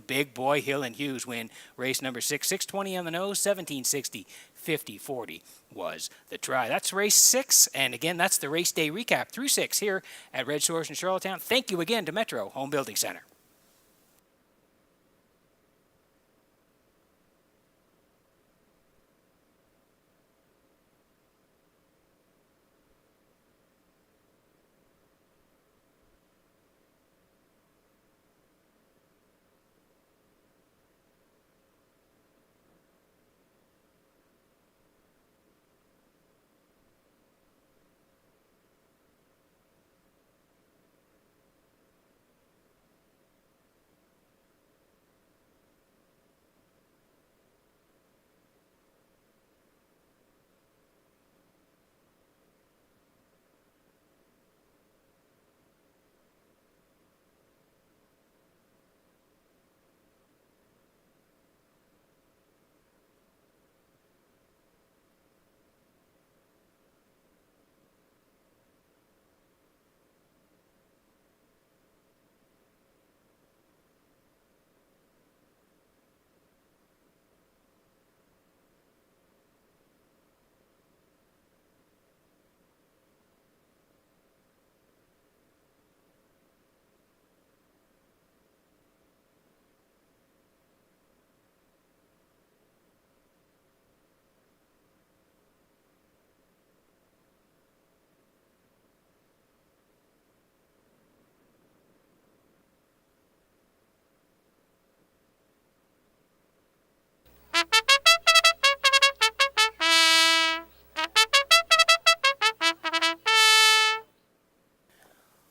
Big Boy Hill and Hughes win race number 6, 620 on the nose, 1760. 50-40 was the try. That's race 6, and again, that's the race day recap through 6 here at Red Shores in Charlottetown. Thank you again to Metro Home Building Center.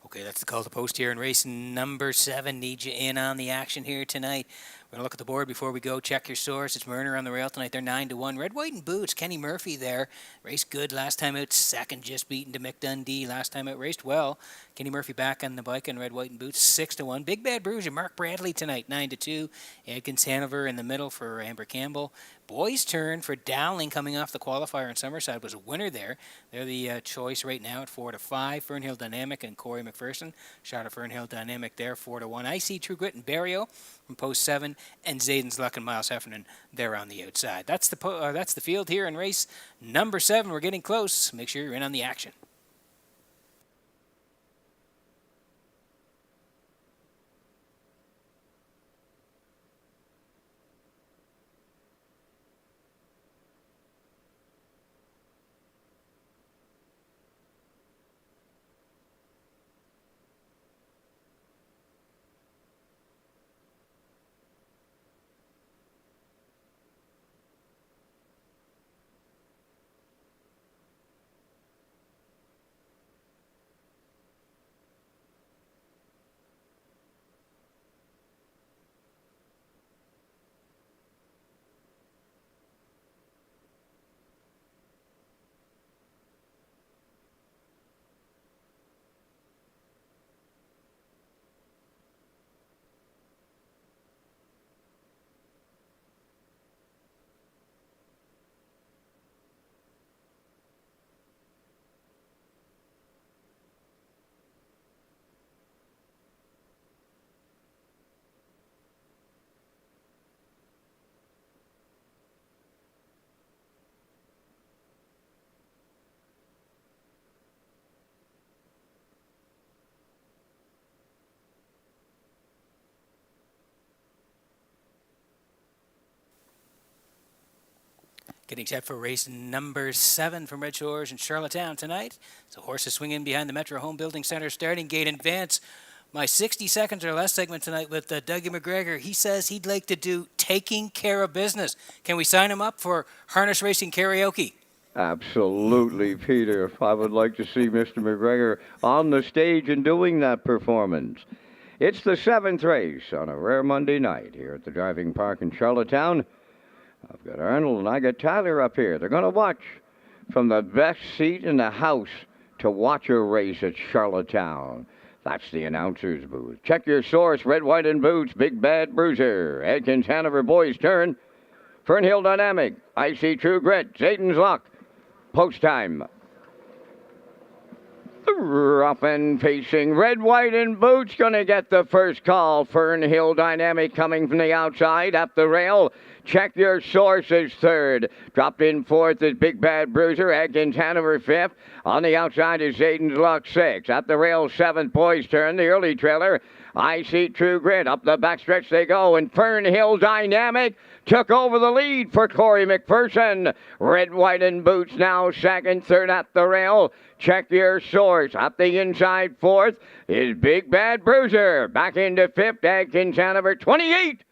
Okay, that's the call to post here in race number 7. Need you in on the action here tonight. We're going to look at the board before we go. Check your source. It's Murner on the rail tonight. They're 9-1. Red, White, and Boots. Kenny Murphy there. Raced good last time out. Second, just beaten to Mick Dundee. Last time out, raced well. Kenny Murphy back on the bike on Red, White, and Boots. 6-1. Big Bad Bruiser. Mark Bradley tonight. 9-2. Adkins Hanover in the middle for Amber Campbell. Boys' turn for Dowling coming off the qualifier in Summerside was a winner there. They're the choice right now at 4-5. Fernhill Dynamic and Corey McPherson. Shot of Fernhill Dynamic there, 4-1. I see True Grit and Barrio from post 7, and Zayden's Luck and Miles Heffernan there on the outside. That's the field here in race number 7. We're getting close. Make sure you're in on the action. Getting set for race number 7 from Red Shores in Charlottetown tonight. So horses swinging behind the Metro Home Building Center starting gate in advance. My 60 seconds or less segment tonight with Dougie McGregor. He says he'd like to do taking care of business. Can we sign him up for harness racing karaoke? Absolutely, Peter. I would like to see Mr. McGregor on the stage and doing that performance. It's the 7th race on a rare Monday night here at the Driving Park in Charlottetown. I've got Arnold and I got Tyler up here. They're going to watch from the best seat in the house to watch a race at Charlottetown. That's the announcer's booth. Check your source, Red, White, and Boots, Big Bad Bruiser. Adkins Hanover Boys turn. Fernhill Dynamic, Icy True Grit, Zayden's Luck. Post time. Up and pacing. Red, White, and Boots going to get the first call. Fernhill Dynamic coming from the outside up the rail. Check your sources third. Dropped in fourth is Big Bad Bruiser. Adkins Hanover fifth. On the outside is Zayden's Luck sixth. At the rail, 7th Boys turn. The early trailer. I See True Grit. Up the backstretch they go. And Fernhill Dynamic took over the lead for Corey McPherson. Red, White, and Boots now second, third at the rail. Check your source. Up the inside fourth is Big Bad Bruiser. Back into fifth, Adkins Hanover 28.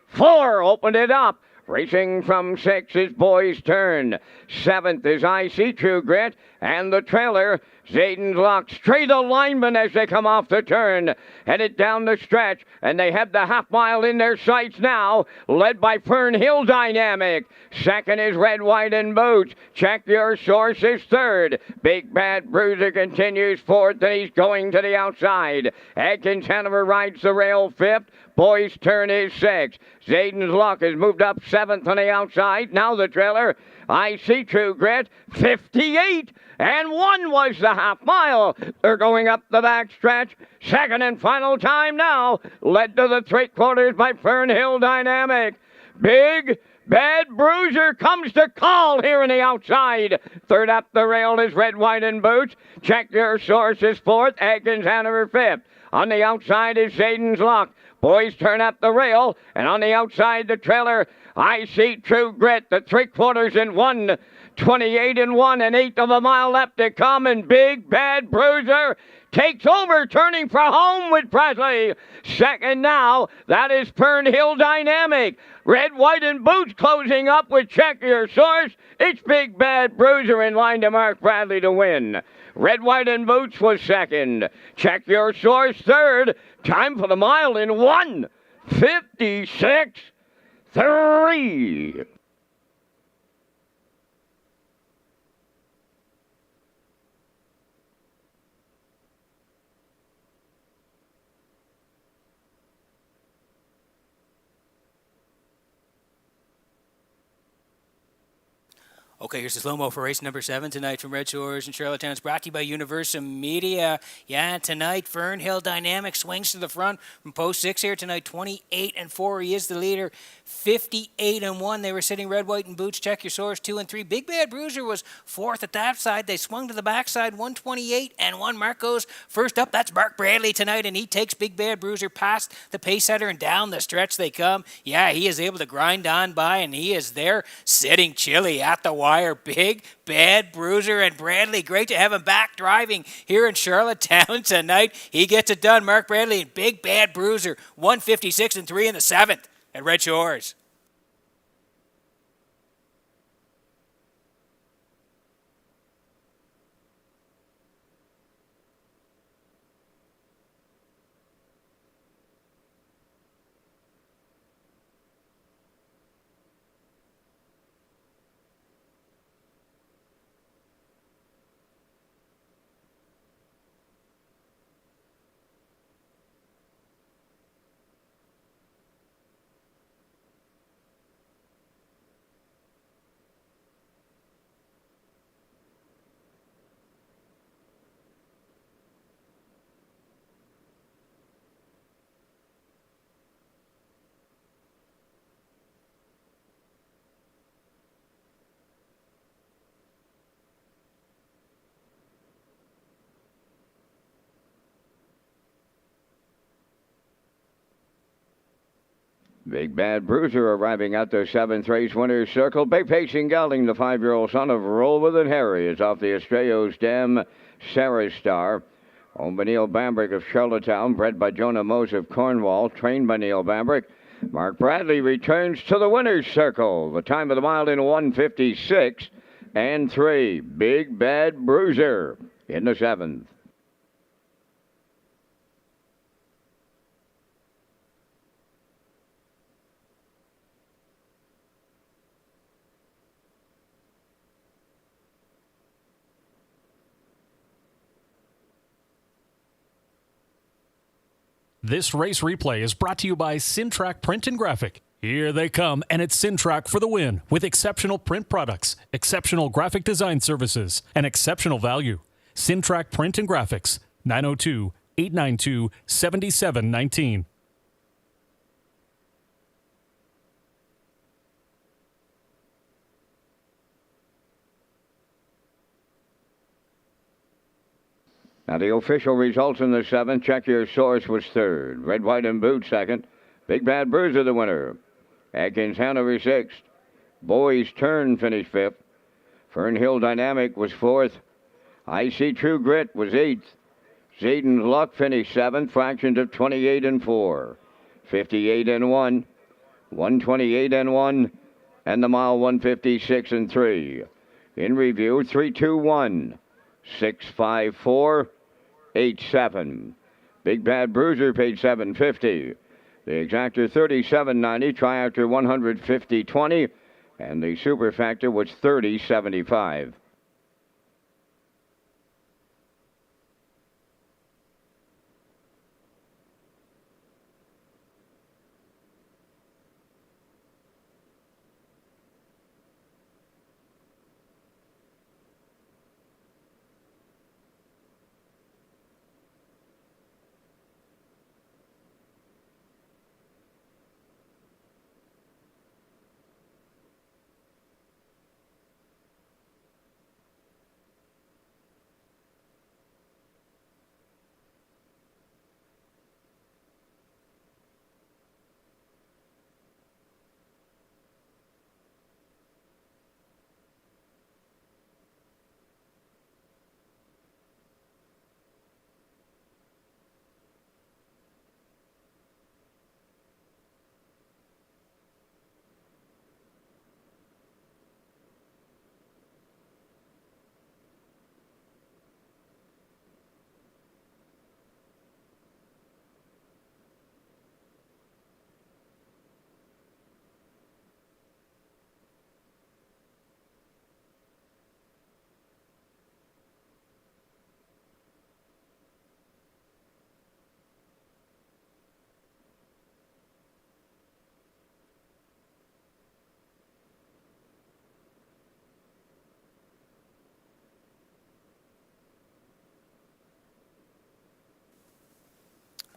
4 opened it up. Racing from 6 is Boys Turn. 7th is I See True Grit. And the trailer, Zayden's Luck. Straight alignment as they come off the turn. Headed down the stretch. And they have the half mile in their sights now. Led by Fernhill Dynamic. Second is Red, White, and Boots. Check your sources third. Big Bad Bruiser continues fourth. And he's going to the outside. Adkins Hanover rides the rail fifth. Boys Turn is sixth. Zayden's Luck has moved up 7th on the outside. Now the trailer, I See True Grit, 58. And 1 was the half mile. They're going up the back stretch. Second and final time now. Led to the 3/4 by Fernhill Dynamic. Big Bad Bruiser comes to call here in the outside. Third up the rail is Red, White, and Boots. Check your sources fourth. Adkins Hanover fifth. On the outside is Zayden's Luck. Boys Turn up the rail, and on the outside the trailer, I See True Grit, the 3/4 in 1, 28 and 1, an 1/8 of a mile left to come, and Big Bad Bruiser takes over, turning for home with Presley. Second now, that is Fernhill Dynamic. Red, White, and Boots closing up with Check Your Source. It's Big Bad Bruiser in line to Mark Bradley to win. Red, White, and Boots was second. Check Your Source third. Time for the mile in 1:56.3. Okay, here's the slow-mo for race number 7 tonight from Red Shores in Charlottetown. It's brought to you by Universal Media. Yeah, tonight, Fernhill Dynamic swings to the front from post 6 here tonight. 28 and 4, he is the leader. 58 and 1, they were sitting Red, White, and Boots. Check your source, 2 and 3. Big Bad Bruiser was fourth at that side. They swung to the backside, 128 and 1. Mark goes first up. That's Mark Bradley tonight, and he takes Big Bad Bruiser past the pace setter, and down the stretch they come. Yeah, he is able to grind on by, and he is there sitting chilly at the wire. Big Bad Bruiser and Bradley. Great to have him back driving here in Charlottetown tonight. He gets it done. Mark Bradley and Big Bad Bruiser, 156 and 3 in the 7th at Red Shores. Big Bad Bruiser arriving at the 7th race winner's circle. Bay Pacing Gelding, the 5-year-old son of Roll With It Harry, is off the Estrello's Dam Sarah Star. Owned by Neil Bambrick of Charlottetown, bred by Jonah Mose of Cornwall, trained by Neil Bambrick. Mark Bradley returns to the winner's circle. The time of the mile in 1:56 and 3. Big Bad Bruiser in the 7th. This race replay is brought to you by Sintrack Print and Graphic. Here they come, and it's Sintrack for the win with exceptional print products, exceptional graphic design services, and exceptional value. Sintrack Print and Graphics, 902-892-7719. Now the official results in the 7th. Check Your Source was 3rd. Red, White, and Boot 2nd. Big Bad Bruiser the winner. Atkins Hanover 6th. Boys Turn finished 5th. Fernhill Dynamic was 4th. I See True Grit was 8th. Zayden's Luck finished 7th. Fractions of 28 and 4. 58 and 1. 128 and 1. And the mile 156 and 3. In review, 3-2-1. 6-5-4. 8-7. Big Bad Bruiser paid $7.50. The exactor $37.90. Triactor $150.20, and the super factor was $30.75.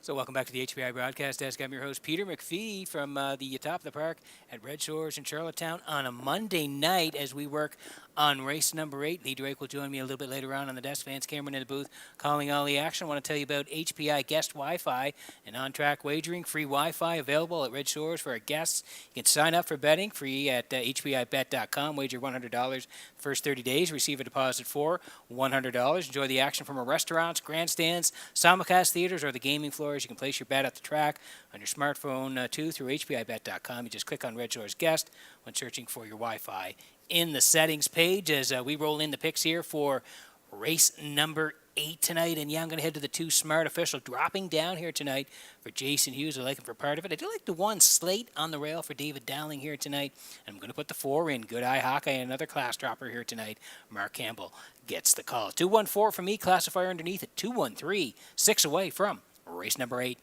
So welcome back to the HPI Broadcast Desk. I'm your host, Peter McPhee, from the top of the park at Redshores in Charlottetown on a Monday night as we work on race number 8. Lee Drake will join me a little bit later on the desk. Vance Cameron in the booth calling all the action. I want to tell you about HPI Guest Wi-Fi and on-track wagering. Free Wi-Fi available at Red Shores for our guests. You can sign up for betting free at hpibet.com. Wager $100 first 30 days. Receive a deposit for $100. Enjoy the action from our restaurants, grandstands, simulcast theaters, or the gaming floors. You can place your bet at the track on your smartphone too through hpibet.com. You just click on Red Shores Guest when searching for your Wi-Fi in the settings page as we roll in the picks here for race number 8 tonight. And yeah, I'm going to head to the 2 Smart Official, dropping down here tonight for Jason Hughes. I like him for part of it. I do like the 1 Slate on the rail for David Dowling here tonight. I'm going to put the 4 in. Good Eye Hawkeye, another class dropper here tonight. Mark Campbell gets the call. 2-1-4 for me. Classifier underneath it. 2-1-3. 6 away from race number 8.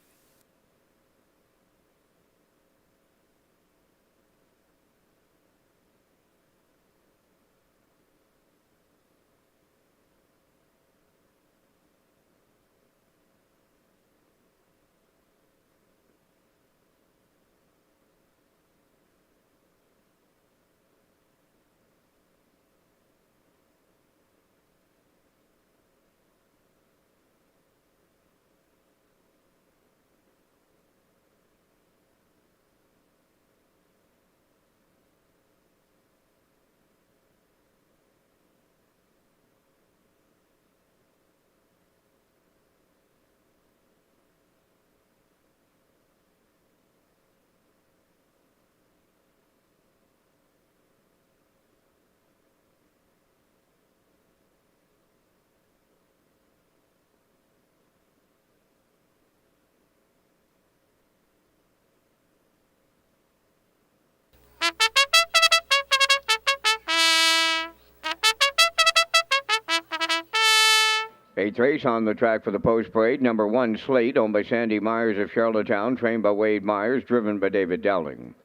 Eighth race on the track for the post parade. Number 1, Slate, owned by Sandy Myers of Charlottetown, trained by Wade Myers, driven by David Dowling.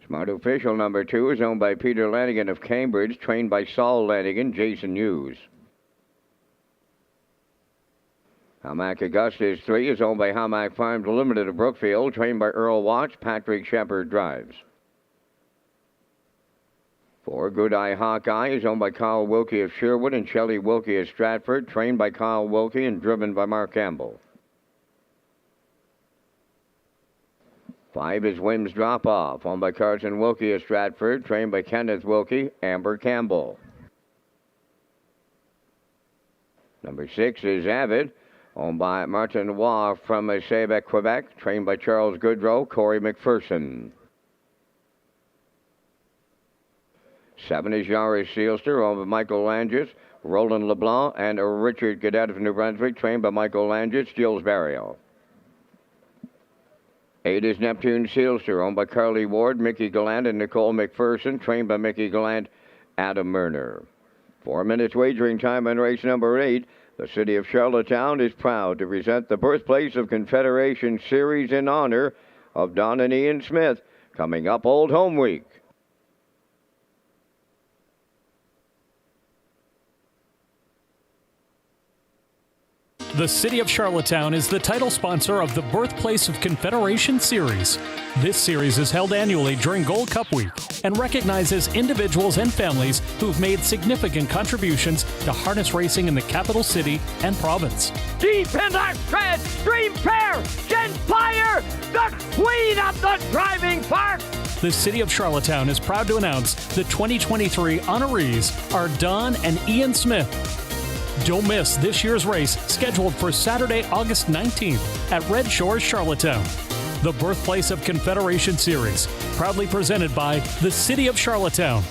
Smart Official number 2 is owned by Peter Lanigan of Cambridge, trained by Saul Lanigan, Jason Hughes. Hamac Augustus 3 is owned by Hamac Farms Limited of Brookfield, trained by Earl Watts, Patrick Shepard drives. 4, Good Eye Hawkeye is owned by Kyle Wilkie of Sherwood and Shelley Wilkie of Stratford, trained by Kyle Wilkie and driven by Mark Campbell. 5 is Whim's Drop Off, owned by Carson Wilkie of Stratford, trained by Kenneth Wilkie, Amber Campbell. Number 6 is Avid, owned by Martin Waugh from Quebec, Quebec, trained by Charles Goodrow, Corey McPherson. 7 is Yaris Sealster, owned by Michael Langis, Roland LeBlanc, and Richard Cadet of New Brunswick, trained by Michael Langis, Gilles Barrio. 8 is Neptune Sealster, owned by Carly Ward, Mickey Gallant, and Nicole McPherson, trained by Mickey Gallant, Adam Murner. 4 minutes wagering time on race number 8. The city of Charlottetown is proud to present the Birthplace of Confederation Series in honor of Don and Ian Smith, coming up Old Home Week. The City of Charlottetown is the title sponsor of the Birthplace of Confederation Series. This series is held annually during Gold Cup Week and recognizes individuals and families who've made significant contributions to harness racing in the capital city and province. Deep in that tread, Dream Fair, Genspire, the queen of the driving park. The City of Charlottetown is proud to announce the 2023 honorees are Don and Ian Smith. Don't miss this year's race, scheduled for Saturday, August 19th at Redshores, Charlottetown. The Birthplace of Confederation Series, proudly presented by the City of Charlottetown.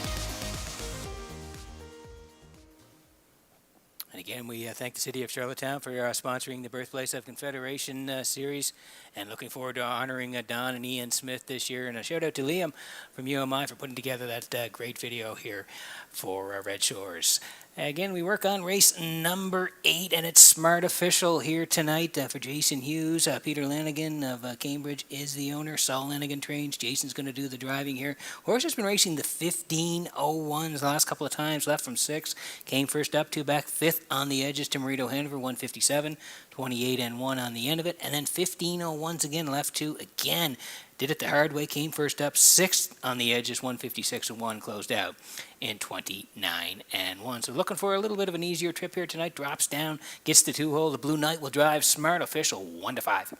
And again, we thank the City of Charlottetown for sponsoring the Birthplace of Confederation Series, and looking forward to honoring Don and Ian Smith this year. And a shout out to Liam from UMI for putting together that great video here for Red Shores. Again, we work on race number 8, and it's Smart Official here tonight for Jason Hughes. Peter Lanigan of Cambridge is the owner. Saul Lanigan trains. Jason's going to do the driving here. Horse has been racing the 15.01s the last couple of times, left from 6. Came first up, 2 back, 5th on the edges to Marito Hanover, 157, 28 and 1 on the end of it. And then 15.01s again, left 2 again. Did it the hard way, came first up, 6th on the edges, 156 and 1, closed out in 29 and 1. So looking for a little bit of an easier trip here tonight. Drops down, gets the 2-hole. The Blue Knight will drive. Smart Official, 1-5.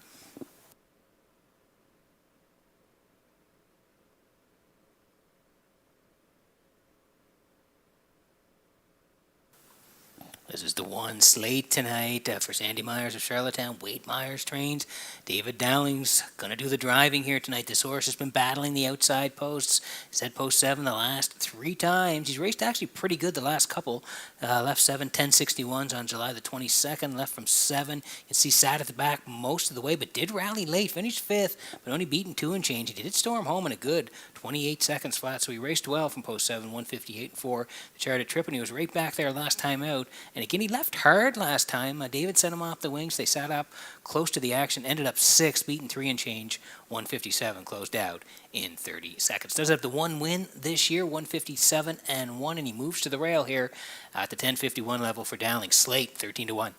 This is the 1 Slate tonight for Sandy Myers of Charlottetown. Wade Myers trains. David Dowling's going to do the driving here tonight. This horse has been battling the outside posts. He's had post 7 the last 3 times. He's raced actually pretty good the last couple. Left 7 1061s on July the 22nd. Left from 7. You can see sat at the back most of the way, but did rally late. Finished 5th, but only beaten 2 and change. He did storm home in a good 28 seconds flat, so he raced well from post 7, 158 and 4. The Charlotte trip, and he was right back there last time out. And again, he left hard last time. David sent him off the wings. They sat up close to the action. Ended up 6th, beaten 3 and change. 157, closed out in 30 seconds. Does have the 1 win this year, 157 and 1, and he moves to the rail here at the 1051 level for Dowling. Slate, 13-1.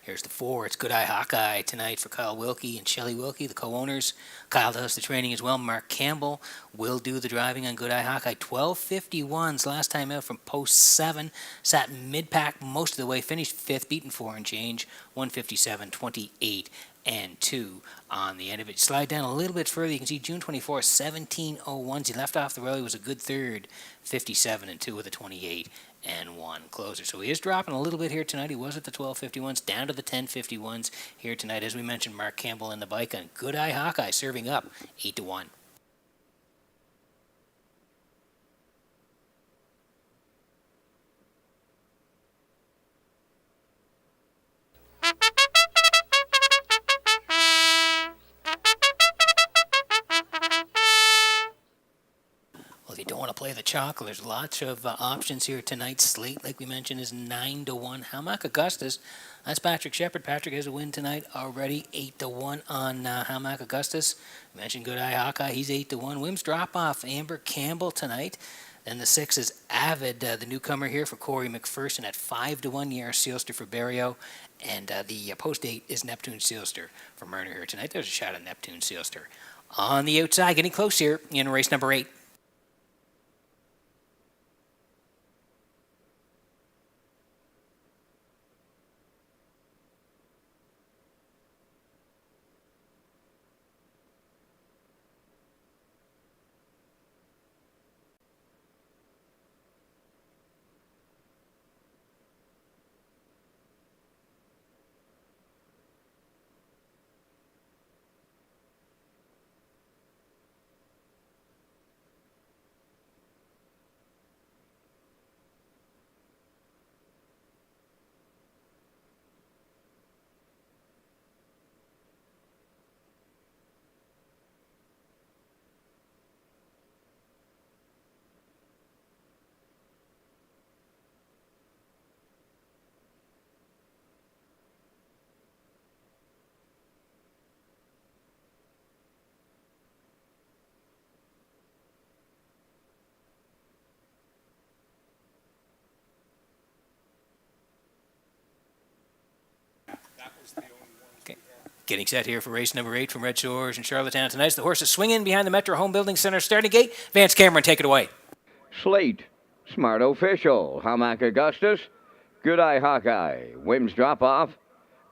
Here's the 4. It's Good Eye Hawkeye tonight for Kyle Wilkie and Shelley Wilkie, the co-owners. Kyle does the training as well. Mark Campbell will do the driving on Good Eye Hawkeye. 12:51s last time out from post 7. Sat mid-pack most of the way. Finished 5th, beaten 4 and change. 157, 28 and 2 on the end of it. Slide down a little bit further. You can see June 24, 17:01s. He left off the rail. He was a good 3rd. 57 and 2 with a 28 and 1 closer. So he is dropping a little bit here tonight. He was at the 12:51s, down to the 10:51s here tonight. As we mentioned, Mark Campbell in the bike on Good Eye Hawkeye serving up 8-1. want to play the chalk, there's lots of options here tonight. Slate, like we mentioned, is 9-1. Hamac Augustus, that's Patrick Shepard. Patrick has a win tonight already, 8-1 on Hamac Augustus. I mentioned Good Eye Hawkeye, he's 8-1. Wims Drop Off, Amber Campbell tonight. Then the 6 is Avid, the newcomer here for Corey McPherson at 5-1. Yaris Seelster for Barrio. And the post 8 is Neptune Seelster for Myrna here tonight. There's a shot of Neptune Seelster. On the outside, getting close here in race number 8. Okay. Getting set here for race number 8 from Red Shores and Charlottetown tonight. The horses swing in behind the Metro Home Building Center starting gate. Vance Cameron, take it away. Slate, Smart Official, Hamac Augustus, Good Eye Hawkeye, Wims Drop Off,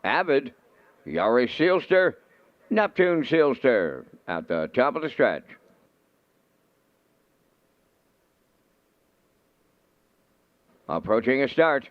Avid, Yaris Seelster, Neptune Seelster at the top of the stretch. Approaching a start.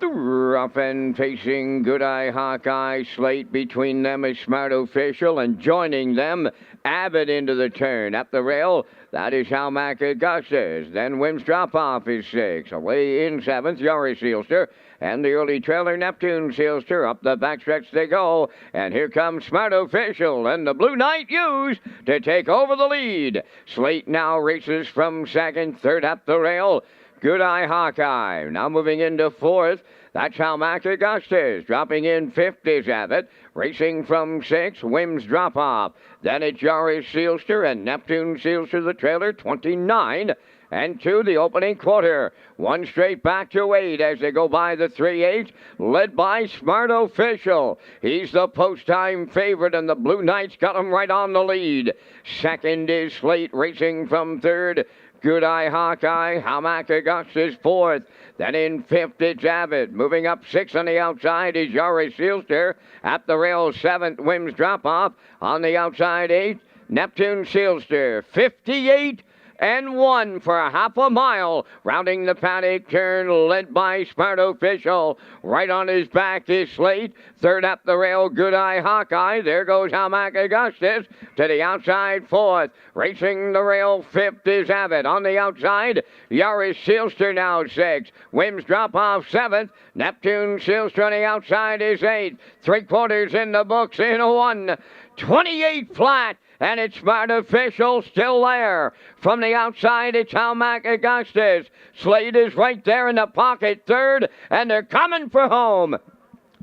Rough and facing Good Eye Hawkeye, Slate between them is Smart Official, and joining them, Abbott into the turn. Up the rail, that is Hamac Augustus. Then Wims Drop Off is 6. Away in 7th, Yaris Seelster. And the early trailer, Neptune Seelster. Up the backstretch they go. And here comes Smart Official and the Blue Knight used to take over the lead. Slate now races from 2nd, 3rd up the rail. Good Eye Hawkeye now moving into 4th. That's Hamac Augustus. Dropping in 5th is Abbott. Racing from 6th, Wims Drop Off. Then it's Yaris Seelster and Neptune Seelster, the trailer, 29 and 2 the opening quarter. One straight back to 8 as they go by the 3/8, led by Smart Official. He's the post-time favorite, and the Blue Knights got him right on the lead. 2nd is Slate, racing from 3rd. Good Eye Hawkeye, Hamac Augustus 4th. Then in 5th, it's Abbott. Moving up 6th on the outside is Yaris Seelster. At the rail, 7th, Wims Drop Off. On the outside, 8th, Neptune Seelster. 58 and 1 for a half a mile. Rounding the paddock turn, led by Smart Official. Right on his back is Slate. 3rd up the rail, Good Eye Hawkeye. There goes Hamac Augustus to the outside, 4th. Racing the rail, 5th is Abbott. On the outside, Yaris Seelster now 6th. Wims Drop Off 7th. Neptune Seelster on the outside is 8th. 3/4 in the books in a 1:28 flat. And it's Smart Official still there. From the outside, it's Hamac Augustus. Slate is right there in the pocket, 3rd, and they're coming for home.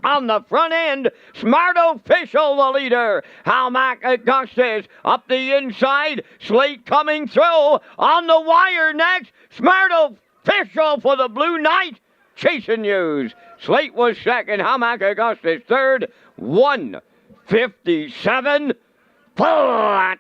On the front end, Smart Official, the leader. Hamac Augustus up the inside. Slate coming through. On the wire next, Smart Official for the Blue Knight. Chasing news. Slate was 2nd, Hamac Augustus 3rd. 1:57 flat.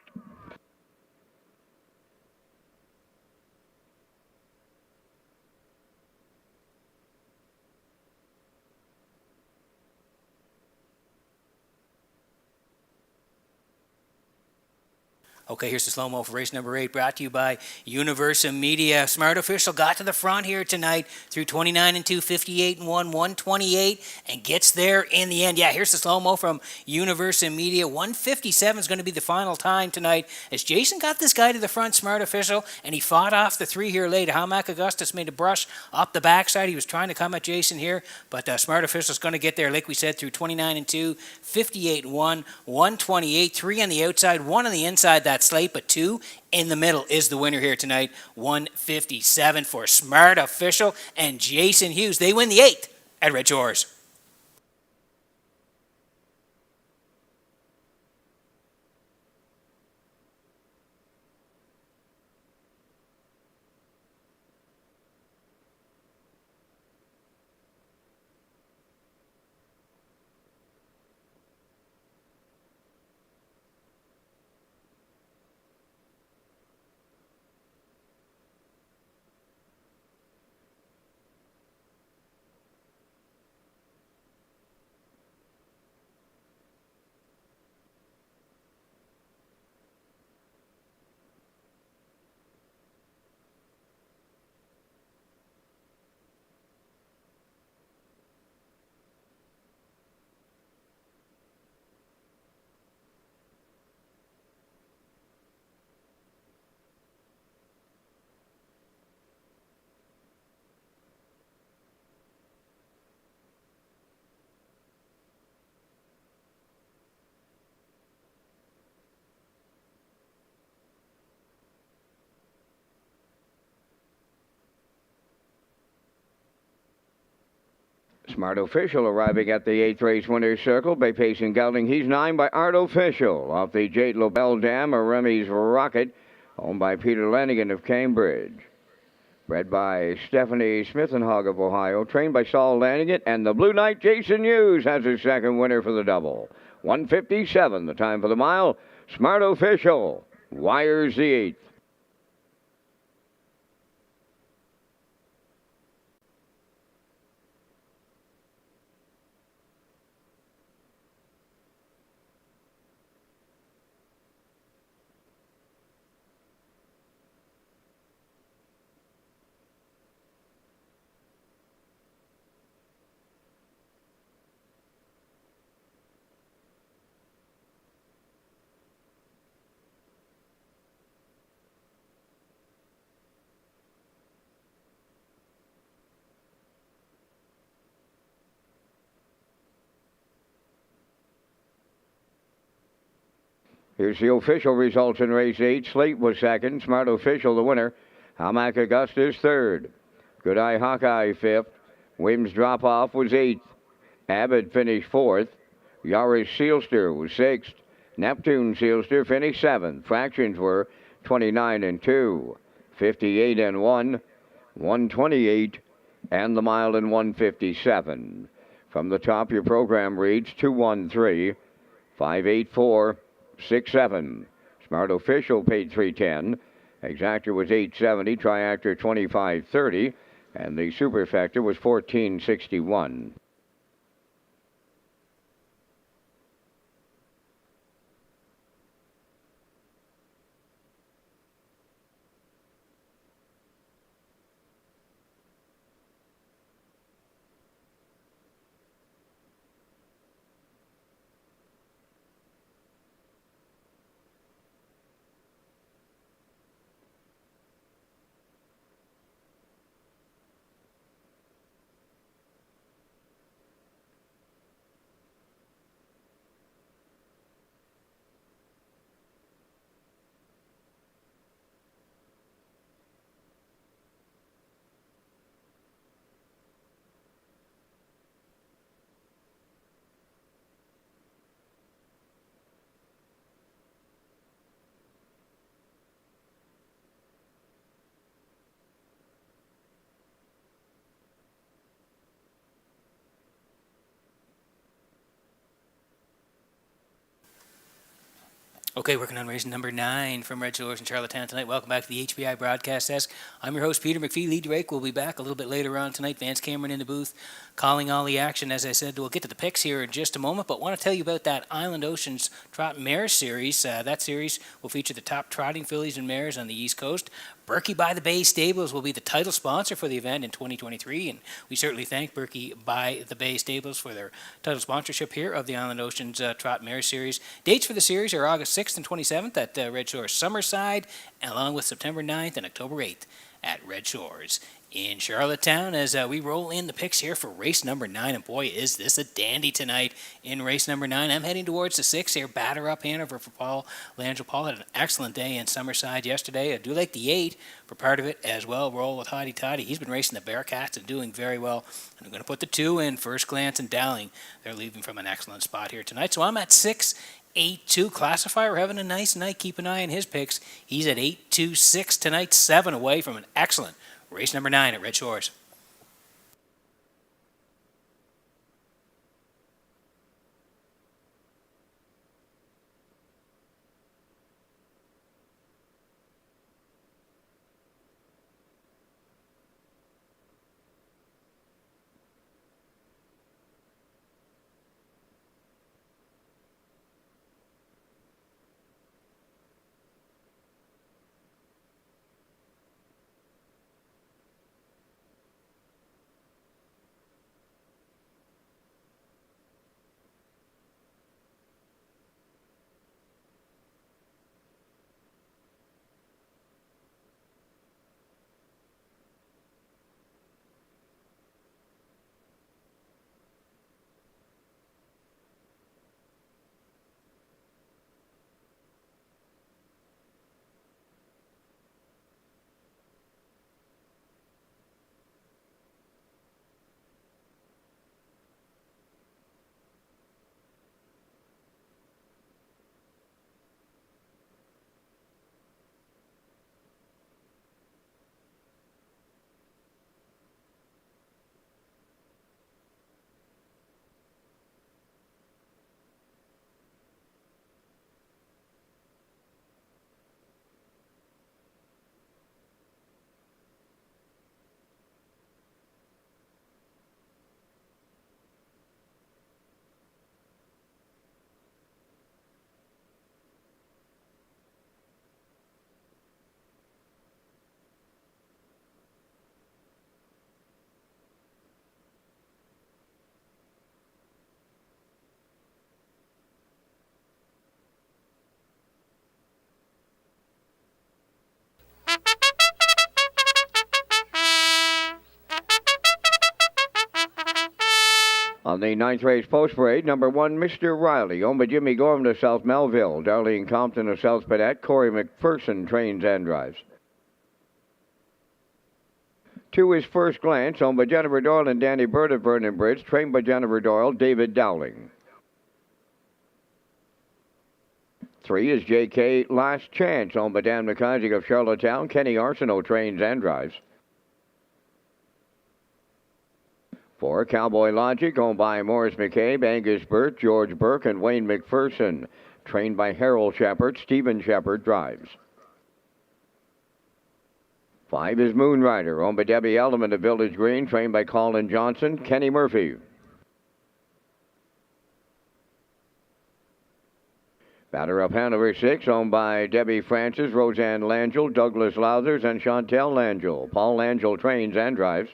Okay, here's the slow-mo for race number 8, brought to you by Universum Media. Smart Official got to the front here tonight through 29 and 2, 58 and 1, 128, and gets there in the end. Yeah, here's the slow-mo from Universum Media. 157 is going to be the final time tonight as Jason got this guy to the front, Smart Official, and he fought off the 3 here late. Hamac Augustus made a brush up the backside. He was trying to come at Jason here, but Smart Official's going to get there, like we said, through 29 and 2, 58 and 1, 128, 3 on the outside, 1 on the inside. That slate, but 2 in the middle is the winner here tonight. 157 for Smart Official and Jason Hughes. They win the 8th at Red Shores. Smart Official arriving at the 8th race winner's circle by pacing gelding. He's 9 by Art Official. Off the Jade Lobel Dam, a Remy's Rocket, owned by Peter Lanigan of Cambridge. Bred by Stephanie Smithenhog of Ohio, trained by Saul Lanigan, and the Blue Knight Jason Hughes has his second winner for the double. 157, the time for the mile. Smart Official wires the 8th. Here's the official results in race 8. Slate was second. Smart Official the winner. Hamac Augustus third. Good Eye Hawkeye fifth. Wims Drop Off was 8th. Abbott finished 4th. Yaris Sealster was 6th. Neptune Sealster finished 7th. Fractions were 29 and 2, 58 and 1, 128, and the mile in 157. From the top, your program reads 213 584 67. Smart Official paid 310. Exactor was 870. Triactor 2530. And the Superfecta was 1461. Okay, working on race number 9 from Red Shores in Charlottetown tonight. Welcome back to the HBI broadcast desk. I'm your host, Peter McPhee. Lead Rake will be back a little bit later on tonight. Vance Cameron in the booth, calling all the action. As I said, we'll get to the picks here in just a moment, but want to tell you about that Island Oceans Trot Mare Series. That series will feature the top trotting fillies and mares on the East Coast. Berkey by the Bay Stables will be the title sponsor for the event in 2023, and we certainly thank Berkey by the Bay Stables for their title sponsorship here of the Island Oceans Trot Mare Series. Dates for the series are August 6th and 27th at Red Shores Summerside, along with September 9th and October 8th at Red Shores in Charlottetown. As we roll in the picks here for race number 9, and boy, is this a dandy tonight in race number 9. I'm heading towards the 6 here. Batter Up Hanover for Paul Langell. Paul had an excellent day in Summerside yesterday. I do like the 8 for part of it as well. Roll with Hottie Toddy. He's been racing the Bearcats and doing very well. And I'm going to put the 2 in. First Glance and Dowling. They're leaving from an excellent spot here tonight. So I'm at 6-8-2. Classifier having a nice night. Keep an eye on his picks. He's at 8-2-6 tonight, 7 away from an excellent race number 9 at Red Shores. On the 9th race post parade, number 1, Mr. Riley, owned by Jimmy Gorham to South Melville. Darlene Compton of South Pedette. Corey McPherson trains and drives. 2 is First Glance, owned by Jennifer Doyle and Danny Bird of Vernon Bridge. Trained by Jennifer Doyle, David Dowling. 3 is J.K. Last Chance, owned by Dan McIsaac of Charlottetown. Kenny Arsenault trains and drives. 4, Cowboy Logic, owned by Morris McCabe, Angus Burt, George Burke, and Wayne McPherson. Trained by Harold Shepard, Stephen Shepard drives. 5 is Moonrider, owned by Debbie Element of Village Green, trained by Colin Johnson, Kenny Murphy. Batter Up Hanover 6, owned by Debbie Francis, Roseanne Langell, Douglas Lauthers, and Chantel Langell. Paul Langell trains and drives.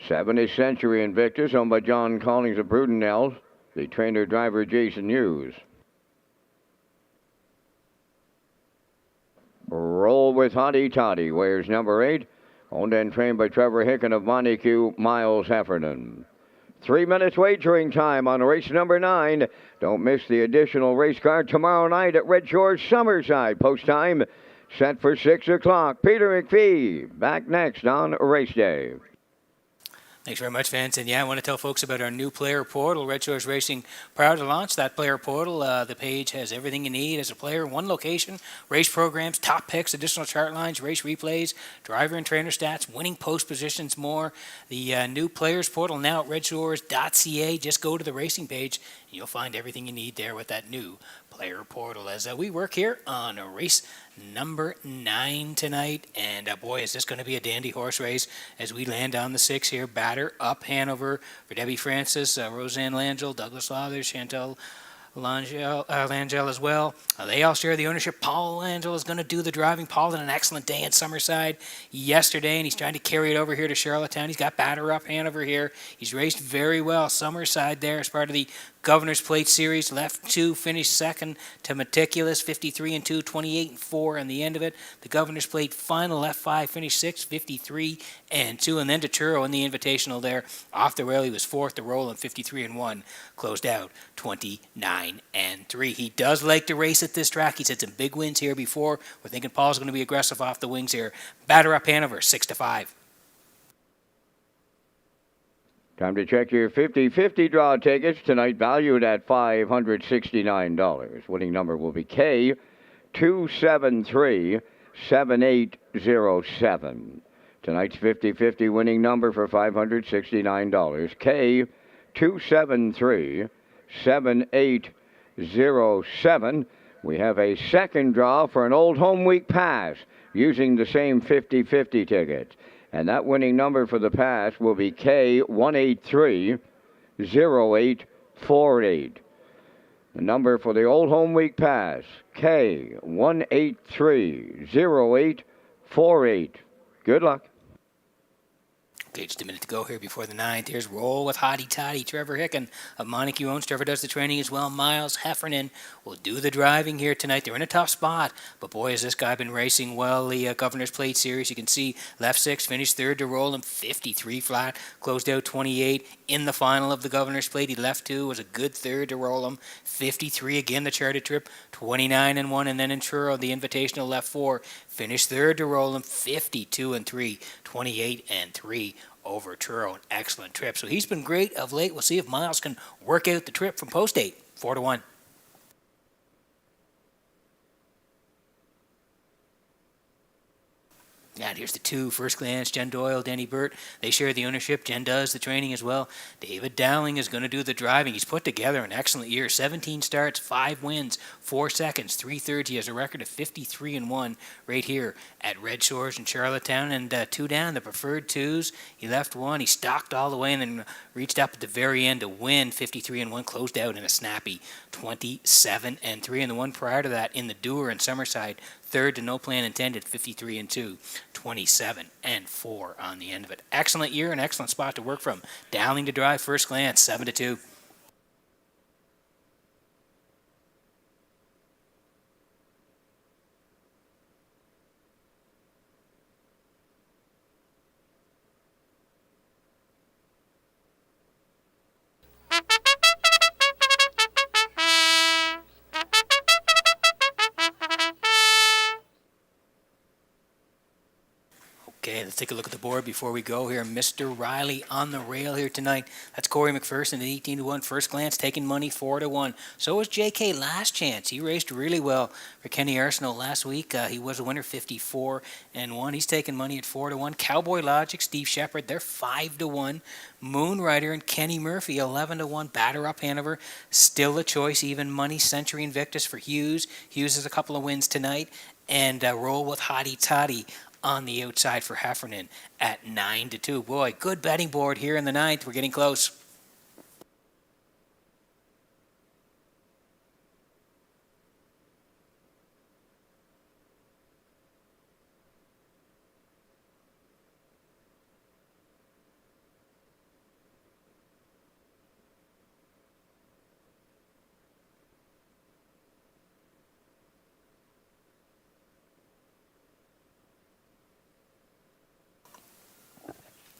7 is Century Invictus, owned by John Collins of Brudenell, the trainer-driver Jason Hughes. Roll with Hottie Toddy, wears number 8, owned and trained by Trevor Hicken of Montague, Miles Heffernan. 3 minutes wagering time on race number 9. Don't miss the additional race card tomorrow night at Red Shores Summerside. Post time set for 6 o'clock. Peter McPhee back next on race day. Thanks very much, Vince. And yeah, I want to tell folks about our new player portal. Red Shores Racing proud to launch that player portal. The page has everything you need as a player, one location, race programs, top picks, additional chart lines, race replays, driver and trainer stats, winning post positions, more. The new players portal now at Redshores.ca. Just go to the racing page and you'll find everything you need there with that new player portal. As we work here on race number 9 tonight, and boy, is this going to be a dandy horse race as we land on the 6 here. Batter up Hanover for Debbie Francis, Roseanne Langell, Douglas Lathers, Chantal Langell as well. They all share the ownership. Paul Langell is going to do the driving. Paul had an excellent day in Summerside yesterday, and he's trying to carry it over here to Charlottetown. He's got Batter up Hanover here. He's raced very well Summerside there as part of the Governor's Plate Series. Left 2, finished second to Meticulous, 53 2, 28 4 on the end of it. The Governor's Plate final, left 5, finished 6, 53 2, and then to Churro in the Invitational there. Off the rail, he was 4th to Roland, 53 1, closed out 29 3. He does like to race at this track. He's had some big wins here before. We're thinking Paul's going to be aggressive off the wings here. Batter up Hanover, 6 5. Time to check your 50-50 draw tickets tonight, valued at $569. Winning number will be K2737807. Tonight's 50-50 winning number for $569. K2737807. We have a second draw for an Old Home Week pass using the same 50-50 ticket. And that winning number for the pass will be K1830848. The number for the Old Home Week pass, K1830848. Good luck. Okay, just a minute to go here before the 9th. Here's Roll with Hottie Toddy. Trevor Hicken of Montague owns. Trevor does the training as well. Miles Heffernan will do the driving here tonight. They're in a tough spot, but boy, has this guy been racing well. The Governor's Plate Series, you can see left 6, finished 3rd to Roland, 53 flat, closed out 28 in the final of the Governor's Plate. He left 2, was a good 3rd to Roland, 53 again the charted trip, 29 1, and then in Churro, the Invitational left 4, finished 3rd to Roland, 52 3, 28 3 over Churro. An excellent trip. So he's been great of late. We'll see if Miles can work out the trip from post 8, 4 1. And here's the 2, first glance, Jen Doyle, Danny Burt. They share the ownership. Jen does the training as well. David Dowling is going to do the driving. He's put together an excellent year. 17 starts, 5 wins, 4 seconds, 3 thirds. He has a record of 53 1 right here at Red Shores in Charlottetown. And 2 down, the preferred 2s. He left 1. He stalked all the way and then reached up at the very end to win 53 1. Closed out in a snappy 27 3. And the one prior to that in the Doer in Summerside, 3rd to No Plan Intended, 53 2, 27 4 on the end of it. Excellent year, an excellent spot to work from. Dowling to drive, first glance, 7 2. Okay, let's take a look at the board before we go here. Mr. Riley on the rail here tonight. That's Corey McPherson at 18 1. First glance, taking money 4 1. So was JK Last Chance. He raced really well for Kenny Arsenault last week. He was a winner, 54 1. He's taking money at 4 1. Cowboy Logic, Steve Shepard, they're 5 1. Moonrider and Kenny Murphy, 11 1. Batter up Hanover, still a choice. Even money. Century Invictus for Hughes. Hughes has a couple of wins tonight. And Roll with Hottie Toddy on the outside for Heffernan at 9 2. Boy, good betting board here in the 9th. We're getting close.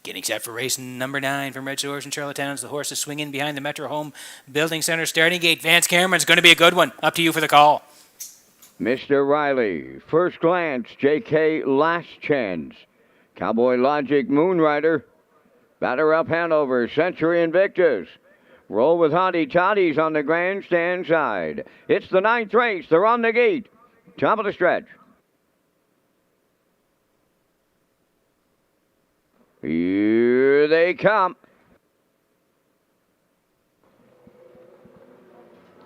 Getting set for race number 9 from Red Shores and Charlottetown as the horse is swinging behind the Metro Home Building Center starting gate. Vance Cameron's going to be a good one. Up to you for the call. Mr. Riley, first glance, JK Last Chance. Cowboy Logic, Moonrider. Batter up Hanover, Century Invictus. Roll with Hottie Toddies on the grandstand side. It's the 9th race. They're on the gate. Top of the stretch. Here they come.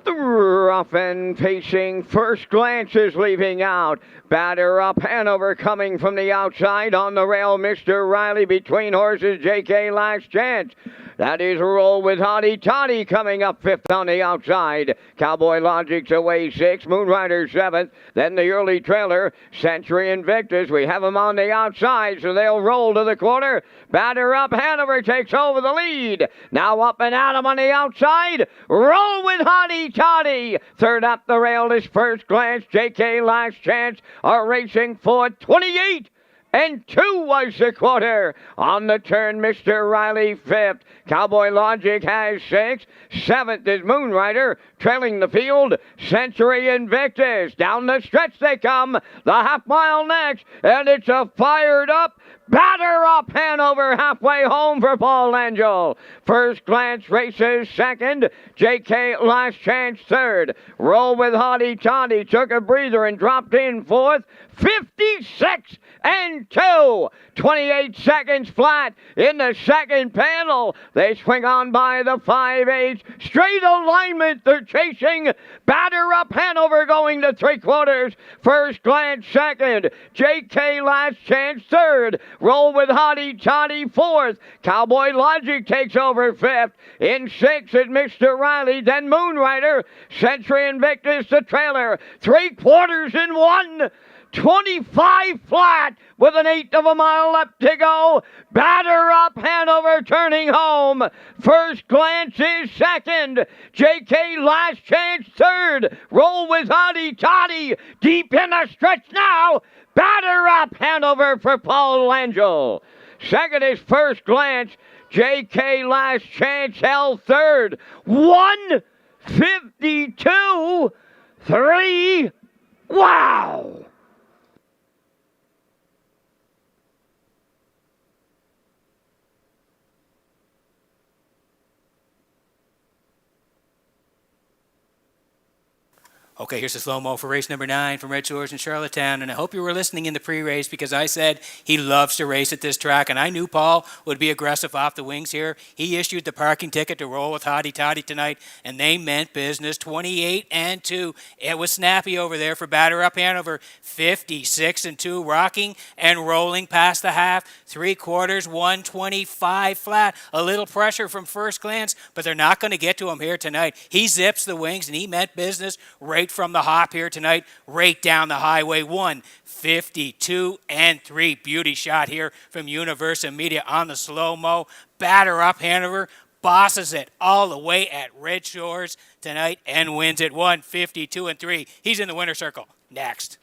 The rough and pacing First Glance is leaving out. Batter up Hanover coming from the outside on the rail. Mr. Riley between horses. JK Last Chance. That is Roll with Hottie Toddy coming up 5th on the outside. Cowboy Logic's away 6th. Moonrider 7th. Then the early trailer, Century Invictus. We have them on the outside, so they'll roll to the quarter. Batter up Hanover takes over the lead. Now up and at 'em on the outside. Roll with Hottie Toddy. Third up the rail is First Glance. JK Last Chance are racing for 28. And 2 was the quarter. On the turn, Mr. Riley 5th. Cowboy Logic has 6th. 7th is Moonrider. Trailing the field, Century Invictus. Down the stretch they come. The half mile next. And it's a fired up, batter up Hanover halfway home for Paul Angel. First Glance races 2nd. JK Last Chance 3rd. Roll with Hottie Toddy took a breather and dropped in 4th. 56 and 2. 28 seconds flat in the second panel. They swing on by the 5/8. Straight alignment they're chasing. Batter up Hanover going to 3/4. First Glance 2nd. JK Last Chance 3rd. Roll with Hottie Toddy 4th. Cowboy Logic takes over 5th. In 6th is Mr. Riley. Then Moonrider. Century Invictus the trailer. 3/4 in 1. 25 flat with an 1/8 of a mile left to go. Batter up Hanover turning home. First Glance is 2nd. JK Last Chance 3rd. Roll with Hottie Toddy deep in the stretch now. Batter up Hanover for Paul Angel. 2nd is First Glance. JK Last Chance held 3rd. 1:52.3. Wow! Okay, here's the slow-mo for race number 9 from Red Shores in Charlottetown, and I hope you were listening in the pre-race because I said he loves to race at this track, and I knew Paul would be aggressive off the wings here. He issued the parking ticket to roll with Hottie Toddy tonight, and they meant business, 28 and 2. It was snappy over there for Batter Up Hanover, 56 and 2, rocking and rolling past the half, 3/4, 125 flat. A little pressure from First Glance, but they're not going to get to him here tonight. He zips the wings, and he meant business right from the hop here tonight, right down the highway. 1:52 and 3. Beauty shot here from Universal Media on the slow-mo. Batter Up Hanover bosses it all the way at Red Shores tonight and wins it 1:52 and 3. He's in the winner's circle. Next.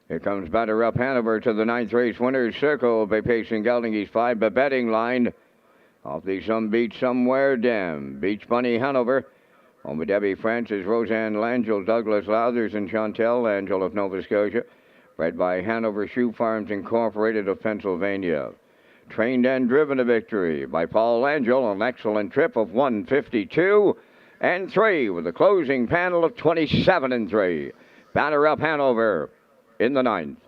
Here comes batter up Hanover to the ninth race winner's circle by pacing Gelding. He's 5 by betting line. Off the Some Beach Somewhere Dam. Beach Bunny Hanover. Home with Debbie Francis, Roseanne Langell, Douglas Lowthers, and Chantel Langell of Nova Scotia. Bred by Hanover Shoe Farms Incorporated of Pennsylvania. Trained and driven to victory by Paul Langell. An excellent trip of 152 and 3 with a closing panel of 27 and 3. Batter up Hanover in the ninth.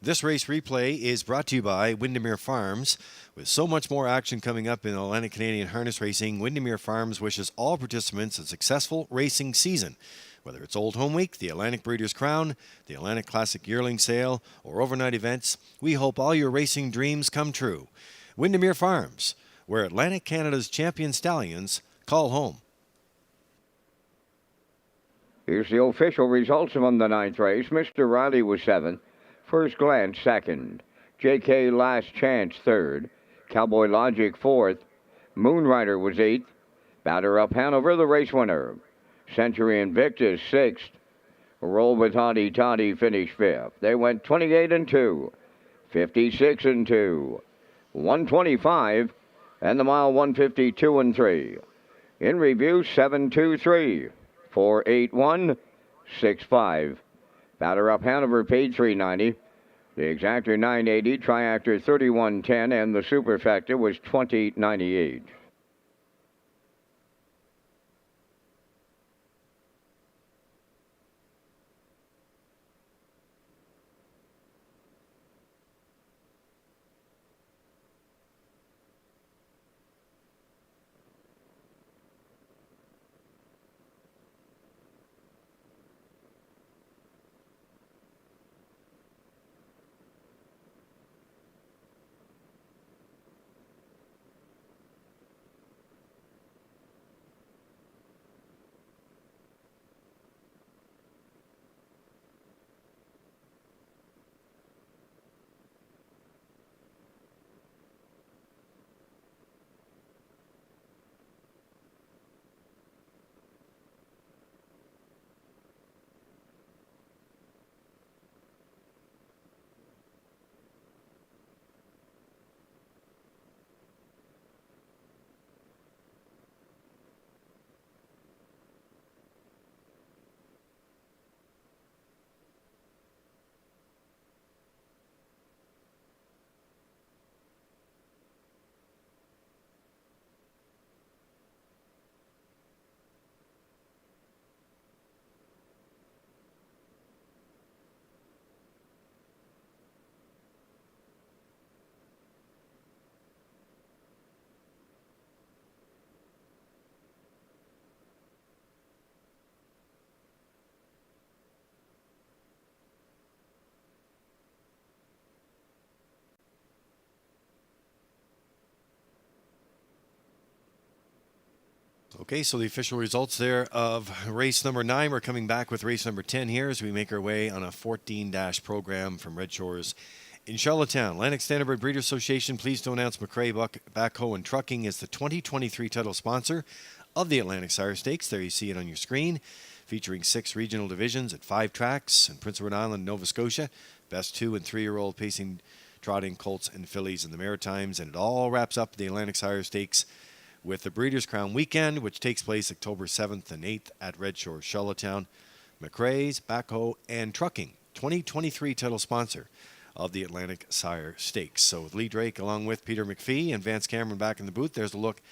This race replay is brought to you by Windermere Farms. With so much more action coming up in Atlantic Canadian harness racing, Windermere Farms wishes all participants a successful racing season. Whether it's Old Home Week, the Atlantic Breeders' Crown, the Atlantic Classic Yearling Sale, or overnight events, we hope all your racing dreams come true. Windermere Farms, where Atlantic Canada's champion stallions call home. Here's the official results from the ninth race. Mr. Riley was 7th. First Glance, 2nd. J.K. Last Chance, 3rd. Cowboy Logic, 4th. Moonrider was 8th. Batter up Hanover, the race winner. Century Invictus, 6th. Roll with Toddy Toddy finished 5th. They went 28 and 2. 56 and 2. 125. And the mile 152 and 3. In review, 7-2-3. 4-8-1. 6-5. Batter up Hanover paid $3.90. The exactor $9.80, triactor $31.10, and the superfecta was $20.98. Okay, so the official results there of race number 9. We're coming back with race number 10 here as we make our way on a 14-dash program from Red Shores in Charlottetown. Atlantic Standardbred Breeders Association pleased to announce McRae Backhoe and Trucking is the 2023 title sponsor of the Atlantic Sire Stakes. There you see it on your screen, featuring 6 regional divisions at 5 tracks in Prince Edward Island, Nova Scotia. Best 2- and 3-year-old pacing, trotting colts and fillies in the Maritimes. And it all wraps up the Atlantic Sire Stakes with the Breeders' Crown Weekend, which takes place October 7th and 8th at Red Shores, Charlottetown. McRae's Backhoe and Trucking, 2023 title sponsor of the Atlantic Sire Stakes. So with Lee Drake along with Peter McPhee and Vance Cameron back in the booth, there's a look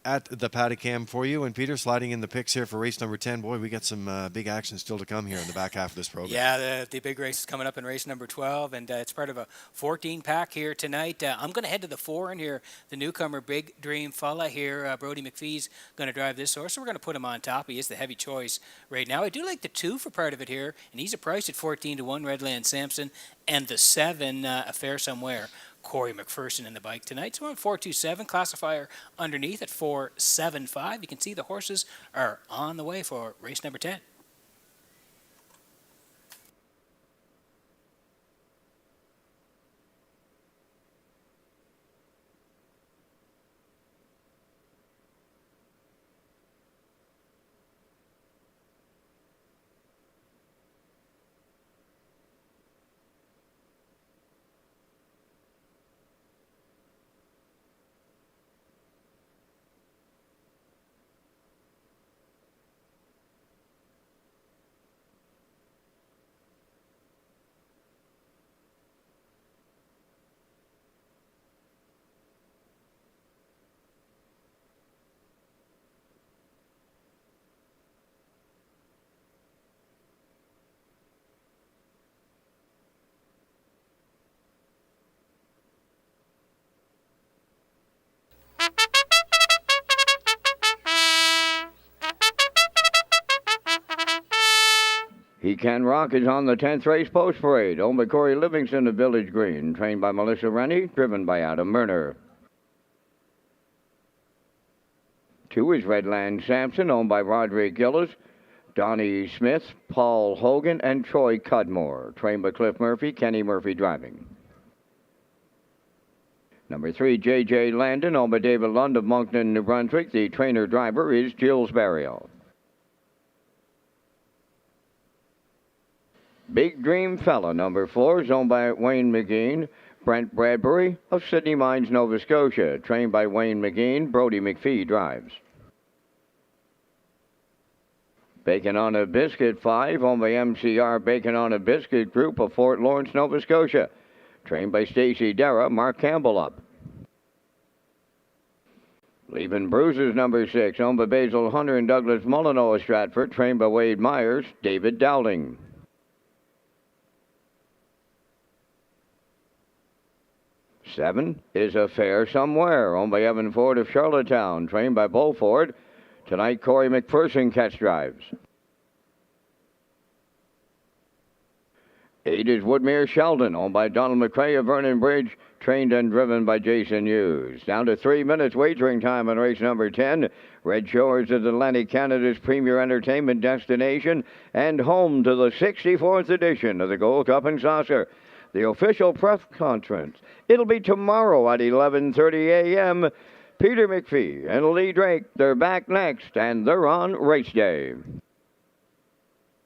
at the paddock cam for you. And Peter, sliding in the picks here for race number 10. Boy, we got some big action still to come here in the back half of this program. Yeah, the big race is coming up in race number 12, and it's part of a 14-pack here tonight. I'm going to head to the 4 in here. The newcomer, Big Dream Fella here, Brody McPhee's going to drive this horse, so we're going to put him on top. He is the heavy choice right now. I do like the 2 for part of it here, and he's a price at 14-1, Redland Sampson, and the 7, Affair Somewhere. Corey McPherson in the bike tonight. So on 427, classifier underneath at 475. You can see the horses are on the way for race number 10. He Can Rock is on the 10th race post parade, owned by Corey Livingston of Village Green, trained by Melissa Rennie, driven by Adam Murner. 2 is Redland Sampson, owned by Roderick Gillis, Donnie Smith, Paul Hogan, and Troy Cudmore, trained by Cliff Murphy, Kenny Murphy driving. Number 3, J.J. Landon, owned by David Lund of Moncton, New Brunswick. The trainer-driver is Jules Barrio. Big Dream Fella, number 4, is owned by Wayne McGean, Brent Bradbury of Sydney Mines, Nova Scotia, trained by Wayne McGean. Brody McPhee drives. Bacon on a Biscuit 5, owned by MCR Bacon on a Biscuit Group of Fort Lawrence, Nova Scotia, trained by Stacey Dara. Mark Campbell up. Leaving Bruises, number 6, owned by Basil Hunter and Douglas Molyneux of Stratford, trained by Wade Myers. David Dowling. 7 is Affair Somewhere, owned by Evan Ford of Charlottetown, trained by Bo Ford. Tonight, Corey McPherson catch drives. 8 is Woodmere Sheldon, owned by Donald McCrae of Vernon Bridge, trained and driven by Jason Hughes. Down to 3 minutes wagering time on race number 10. Red Shores is Atlantic Canada's premier entertainment destination and home to the 64th edition of the Gold Cup and Saucer. The official press conference. It'll be tomorrow at 11:30 a.m. Peter McPhee and Lee Drake, they're back next, and they're on race day.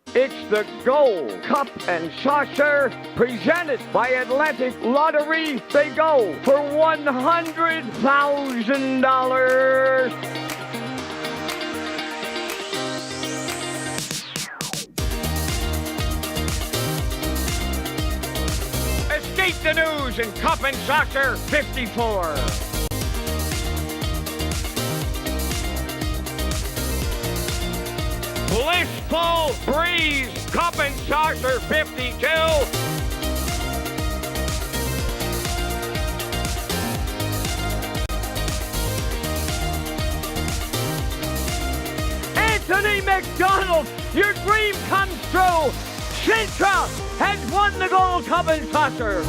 It's the Gold Cup and Saucer presented by Atlantic Lottery. They go for $100,000. Escape the news in Cup and Saucer 54. Blissful Breeze, Cup and Saucer 52. Anthony McDonald, your dream comes true. Sintra has won the Gold Cup and Saucer.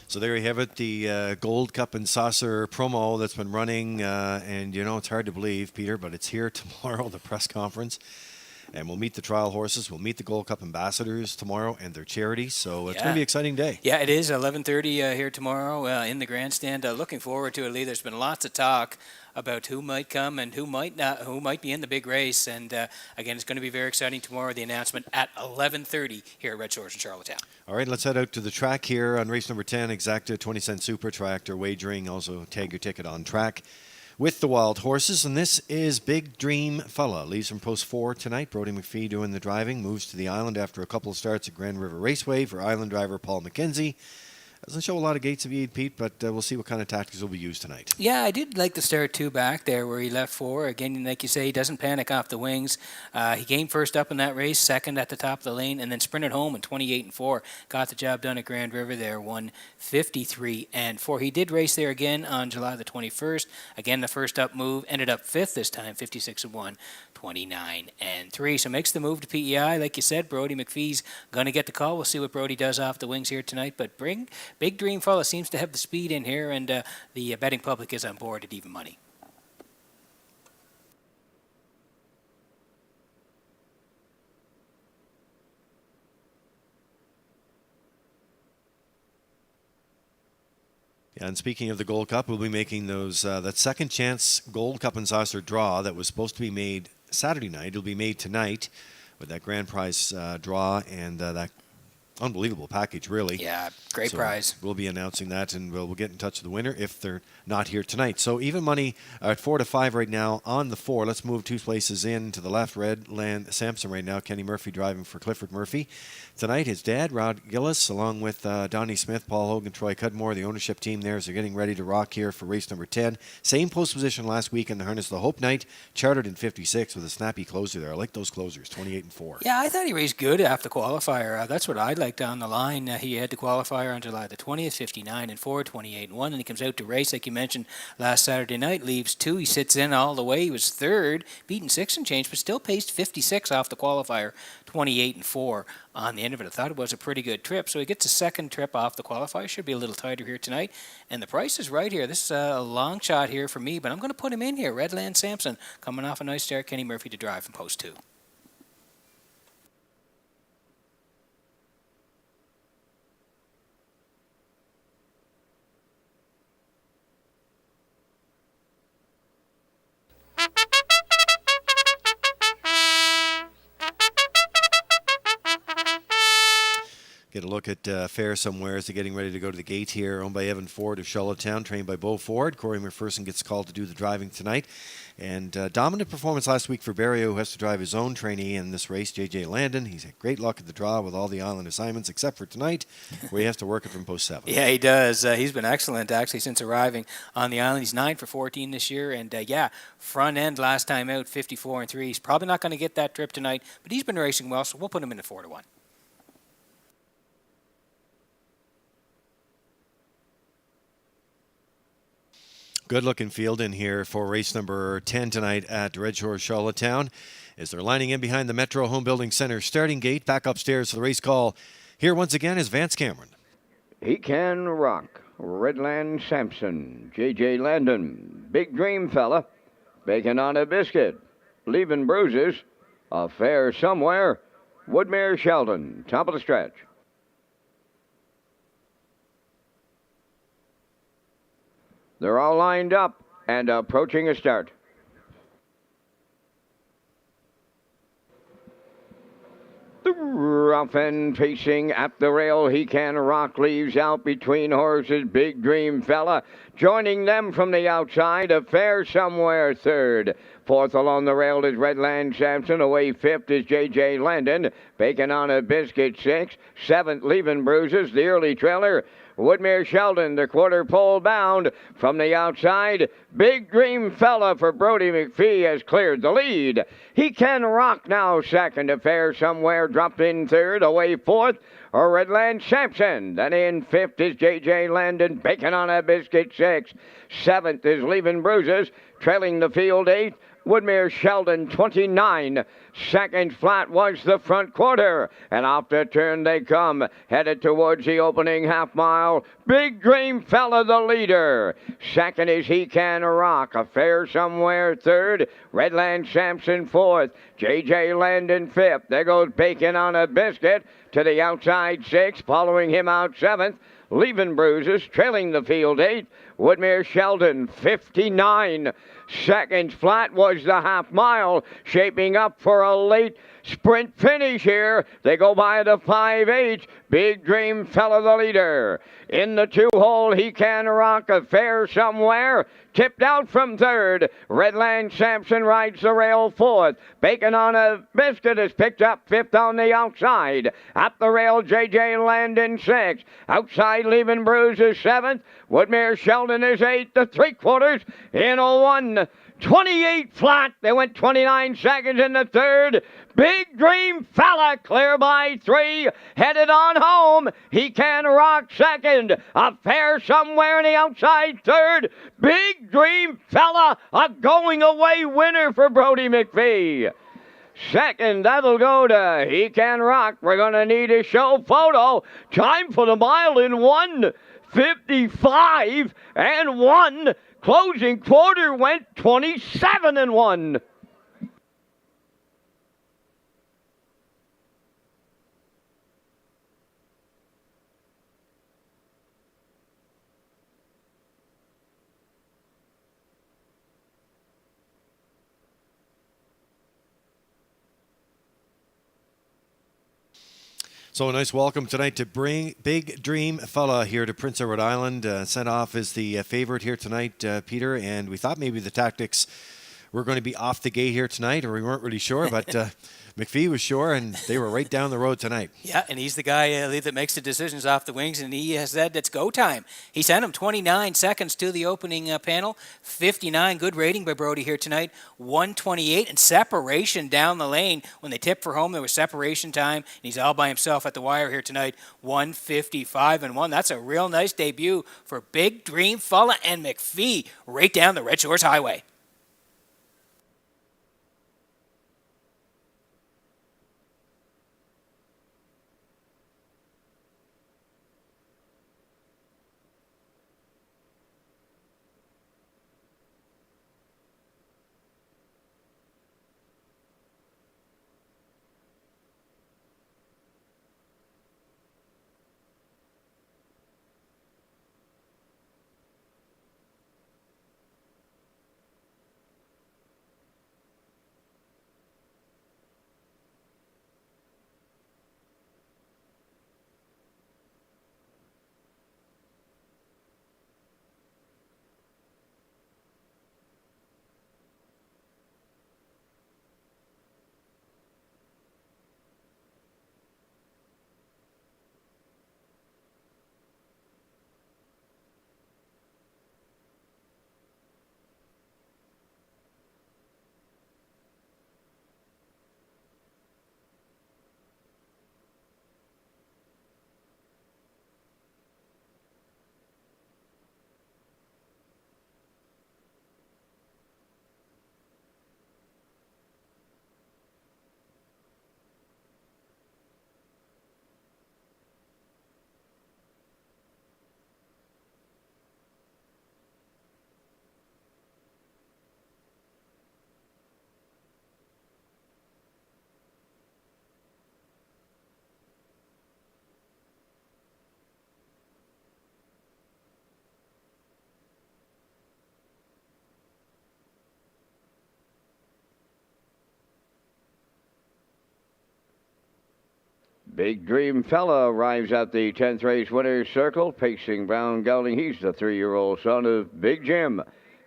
So there you have it, the Gold Cup and Saucer promo that's been running. And, you know, it's hard to believe, Peter, but it's here tomorrow, the press conference. And we'll meet the trial horses. We'll meet the Gold Cup ambassadors tomorrow and their charities. So it's going to be an exciting day. Yeah, it is 11:30 here tomorrow in the grandstand. Looking forward to it, Lee. There's been lots of talk about who might come and who might not, who might be in the big race. And again, it's going to be very exciting tomorrow. The announcement at 11:30 here at Red Shores in Charlottetown. All right, let's head out to the track here on race number 10. Exacta 20-cent Super Tractor wagering. Also tag your ticket on track with the wild horses. And this is Big Dream Fella. Leaves from post 4 tonight. Brody McPhee doing the driving. Moves to the island after a couple of starts at Grand River Raceway for island driver Paul McKenzie. Doesn't show a lot of gates of lead, Pete, but we'll see what kind of tactics will be used tonight. Yeah, I did like the start 2 back there where he left 4. Again, like you say, he doesn't panic off the wings. He came first up in that race, second at the top of the lane, and then sprinted home in 28-4. Got the job done at Grand River there, won 53-4. He did race there again on July the 21st. Again, the first up move, ended up 5th this time, 56-1, 29-3. So makes the move to PEI. Like you said, Brody McPhee's going to get the call. We'll see what Brody does off the wings here tonight, but Big Dream Fella seems to have the speed in here, and the betting public is on board at even money. Yeah, and speaking of the Gold Cup, we'll be making those that second chance Gold Cup and Saucer draw that was supposed to be made Saturday night. It'll be made tonight with that grand prize draw and that unbelievable package, really. Yeah, great So prize. We'll be announcing that, and we'll get in touch with the winner if they're not here tonight. So even money at 4 to 5 right now on the 4. Let's move 2 places in to the left. Redland Sampson right now. Kenny Murphy driving for Clifford Murphy. Tonight, his dad, Rod Gillis, along with Donnie Smith, Paul Hogan, Troy Cudmore, the ownership team there, as they're getting ready to rock here for race number 10. Same post position last week in the harness. The Hope Night chartered in 56 with a snappy closer there. I like those closers, 28-4. Yeah, I thought he raced good after qualifier. That's what I'd like down the line. He had the qualifier on July the 20th, 59-4, 28-1, and he comes out to race, like you mentioned, last Saturday night, leaves 2. He sits in all the way. He was 3rd, beaten 6 and change, but still paced 56 off the qualifier, 28-4 on the end of it. I thought it was a pretty good trip. So he gets a second trip off the qualifier. Should be a little tighter here tonight. And the price is right here. This is a long shot here for me, but I'm going to put him in here. Redland Sampson coming off a nice start. Kenny Murphy to drive from post 2. Get a look at Fair Somewhere as they're getting ready to go to the gate here, owned by Evan Ford of Charlottetown, trained by Bo Ford. Corey McPherson gets called to do the driving tonight. And dominant performance last week for Barrio, who has to drive his own trainee in this race, J.J. Landon. He's had great luck at the draw with all the island assignments, except for tonight, where he has to work it from post 7. Yeah, he does. He's been excellent, actually, since arriving on the island. He's 9 for 14 this year. And, front end last time out, 54-3. He's probably not going to get that trip tonight, but he's been racing well, so we'll put him in at 4-1. Good-looking field in here for race number 10 tonight at Redshores, Charlottetown, as they're lining in behind the Metro Home Building Center starting gate. Back upstairs for the race call. Here once again is Vance Cameron. He Can Rock, Redland Sampson, J.J. Landon, Big Dream Fella, Bacon on a Biscuit, Leaving Bruises, A Fair Somewhere, Woodmere Sheldon, top of the stretch. They're all lined up and approaching a start. The rough end pacing at the rail. He Can Rock leaves out between horses. Big Dream Fella joining them from the outside. A Fair Somewhere 3rd. 4th along the rail is Redland Sampson. Away 5th is J.J. Landon. Bacon on a Biscuit 6th. 7th Leaving Bruises, the early trailer. Woodmere Sheldon, the quarter pole bound. From the outside, Big Dream Fella for Brody McPhee has cleared the lead. He Can Rock now 2nd. A Fair Somewhere dropped in 3rd. Away 4th, or Redland Sampson. Then in 5th is J.J. Landon. Bacon on a Biscuit 6th. 7th is Leaving Bruises. Trailing the field 8th. Woodmere Sheldon 29. Second flat was the front quarter, and off the turn they come, headed towards the opening half mile. Big Dream Fella the leader. Second is He Can Rock. A Fair Somewhere 3rd. Redland Sampson 4th. J.J. Landon 5th. There goes Bacon on a Biscuit to the outside 6th. Following him out 7th. Leaving Bruises, trailing the field 8th. Woodmere Sheldon 59. Second flat was the half mile, shaping up for a late sprint finish here. They go by the 5-8. Big Dream Fella the leader. In the 2-hole, He Can Rock a Fair Somewhere. Tipped out from third. Redland Sampson rides the rail fourth. Bacon on a Biscuit is picked up fifth on the outside. Up the rail, J.J. Landon sixth. Outside, Leaving Bruise is seventh. Woodmere Sheldon is eighth. The 3/4 in a 1:28 flat. They went 29 seconds in the third. Big Dream Fella clear by 3. Headed on home. He Can Rock second. A Fair Somewhere in the outside third. Big Dream Fella, a going away winner for Brody McPhee. Second, that'll go to He Can Rock. We're going to need a show photo. Time for the mile in 1:55 and 1. Closing quarter went 27 and 1. So a nice welcome tonight to bring Big Dream Fella here to Prince Edward Island. Sent off as the favorite here tonight, Peter, and we thought maybe the tactics were going to be off the gate here tonight, or we weren't really sure, but McPhee was sure, and they were right down the road tonight. Yeah, and he's the guy that makes the decisions off the wings, and he has said it's go time. He sent him 29 seconds to the opening panel, 59, good rating by Brody here tonight, 128, and separation down the lane. When they tipped for home, there was separation time, and he's all by himself at the wire here tonight, 155 and 1. That's a real nice debut for Big Dream Fella and McPhee right down the Red Shores Highway. Big Dream Fella arrives at the 10th race winner's circle, pacing Brown Gelding. He's the 3-year-old son of Big Jim.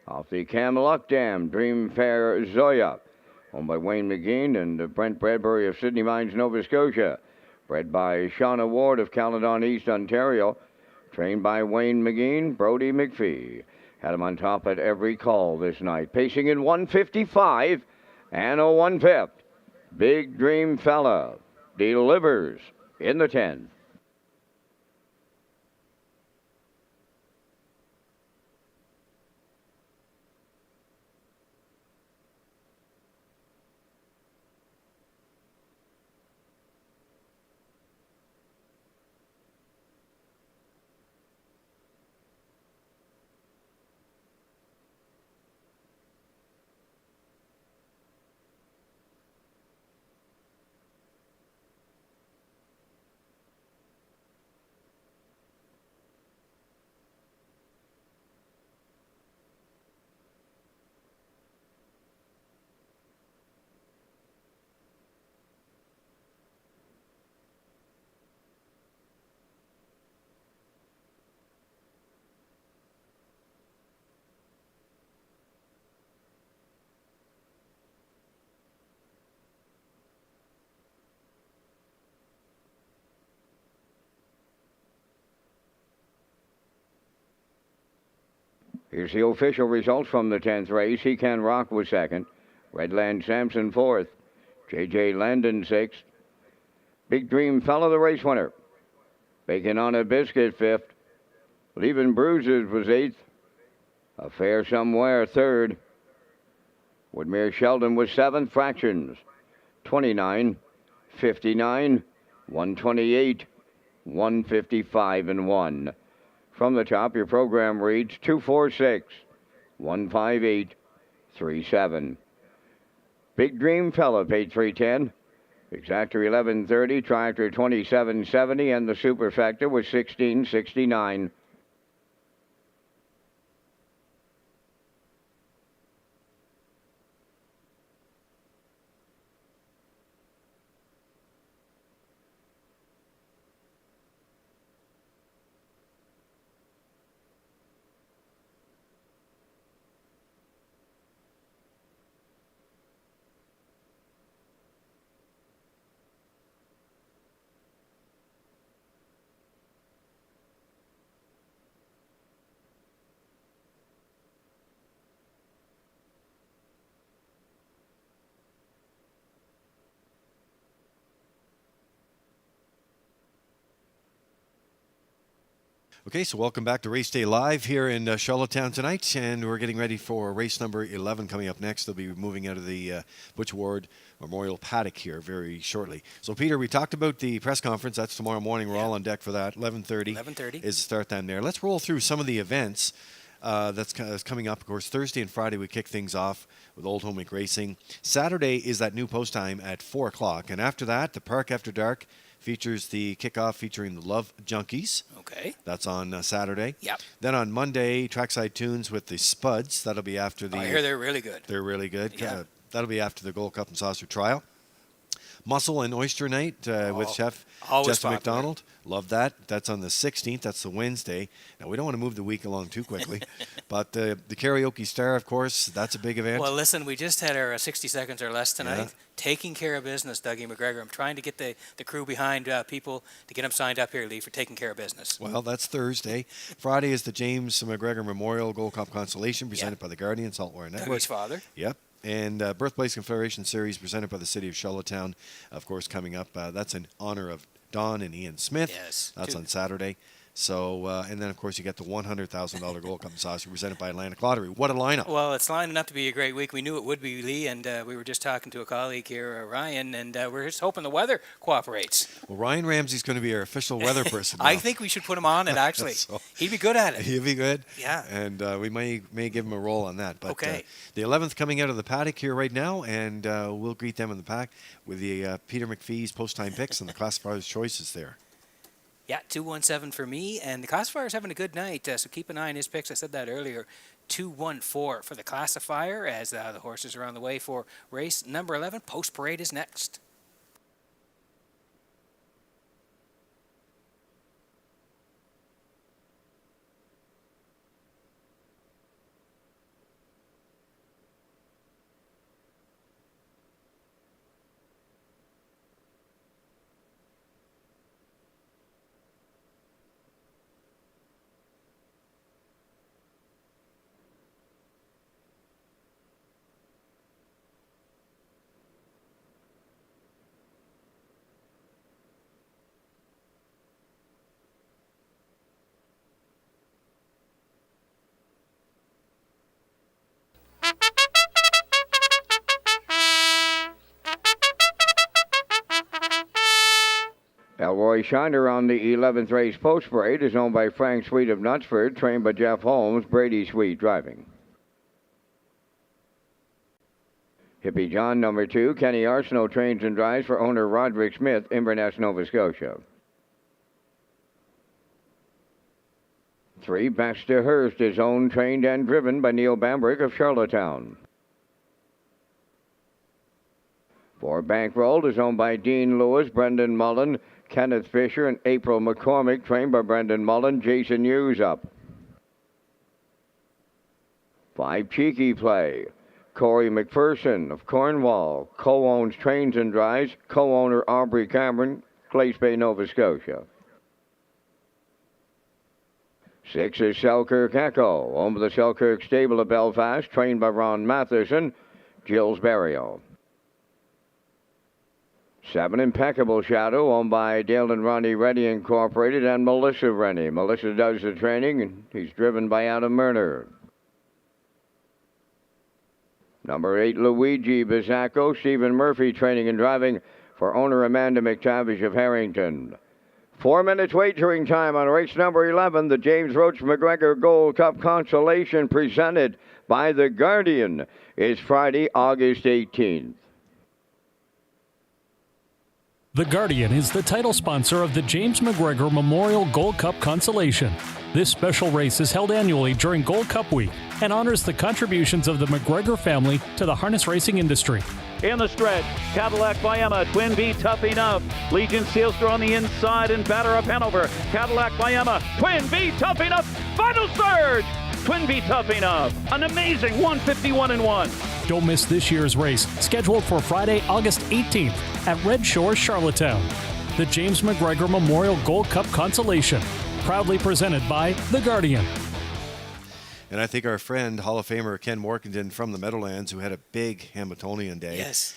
Off the Camelot Dam, Dream Fair Zoya, owned by Wayne McGee and Brent Bradbury of Sydney Mines, Nova Scotia. Bred by Shauna Ward of Caledon East, Ontario. Trained by Wayne McGee, Brody McPhee. Had him on top at every call this night. Pacing in 155 and a 1/5. Big Dream Fella delivers in the 10th. Here's the official results from the 10th race. He Can Rock was second. Redland Sampson fourth. J.J. Landon sixth. Big Dream Fella the race winner. Bacon on a Biscuit fifth. Leaving Bruises was eighth. Affair Somewhere third. Woodmere Sheldon was seventh. Fractions 29, 59, 128, 155 and 1. From the top, your program reads 246, 158, 37. Big Dream Fella paid 310. Exactor 1130, Tractor 2770, and the Superfecta was 1669. Okay, so welcome back to Race Day Live here in Charlottetown tonight, and we're getting ready for race number 11 coming up next. They'll be moving out of the Butch Ward Memorial Paddock here very shortly. So, Peter, we talked about the press conference. That's tomorrow morning. We're all on deck for that. 11:30 is the start time there. Let's roll through some of the events that's coming up. Of course, Thursday and Friday we kick things off with Old Home Week Racing. Saturday is that new post time at 4 o'clock, and after that, the Park After Dark features the kickoff featuring the Love Junkies. Okay. That's on Saturday. Yep. Then on Monday, Trackside Tunes with the Spuds. That'll be after the... I hear they're really good. They're really good. Yeah. That'll be after the Gold Cup and Saucer Trial. Mussel and Oyster Night with Chef Justin McDonald. Love that. That's on the 16th. That's the Wednesday. Now, we don't want to move the week along too quickly. But the Karaoke Star, of course, that's a big event. Well, listen, we just had our 60 seconds or less tonight. Yeah. Taking care of business, Dougie McGregor. I'm trying to get the crew behind people to get them signed up here, Lee, for taking care of business. Well, that's Thursday. Friday is the James McGregor Memorial Gold Cup Consolation presented by the Guardian Saltwater Network. Dougie's father. Yep. And Birthplace Confederation Series presented by the City of Charlottetown, of course, coming up. That's in honor of Don and Ian Smith. Yes. That's on Saturday. So, and then, of course, you get the $100,000 Gold Cup and Saucer presented by Atlantic Lottery. What a lineup. Well, it's lining up to be a great week. We knew it would be, Lee, and we were just talking to a colleague here, Ryan, and we're just hoping the weather cooperates. Well, Ryan Ramsey's going to be our official weather person now. I think we should put him on it, actually. So, he'd be good at it. He'd be good. Yeah. And we may give him a role on that. But, okay. The 11th coming out of the paddock here right now, and we'll greet them in the pack with the Peter McPhee's post-time picks and the classifiers' choices there. Yeah, 217 for me, and the classifier's having a good night, so keep an eye on his picks. I said that earlier. 214 for the classifier as the horses are on the way for race number 11. Post Parade is next. Elroy Shiner on the 11th race post parade is owned by Frank Sweet of Knutsford, trained by Jeff Holmes, Brady Sweet driving. Hippie John, number 2, Kenny Arsenault trains and drives for owner Roderick Smith, Inverness, Nova Scotia. 3, Baxter Hurst is owned, trained, and driven by Neil Bambrick of Charlottetown. 4, Bankrolled is owned by Dean Lewis, Brendan Mullen, Kenneth Fisher, and April McCormick, trained by Brendan Mullen, Jason Hughes up. 5, Cheeky Play. Corey McPherson of Cornwall, co-owns trains and drives, co-owner Aubrey Cameron, Glace Bay, Nova Scotia. 6 is Selkirk Echo, owned by the Selkirk Stable of Belfast, trained by Ron Matheson, Gilles Barrio. 7, Impeccable Shadow, owned by Dale and Ronnie Rennie Incorporated and Melissa Rennie. Melissa does the training, and he's driven by Adam Murner. Number 8, Luigi Bizzacco, Stephen Murphy, training and driving for owner Amanda McTavish of Harrington. 4 minutes wagering time on race number 11, the James Roach McGregor Gold Cup Consolation, presented by The Guardian, is Friday, August 18th. The Guardian is the title sponsor of the James McGregor Memorial Gold Cup Consolation. This special race is held annually during Gold Cup Week and honors the contributions of the McGregor family to the harness racing industry. In the stretch, Cadillac by Emma, Twin V tough enough. Legion Sealster on the inside and batter up Hanover. Cadillac by Emma, Twin V tough enough. Final surge! Twin V tough enough. An amazing 151-1. Don't miss this year's race, scheduled for Friday, August 18th at Redshores, Charlottetown. The James McGregor Memorial Gold Cup Consolation, proudly presented by The Guardian. And I think our friend, Hall of Famer Ken Morkington from the Meadowlands, who had a big Hamiltonian day, Yes.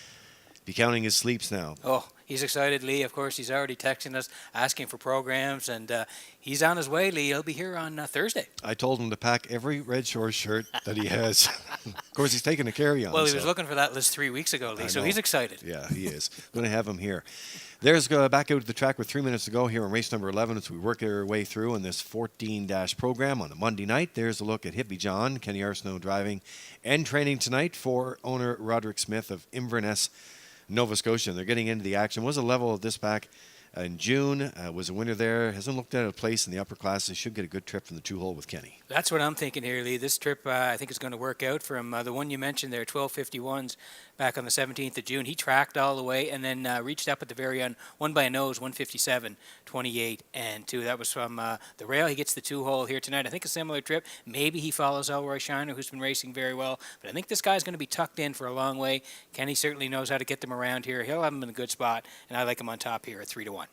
be counting his sleeps now. Oh, he's excited, Lee. Of course, he's already texting us, asking for programs, and he's on his way, Lee. He'll be here on Thursday. I told him to pack every Red Shore shirt that he has. Of course, he's taking a carry-on. Well, he was looking for that list 3 weeks ago, Lee, so he's excited. Yeah, he is. Going to have him here. There's back out to the track with 3 minutes to go here on race number 11 as we work our way through in this 14-dash program on a Monday night. There's a look at Hippie John, Kenny Arsenault driving and training tonight for owner Roderick Smith of Inverness, Nova Scotia. And they're getting into the action. Was a level of this back in June. Was a winner there. Hasn't looked at a place in the upper classes. Should get a good trip from the 2-hole with Kenny. That's what I'm thinking here, Lee. This trip, I think, is going to work out from the one you mentioned there, 12:51s, back on the 17th of June. He tracked all the way and then reached up at the very end, won by a nose, 157, 28, and 2. That was from the rail. He gets the 2-hole here tonight. I think a similar trip. Maybe he follows Elroy Shiner, who's been racing very well. But I think this guy's going to be tucked in for a long way. Kenny certainly knows how to get them around here. He'll have them in a good spot, and I like him on top here at 3-1.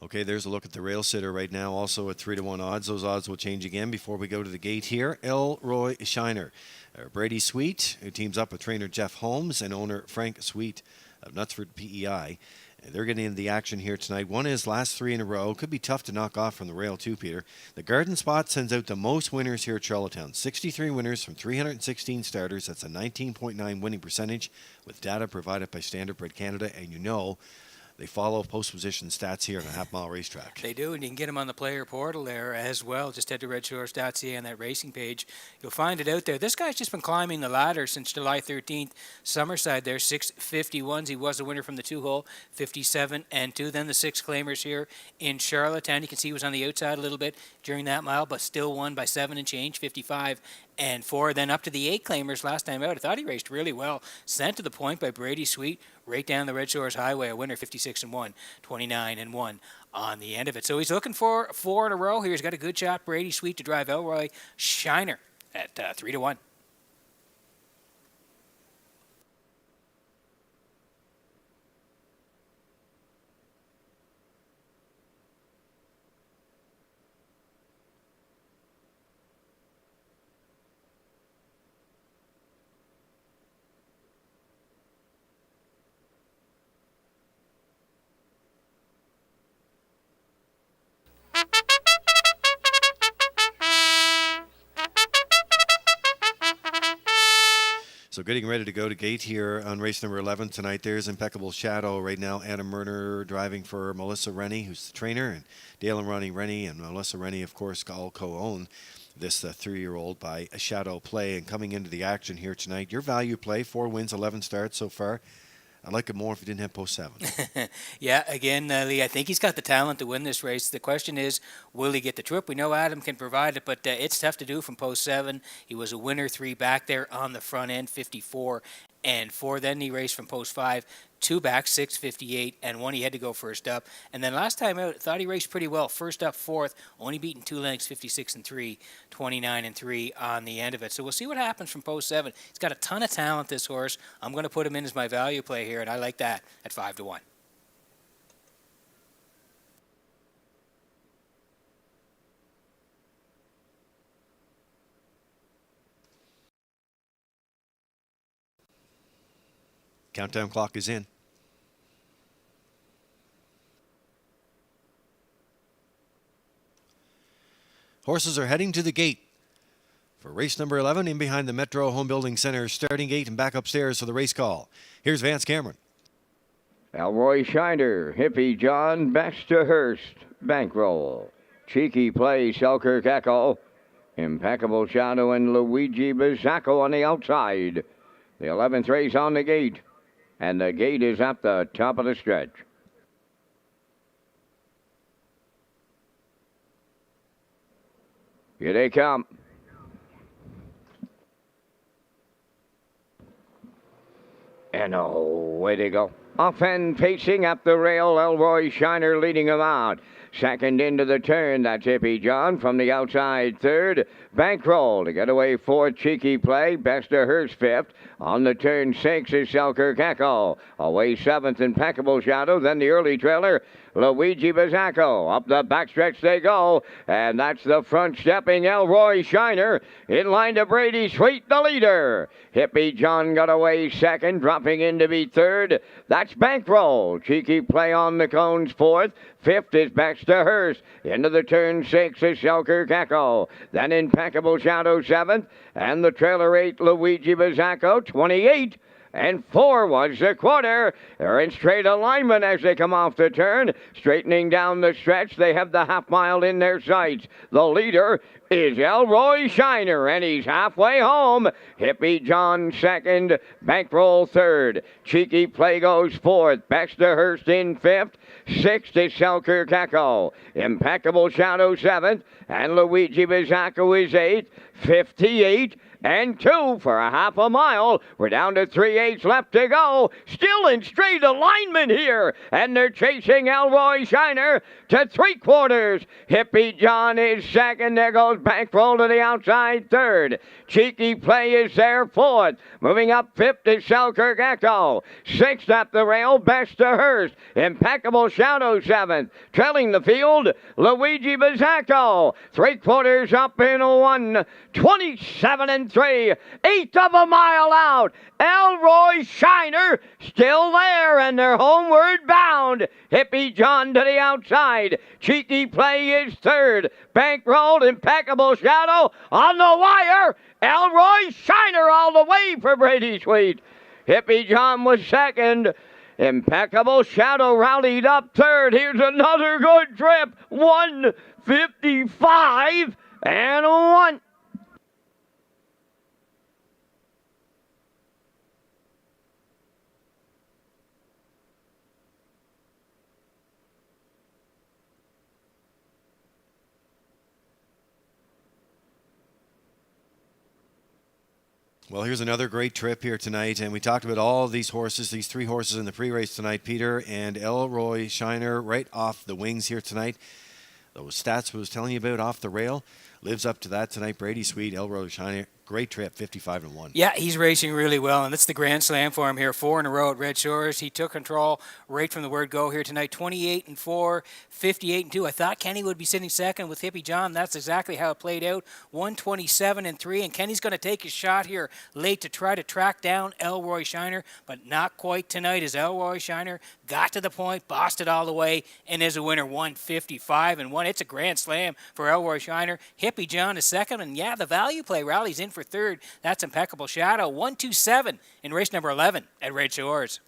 Okay, there's a look at the rail sitter right now, also at 3-1 odds. Those odds will change again before we go to the gate here. Elroy Shiner. Brady Sweet, who teams up with trainer Jeff Holmes and owner Frank Sweet of Knutsford PEI. And they're getting into the action here tonight. Won his last 3 in a row. Could be tough to knock off from the rail too, Peter. The Garden Spot sends out the most winners here at Charlottetown. 63 winners from 316 starters. That's a 19.9 winning percentage with data provided by Standard Bred Canada. And you know, they follow post-position stats here on a half-mile racetrack. They do, and you can get them on the player portal there as well. Just head to Redshores.ca on that racing page. You'll find it out there. This guy's just been climbing the ladder since July 13th. Summerside there, 651s. He was a winner from the 2-hole, 57 and 2. Then the 6 claimers here in Charlottetown. You can see he was on the outside a little bit during that mile, but still won by 7 and change, 55 and 4. Then up to the 8 claimers last time out. I thought he raced really well. Sent to the point by Brady Sweet right down the Red Shores Highway. A winner, 56 and 1, 29 and 1 on the end of it. So he's looking for 4 in a row here. He's got a good shot, Brady Sweet, to drive Elroy Shiner at 3-1. So getting ready to go to gate here on race number 11 tonight. There's Impeccable Shadow right now. Adam Murner driving for Melissa Rennie, who's the trainer, and Dale and Ronnie Rennie and Melissa Rennie, of course, all co-own this 3-year-old by a Shadow Play. And coming into the action here tonight, your value play, 4 wins, 11 starts so far. I'd like it more if he didn't have post 7. Yeah, again, Lee, I think he's got the talent to win this race. The question is, will he get the trip? We know Adam can provide it, but it's tough to do from post 7. He was a winner 3 back there on the front end, 54 and 4. Then he raced from post 5, 2 back, 6:58, and 1 he had to go first up. And then last time out, thought he raced pretty well. First up, 4th, only beaten 2 lengths, 56 and 3, 29 and 3 on the end of it. So we'll see what happens from post 7. He's got a ton of talent, this horse. I'm going to put him in as my value play here, and I like that at 5-1. Countdown clock is in. Horses are heading to the gate for race number 11 in behind the Metro Home Building Center starting gate and back upstairs for the race call. Here's Vance Cameron. Elroy Shiner, Hippie John, Best to Hurst, Bankroll. Cheeky Play, Selkirk Echo. Impeccable Shadow and Luigi Bizzacco on the outside. The 11th race on the gate. And the gate is at the top of the stretch. Here they come. And away they go. Off and pacing up the rail, Elroy Shiner leading them out. Second into the turn, that's Hippie John from the outside third. Bankroll to get away fourth, Cheeky Play. Best of Hurst fifth. On the turn 6 is Selkirk Echo. Away 7th, Impeccable Shadow. Then the early trailer, Luigi Bizzacco. Up the backstretch they go. And that's the front stepping Elroy Shiner. In line to Brady Sweet, the leader. Hippie John got away second, dropping in to be third. That's Bankroll. Cheeky Play on the cones fourth. Fifth is Best to Hurst. Into the turn 6 is Selkirk Echo. Then Impeccable Shadow 7th. And the trailer 8, Luigi Bizzacco, 28. And 4 was the quarter. They're in straight alignment as they come off the turn. Straightening down the stretch, they have the half mile in their sights. The leader is Elroy Shiner, and he's halfway home. Hippie John second, Bankroll third. Cheeky Play goes fourth. Best to Hurst in fifth. Sixth is Selkirk Echo. Impeccable Shadow seventh, and Luigi Bizzacco is eighth. 58 and 2 for a half a mile. We're down to 3/8 left to go. Still in straight alignment here. And they're chasing Elroy Shiner to 3/4. Hippie John is second. There goes Bankroll to the outside third. Cheeky Play is there fourth. Moving up fifth is Selkirk Echo. Sixth up the rail, Best to Hurst. Impeccable Shadow seventh. Trailing the field, Luigi Bizzacco. 3/4 up in 1. 27 and 3. 1/8 of a mile out. Elroy Shiner still there, and they're homeward bound. Hippie John to the outside. Cheeky Play is third. Bankroll, Impeccable Shadow on the wire. Elroy Shiner all the way for Brady Sweet. Hippie John was second. Impeccable Shadow rallied up third. Here's another good trip. 1:55 and 1. Well, here's another great trip here tonight, and we talked about all these horses, these 3 horses in the pre-race tonight, Peter, and Elroy Shiner right off the wings here tonight. Those stats I was telling you about off the rail lives up to that tonight. Brady Sweet, Elroy Shiner, great trip, 55 and 1. Yeah, he's racing really well, and it's the Grand Slam for him here. 4 in a row at Red Shores. He took control right from the word go here tonight. 28 and 4, 58 and 2. I thought Kenny would be sitting second with Hippie John. That's exactly how it played out. 127 and 3, and Kenny's going to take his shot here late to try to track down Elroy Shiner, but not quite tonight as Elroy Shiner got to the point, bossed it all the way, and is a winner. 155 and 1. It's a Grand Slam for Elroy Shiner. Hippie John is second, and yeah, the value play rallies in for third. That's Impeccable Shadow. 127 in race number 11 at Red Shores.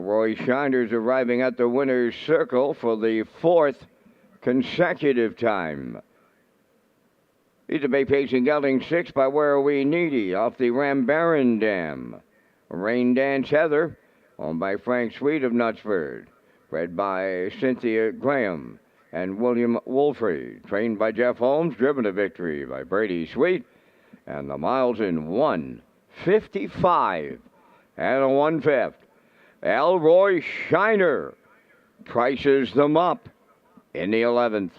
Roy Shiner's arriving at the winner's circle for the 4th consecutive time. He's a bay pacing gelding 6 by Where Are We Needy off the Rambaran Dam. Rain Dance Heather, owned by Frank Sweet of Knutsford. Bred by Cynthia Graham and William Wolfrey. Trained by Jeff Holmes, driven to victory by Brady Sweet. And the miles in 1:55 and a 1/5. Elroy Shiner prices them up in the 11th.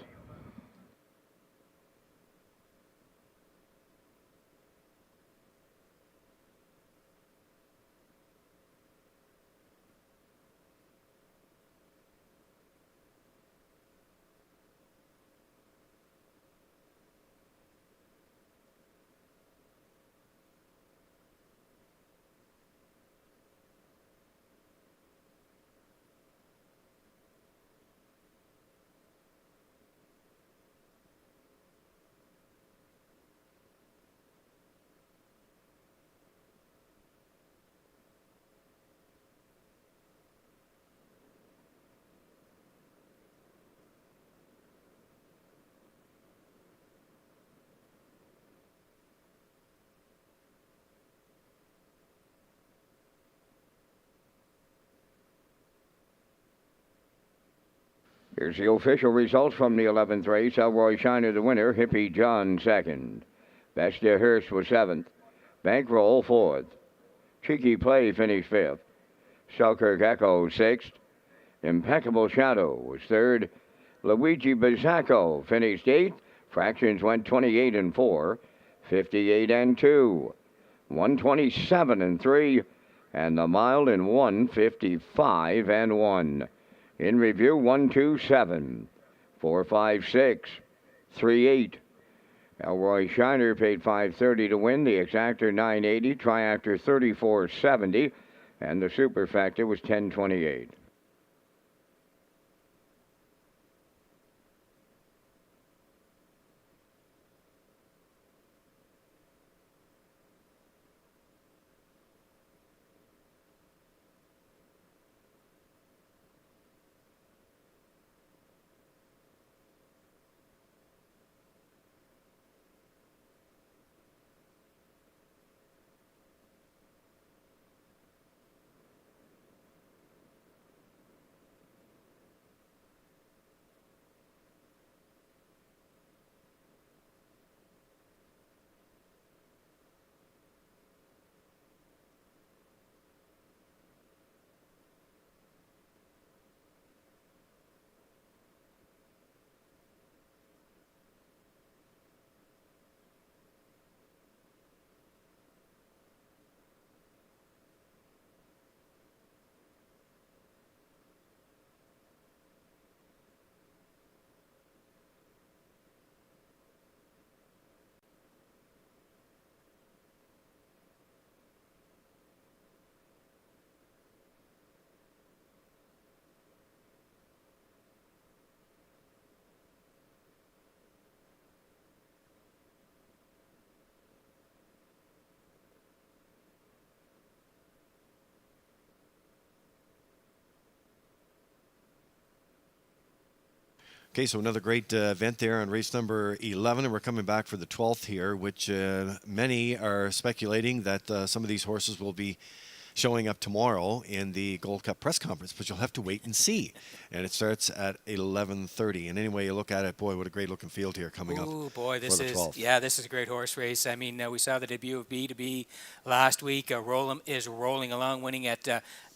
Here's the official results from the 11th race. Elroy Shiner, the winner. Hippie John, 2nd. Best de Hearst was 7th. Bankroll, 4th. Cheeky Play finished 5th. Selkirk Echo, 6th. Impeccable Shadow was 3rd. Luigi Bizzacco finished 8th. Fractions went 28 and 4. 58 and 2. 127 and 3. And the mile in 1:55 and 1. In review, 127, 456, 38. Elroy Shiner paid $530 to win. The exactor $980, triactor $3470, and the superfactor was $1028. Okay, so another great event there on race number 11, and we're coming back for the 12th here, which many are speculating that some of these horses will be showing up tomorrow in the Gold Cup press conference, but you'll have to wait and see. And it starts at 11:30. And anyway, you look at it, boy, what a great looking field here coming up. Oh boy, this for the is 12th. this is a great horse race. I mean, we saw the debut of B2B last week. Rollum is rolling along, winning at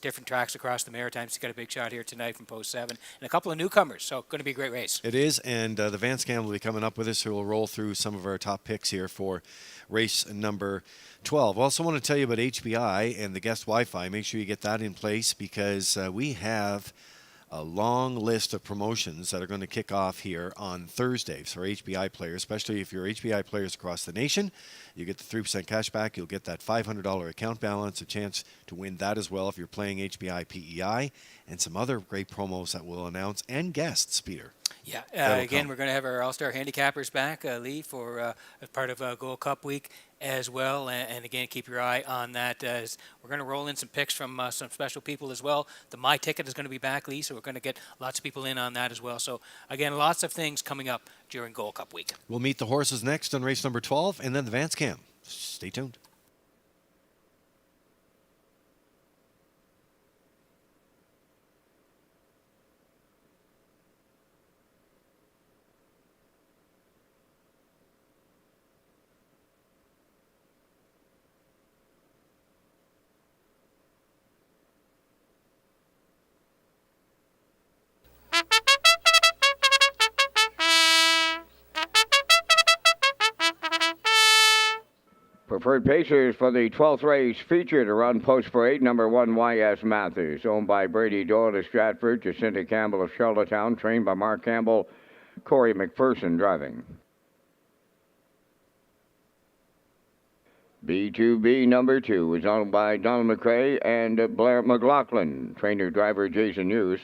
different tracks across the Maritimes. He's got a big shot here tonight from post 7, and a couple of newcomers. So going to be a great race. It is, and the Van Scam will be coming up with us, who will roll through some of our top picks here for race number 12. I also want to tell you about HBI and the guest Wi-Fi. Make sure you get that in place, because we have a long list of promotions that are going to kick off here on Thursday for HBI players, especially if you're HBI players across the nation. You get the 3% cash back. You'll get that $500 account balance, a chance to win that as well if you're playing HBI PEI, and some other great promos that we'll announce, and guests, Peter. Yeah, again, we're going to have our All-Star Handicappers back, Lee, for as part of Gold Cup Week. as well. And again, keep your eye on that. As we're going to roll in some picks from some special people as well. The My Ticket is going to be back, Lee, so we're going to get lots of people in on that as well. So again, lots of things coming up during Gold Cup week. We'll meet the horses next on race number 12 and then the Vance Cam. Stay tuned. Preferred Pacers for the 12th race featured around post parade, number 1 YS Mathers, owned by Brady Doyle of Stratford, Jacinta Campbell of Charlottetown, trained by Mark Campbell, Corey McPherson driving. B2B number 2 is owned by Donald McRae and Blair McLaughlin, trainer driver Jason Hughes.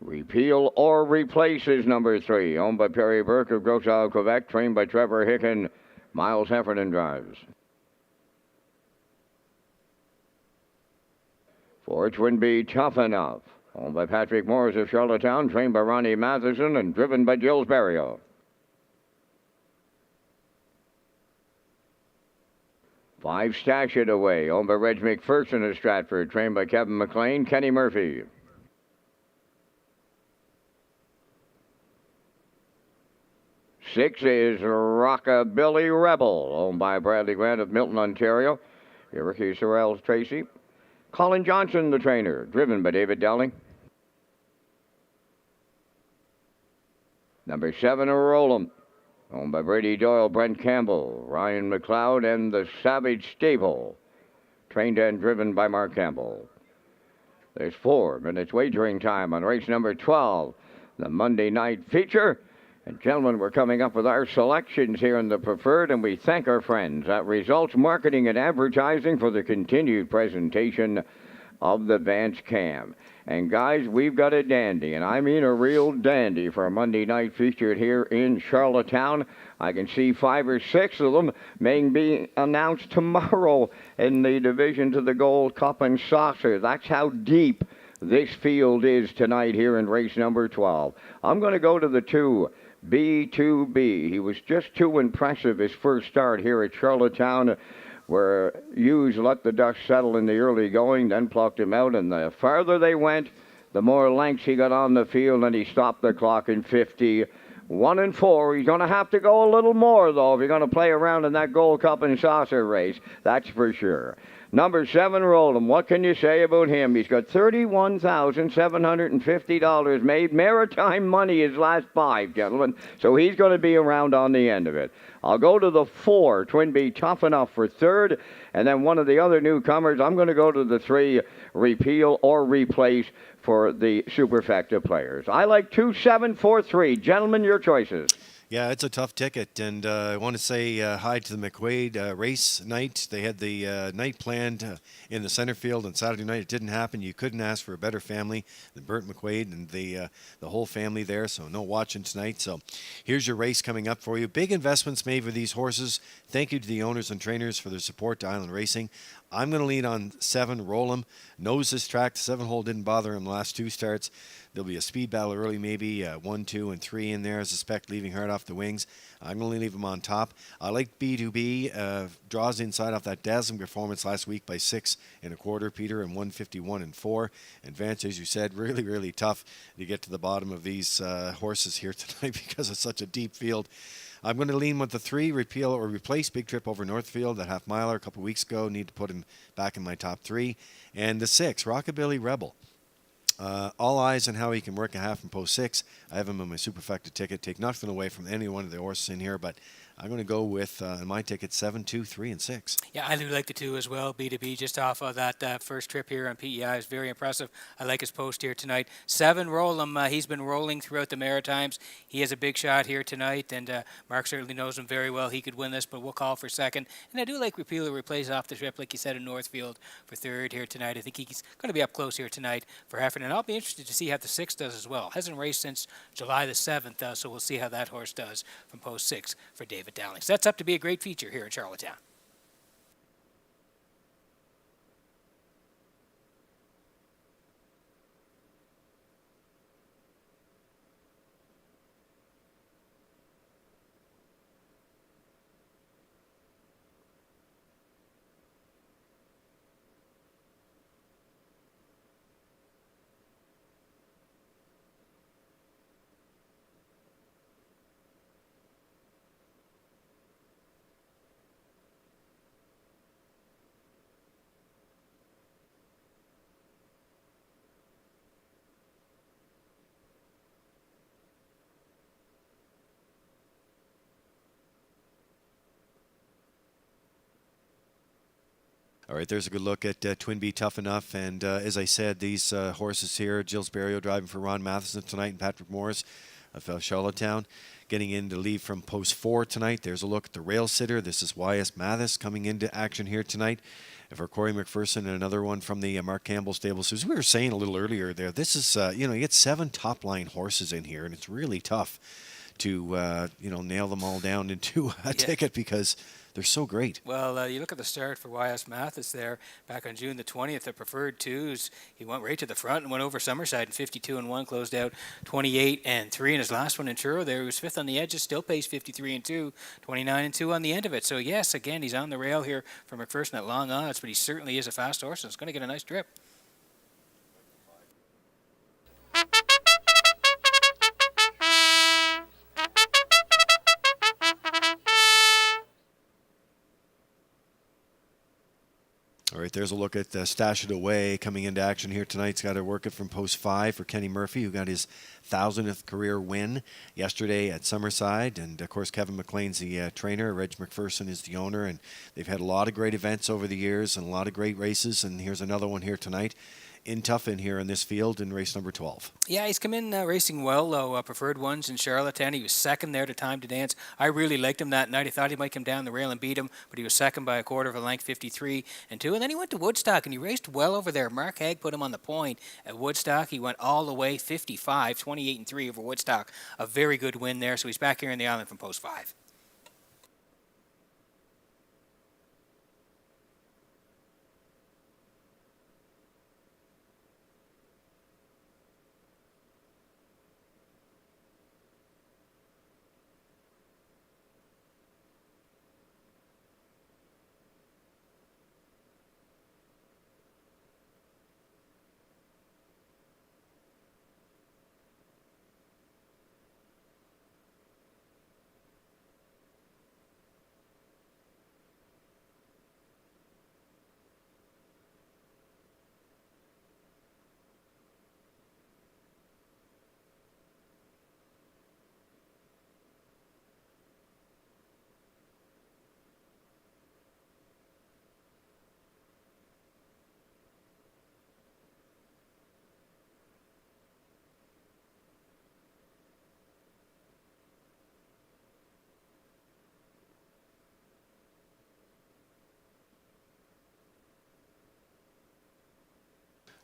Repeal or Replace is number 3, owned by Perry Burke of Gros Isle, Quebec, trained by Trevor Hicken. Miles Heffernan drives. Forge would be Tough Enough, owned by Patrick Morris of Charlottetown, trained by Ronnie Matheson and driven by Gilles Barrio. 5 Stash It Away, owned by Reg McPherson of Stratford, trained by Kevin McLean, Kenny Murphy. 6 is Rockabilly Rebel, owned by Bradley Grant of Milton, Ontario. Ricky Sorrell Tracy. Colin Johnson, the trainer, driven by David Dowling. Number 7, Roll'em, owned by Brady Doyle, Brent Campbell, Ryan McLeod, and the Savage Stable, trained and driven by Mark Campbell. There's 4 minutes wagering time on race number 12, the Monday night feature. And gentlemen, we're coming up with our selections here in the Preferred, and we thank our friends at Results Marketing and Advertising for the continued presentation of the Vance Cam. And guys, we've got a dandy, and I mean a real dandy for a Monday night featured here in Charlottetown. I can see 5 or 6 of them may be announced tomorrow in the division to the Gold Cup and Saucer. That's how deep this field is tonight here in race number 12. I'm going to go to the 2. B2B. He was just too impressive his first start here at Charlottetown, where Hughes let the dust settle in the early going, then plucked him out, and the farther they went, the more lengths he got on the field, and he stopped the clock in 51 and 4. He's going to have to go a little more, though, if you're going to play around in that Gold Cup and Saucer race. That's for sure. Number 7, Roll'em. What can you say about him? He's got $31,750 made. Maritime money his last 5, gentlemen. So he's going to be around on the end of it. I'll go to the 4, Twinbee Tough Enough for 3rd. And then one of the other newcomers, I'm going to go to the 3, Repeal or Replace for the Superfecta players. I like 2, 7, 4, 3. Gentlemen, your choices. Yeah, it's a tough ticket, and I want to say hi to the McQuaid race night. They had the night planned in the center field on Saturday night. It didn't happen. You couldn't ask for a better family than Bert McQuaid and the whole family there, so no watching tonight. So here's your race coming up for you. Big investments made for these horses. Thank you to the owners and trainers for their support to Island Racing. I'm going to lead on 7, Roll'em. Knows this track. The 7-hole didn't bother him the last 2 starts. There'll be a speed battle early, maybe 1, 2, and 3 in there. I suspect leaving hard off the wings. I'm going to leave him on top. I like B2B. Draws inside off that dazzling performance last week by 6 1/4, Peter, and 151 and 4. And Vance, as you said, really, really tough to get to the bottom of these horses here tonight because it's such a deep field. I'm going to lean with the 3, Repeal or Replace. Big trip over Northfield, that half-miler a couple weeks ago. Need to put him back in my top 3. And the 6, Rockabilly Rebel. All eyes on how he can work a half and post 6. I have him in my Superfecta ticket. Take nothing away from any one of the horses in here, but I'm going to go with my ticket 7, 2, 3, and 6. Yeah, I do like the 2 as well. B2B just off of that first trip here on PEI is very impressive. I like his post here tonight. 7, roll him. He's been rolling throughout the Maritimes. He has a big shot here tonight, and Mark certainly knows him very well. He could win this, but we'll call for 2nd. And I do like Repeal replays off the trip, like you said, in Northfield for 3rd here tonight. I think he's going to be up close here tonight for Heffern, and I'll be interested to see how the 6 does as well. Hasn't raced since July the 7th, so we'll see how that horse does from post 6 for David Dowling. So that's up to be a great feature here in Charlottetown. All right, there's a good look at Twin B Tough Enough. And as I said, these horses here, Gilles Barrio driving for Ron Matheson tonight and Patrick Morris of Charlottetown, getting in to leave from post 4 tonight. There's a look at the rail sitter. This is YS Mathis coming into action here tonight. For Corey McPherson, and another one from the Mark Campbell stables. As we were saying a little earlier there, this is, you get 7 top-line horses in here, and it's really tough to, nail them all down into a ticket because they're so great. Well, you look at the start for YS Mathis there back on June the 20th, the preferred 2s. He went right to the front and went over Summerside in 52-1, closed out 28-3. And his last one in Truro there, he was 5th on the edges, still paced 53-2, 29-2 on the end of it. So, yes, again, he's on the rail here for McPherson at long odds, but he certainly is a fast horse and it's going to get a nice trip. All right, there's a look at Stash It Away coming into action here tonight. He's got to work it from post 5 for Kenny Murphy, who got his 1,000th career win yesterday at Summerside. And, of course, Kevin McLean's the trainer. Reg McPherson is the owner. And they've had a lot of great events over the years and a lot of great races. And here's another one here tonight. In tough in here in this field in race number 12. Yeah, he's come in racing well, though. Preferred 1s in Charlottetown. He was 2nd there to Time to Dance. I really liked him that night. I thought he might come down the rail and beat him, but he was 2nd by a quarter of a length, 53-2. And then he went to Woodstock, and he raced well over there. Mark Haig put him on the point at Woodstock. He went all the way 55, 28-3 over Woodstock. A very good win there, so he's back here in the island from post 5.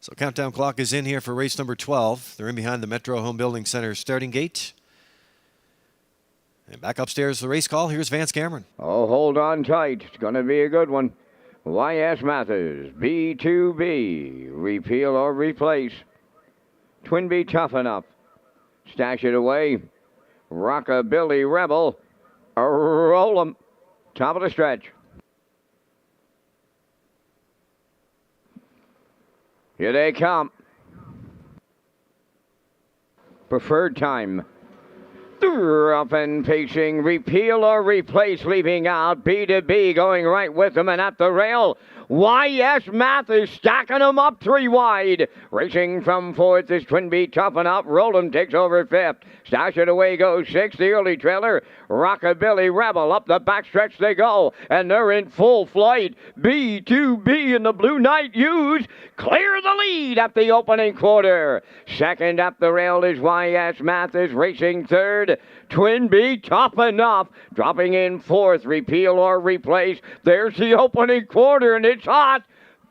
So countdown clock is in here for race number 12. They're in behind the Metro Home Building Center starting gate. And back upstairs, the race call. Here's Vance Cameron. Oh, hold on tight. It's going to be a good one. YS Mathis, B2B, repeal or replace. Twin B Tough Enough. Stash It Away. Rockabilly Rebel. Roll 'em. Top of the stretch. Here they come. Preferred time. Rough and pacing, repeal or replace, leaving out B2B, going right with them and at the rail. YS Mathis stacking them up 3 wide. Racing from 4th is Twin B Tough Enough. Roland takes over 5th. Stash it away goes 6th, the early trailer. Rockabilly Rebel up the backstretch they go, and they're in full flight. B2B and the Blue Knight Use clear the lead at the opening quarter. Second up the rail is YS Mathis, racing 3rd. Twin B Tough Enough dropping in 4th. Repeal or replace. There's the opening quarter, and it's hot.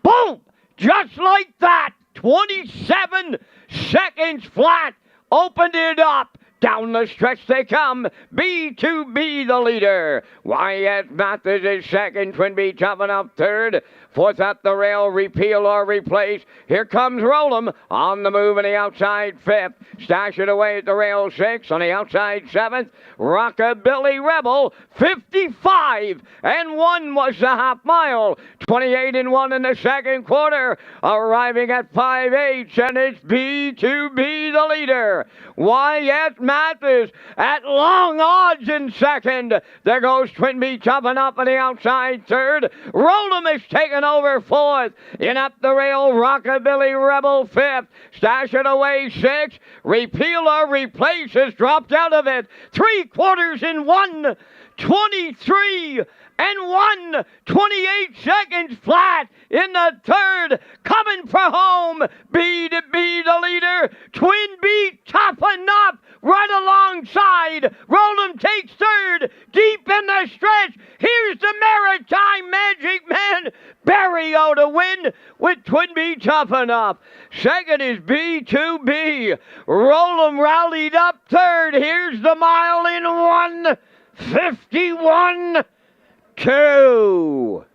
Boom! Just like that. 27 seconds flat. Opened it up. Down the stretch they come. B2B the leader. YS Mathis is second. Twin B Tough Enough third. 4th at the rail. Repeal or replace. Here comes Roll'em on the move on the outside 5th. Stash it away at the rail 6th. On the outside 7th. Rockabilly Rebel 55 and 1 was the half mile. 28 and 1 in the second quarter. Arriving at 5/8, and it's B2B the leader. YS Mathis at long odds in second. There goes Twin B Tough Enough on the outside 3rd. Roll'em is taken over 4th. In up the rail, Rockabilly Rebel 5th. Stash it away 6th. Repeal or replace has dropped out of it. 3 quarters in 1. 23 and 1. 28 seconds flat in the 3rd. Coming for home. B2B the leader. Twin B Tough Enough right alongside. Roland takes 3rd. Deep in the stretch. Here's the Maritime Magic Man. Barrio to win with Twin B Tough Enough. Second is B2B. Roll'em rallied up 3rd. Here's the mile in 1:51.2.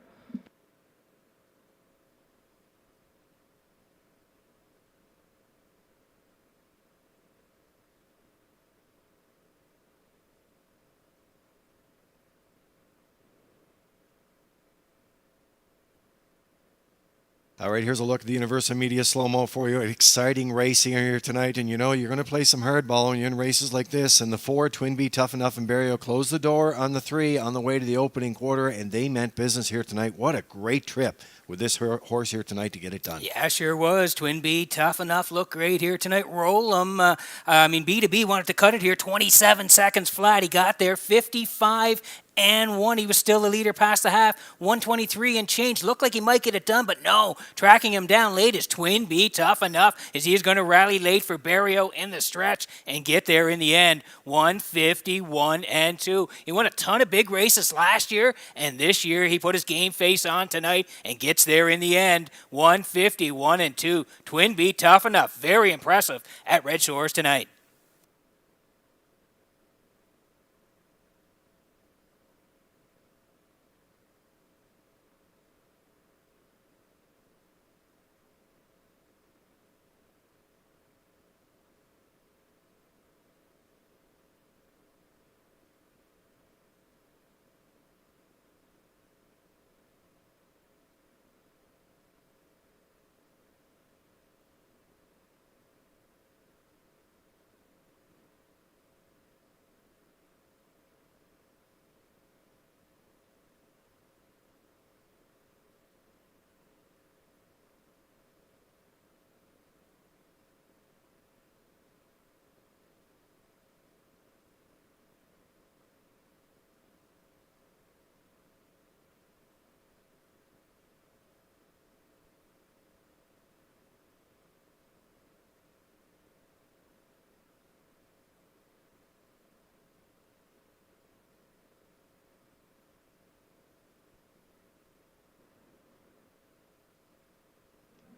All right, here's a look at the Universal Media slow-mo for you. Exciting racing here tonight, and you know you're going to play some hardball when you're in races like this. And the 4, Twin B Tough Enough and Barrio, closed the door on the 3 on the way to the opening quarter, and they meant business here tonight. What a great trip with this horse here tonight to get it done. Yeah, sure was. Twin B Tough Enough looked great here tonight. Roll'em, B2B wanted to cut it here. 27 seconds flat. He got there 55 and 1. He was still the leader past the half. 123 and change. Looked like he might get it done, but no. Tracking him down late is Twin B Tough Enough, as he is going to rally late for Barrio in the stretch and get there in the end. 151 and 2. He won a ton of big races last year, and this year he put his game face on tonight and gets there in the end. 151 and 2. Twin B Tough Enough. Very impressive at Red Shores tonight.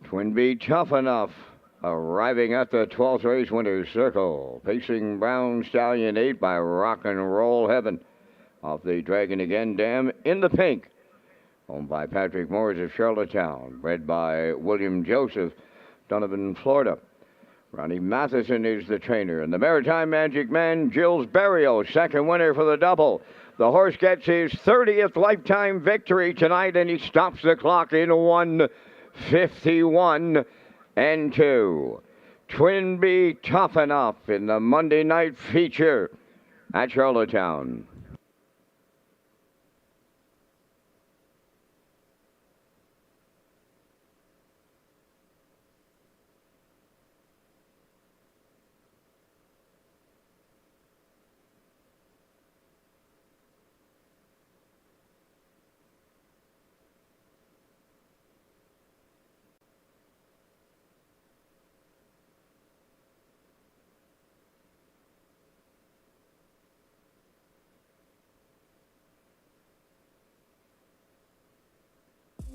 Twin B Tough Enough arriving at the 12th race winner's circle. Pacing Brown Stallion 8 by Rock and Roll Heaven. Off the Dragon Again Dam in the pink. Owned by Patrick Moores of Charlottetown. Bred by William Joseph, Donovan, Florida. Ronnie Matheson is the trainer. And the Maritime Magic Man, Gilles Barrio, second winner for the double. The horse gets his 30th lifetime victory tonight, and he stops the clock in 1:51 and 2. Twin B Tough Enough in the Monday night feature. at Charlottetown.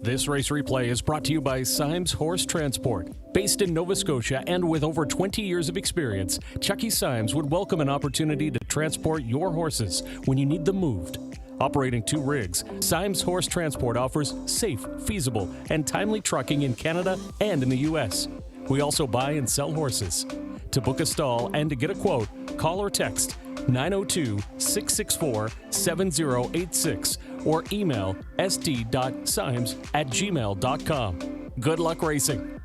This race replay is brought to you by Symes Horse Transport. Based in Nova Scotia and with over 20 years of experience, Chucky Symes would welcome an opportunity to transport your horses when you need them moved. Operating 2 rigs, Symes Horse Transport offers safe, feasible, and timely trucking in Canada and in the U.S. We also buy and sell horses. To book a stall and to get a quote, call or text 902-664-7086 or email sd.symes@gmail.com. Good luck racing.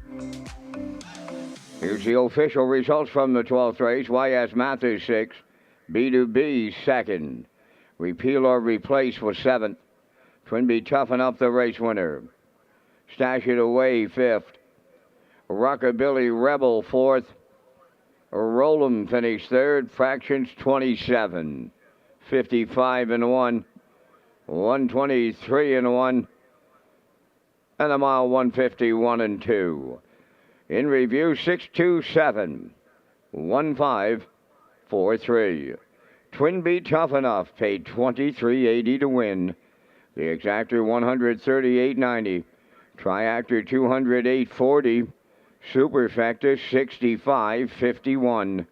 Here's the official results from the 12th race. YS Mathis 6th, B2B 2nd. Repeal or Replace was 7th. Twinbee Toughen Up the race winner. Stash It Away 5th. Rockabilly Rebel 4th. Roll'em finished 3rd. Fractions 27. 55 and 1. 123 and 1. And a mile 151 and 2. In review 627 1543. Twinbee Tough Enough paid $23.80 to win. The Exactor $138.90. Triactor $208.40. Superfecta $65.51.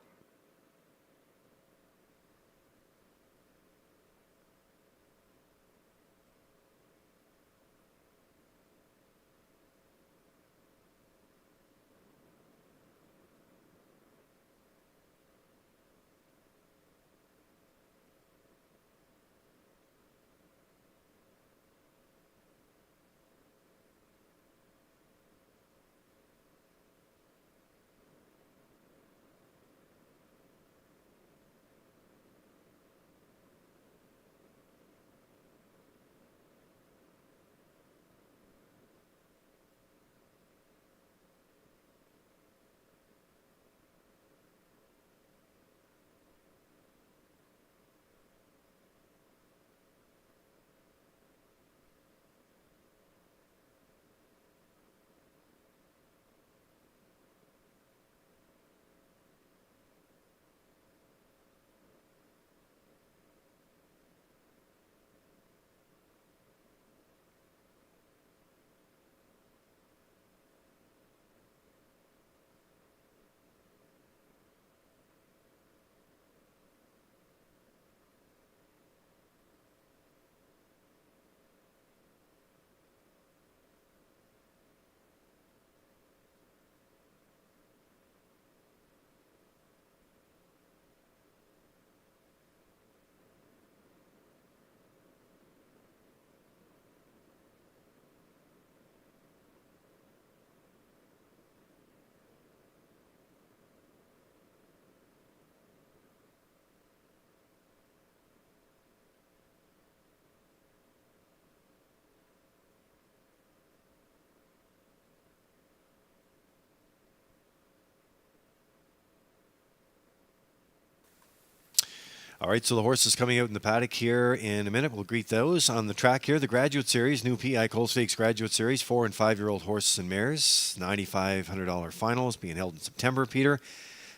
All right, so the horses coming out in the paddock here in a minute. We'll greet those on the track here. The Graduate Series, new PI Colt Stakes Graduate Series, 4- and 5-year-old horses and mares. $9,500 finals being held in September, Peter.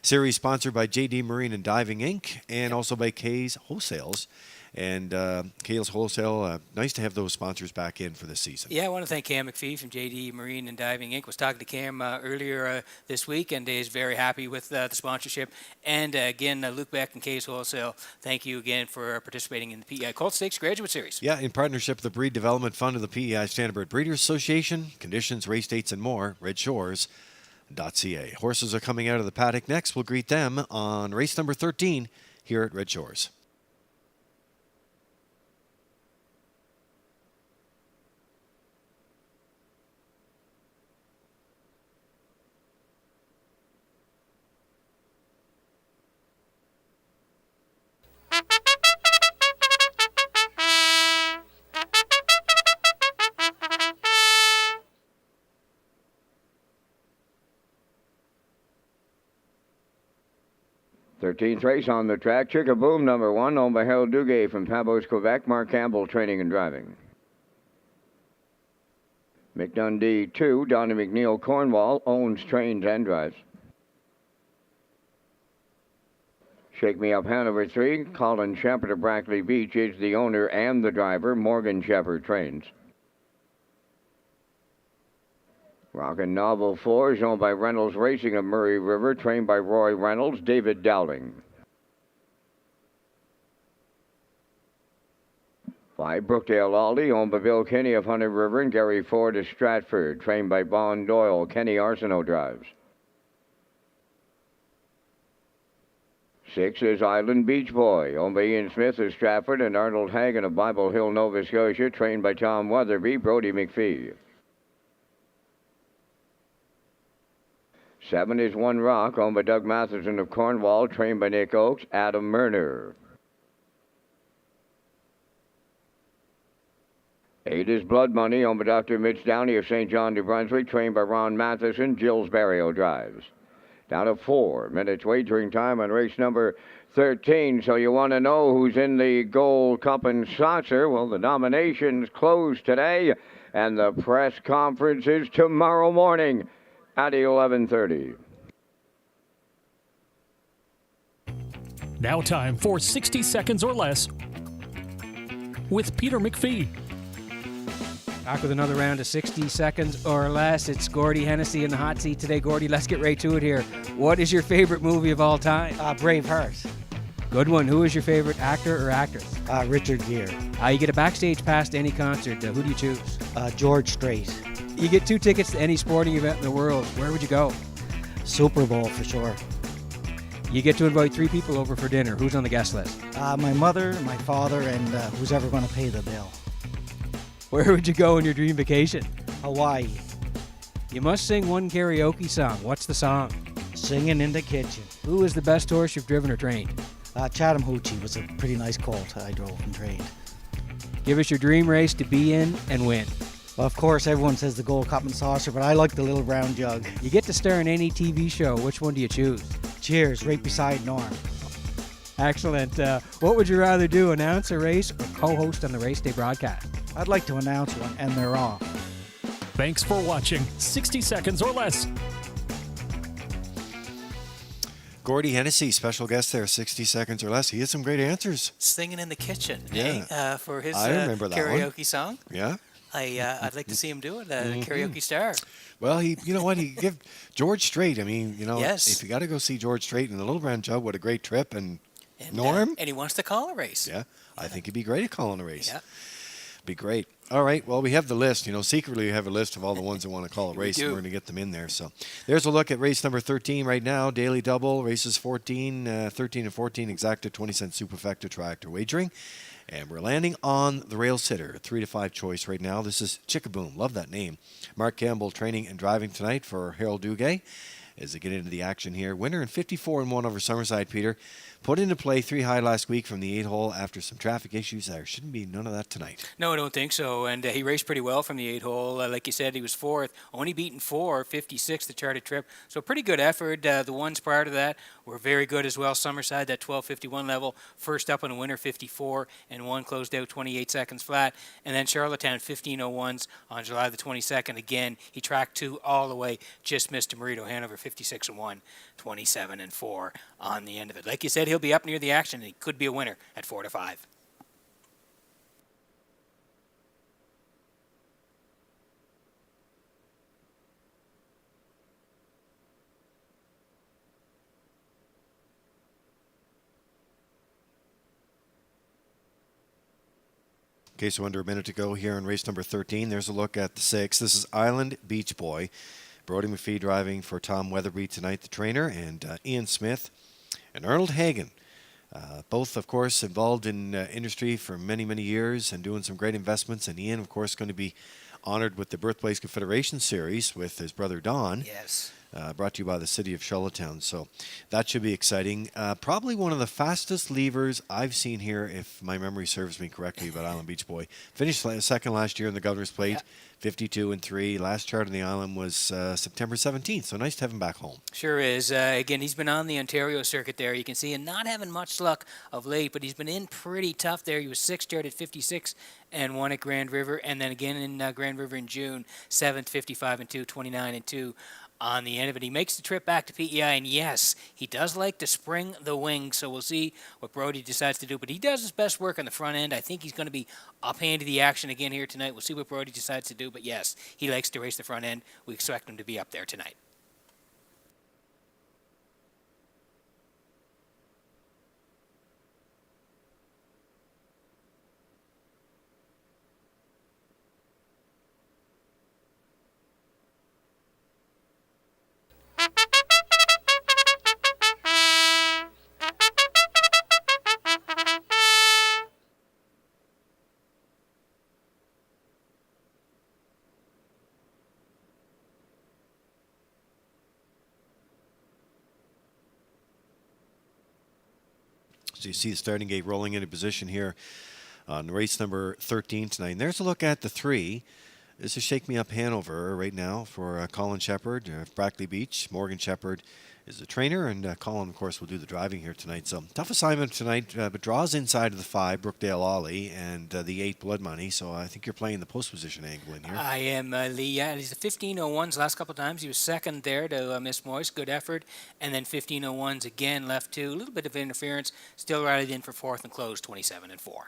Series sponsored by JD Marine and Diving Inc. and also by Kay's Wholesales. And Kay's Wholesale, nice to have those sponsors back in for this season. Yeah, I want to thank Cam McPhee from JD Marine and Diving Inc. Was talking to Cam earlier this week, and is very happy with the sponsorship. And again, Luke Beck and Kay's Wholesale, thank you again for participating in the PEI Colt Stakes Graduate Series. Yeah, in partnership with the Breed Development Fund of the PEI Standardbred Breeders Association, conditions, race dates, and more, Redshores.ca. Horses are coming out of the paddock next. We'll greet them on race number 13 here at Red Shores. 13th race on the track. Chickaboom, number 1, owned by Harold Duguay from Pabos, Quebec. Mark Campbell, training and driving. McDundee 2, Donnie McNeil, Cornwall, owns, trains, and drives. Shake Me Up Hanover 3, Colin Shepard of Brackley Beach is the owner and the driver. Morgan Shepard trains. Rockin' Novel 4 is owned by Reynolds Racing of Murray River, trained by Roy Reynolds, David Dowling. 5, Brookdale Aldi, owned by Bill Kinney of Hunter River, and Gary Ford of Stratford, trained by Bond Doyle, Kenny Arsenault drives. 6 is Island Beach Boy, owned by Ian Smith of Stratford and Arnold Hagan of Bible Hill, Nova Scotia, trained by Tom Weatherby, Brody McPhee. 7 is One Rock, owned by Doug Matheson of Cornwall, trained by Nick Oakes, Adam Murner. 8 is Blood Money, owned by Dr. Mitch Downey of St. John, New Brunswick, trained by Ron Matheson, Gilles Barrio drives. Down to 4 minutes wagering time on race number 13. So you want to know who's in the Gold Cup and Saucer? Well, the nominations close today, and the press conference is tomorrow morning at 11:30. Now time for 60 seconds or less with Peter McPhee. Back with another round of 60 seconds or less. It's Gordy Hennessy in the hot seat today. Gordy, let's get right to it here. What is your favorite movie of all time? Braveheart. Good one. Who is your favorite actor or actress? Richard Gere. You get a backstage pass to any concert. Who do you choose? George Strait. You get 2 tickets to any sporting event in the world. Where would you go? Super Bowl for sure. You get to invite 3 people over for dinner. Who's on the guest list? My mother, my father, and who's ever going to pay the bill. Where would you go on your dream vacation? Hawaii. You must sing one karaoke song. What's the song? Singing in the kitchen. Who is the best horse you've driven or trained? Chatham Hoochie was a pretty nice colt I drove and trained. Give us your dream race to be in and win. Well, of course, everyone says the Gold Cup and Saucer, but I like the little brown jug. You get to star in any TV show. Which one do you choose? Cheers, right beside Norm. Excellent. What would you rather do, announce a race or co-host on the race day broadcast? I'd like to announce one, and they're off. Thanks for watching 60 seconds or less. Gordy Hennessy, special guest there, 60 seconds or less. He had some great answers. Singing in the kitchen, Yeah. for his I remember that karaoke song. Yeah. I'd like to see him do it, karaoke star. Well, you know what? He give George Strait. I mean, Yes. if you got to go see George Strait in the Little Brown Jug, what a great trip. And Norm? And he wants to call a race. Yeah, I think he'd be great at calling a race. Yeah. Be great. All right, well, we have the list. Secretly we have a list of all the ones that want to call a race, do. and we're going to get them in there. So there's a look at race number 13 right now. Daily double, races 13 and 14, exacta 20-cent superfecta tractor wagering. And we're landing on the rail sitter, 3 to 5 choice right now. This is Chickaboom. Love that name. Mark Campbell training and driving tonight for Harold Duguay as they get into the action here. Winner in 54-1 over Summerside, Peter. Put into play 3 high last week from the 8-hole after some traffic issues. There shouldn't be none of that tonight. No, I don't think so. And he raced pretty well from the 8-hole. Like you said, he was 4th, only beaten 4, 56 the charted trip. So pretty good effort. The ones prior to that were very good as well. Summerside, that 12:51 level, first up on a winner, 54, and 1 closed out 28 seconds flat. And then Charlottetown, 15:01s on July the 22nd. Again, he tracked 2 all the way, just missed Marito Hanover, 56-1, 27-4 on the end of it. Like you said, he'll be up near the action, and he could be a winner at 4 to 5. Okay, so under a minute to go here in race number 13. There's a look at the 6. This is Island Beach Boy. Brody McPhee driving for Tom Weatherby tonight, the trainer, and Ian Smith and Arnold Hagan. Both, of course, involved in industry for many, many years and doing some great investments. And Ian, of course, going to be honored with the Birthplace Confederation Series with his brother Don. Yes. brought to you by the city of Charlottetown. So that should be exciting. Probably one of the fastest levers I've seen here, if my memory serves me correctly, about Island Beach Boy. Finished second last year in the Governor's Plate, 52-3. Last start on the island was September 17th, so nice to have him back home. Sure is. Again, he's been on the Ontario circuit there. You can see him not having much luck of late, but he's been in pretty tough there. He was 6th, started 56 and 1 at Grand River, and then again in Grand River in June, 7th, 55-2, 29-2. On the end of it, he makes the trip back to PEI, and yes, he does like to spring the wing, so we'll see what Brody decides to do. But he does his best work on the front end. I think he's going to be up-handed the action again here tonight. We'll see what Brody decides to do, but yes, he likes to race the front end. We expect him to be up there tonight. So you see the starting gate rolling into position here on race number 13 tonight. And there's a look at the 3. This is Shake Me Up Hanover right now for Colin Shepard, Brackley Beach. Morgan Shepard is the trainer, and Colin, of course, will do the driving here tonight. So tough assignment tonight, but draws inside of the 5, Brookdale Ollie, and the 8, Blood Money. So I think you're playing the post position angle in here. I am, Lee. Yeah, he's a 15:01s last couple of times. He was second there to Miss Moist. Good effort. And then 15:01s again, left 2. A little bit of interference. Still rallied in for 4th and closed 27-4.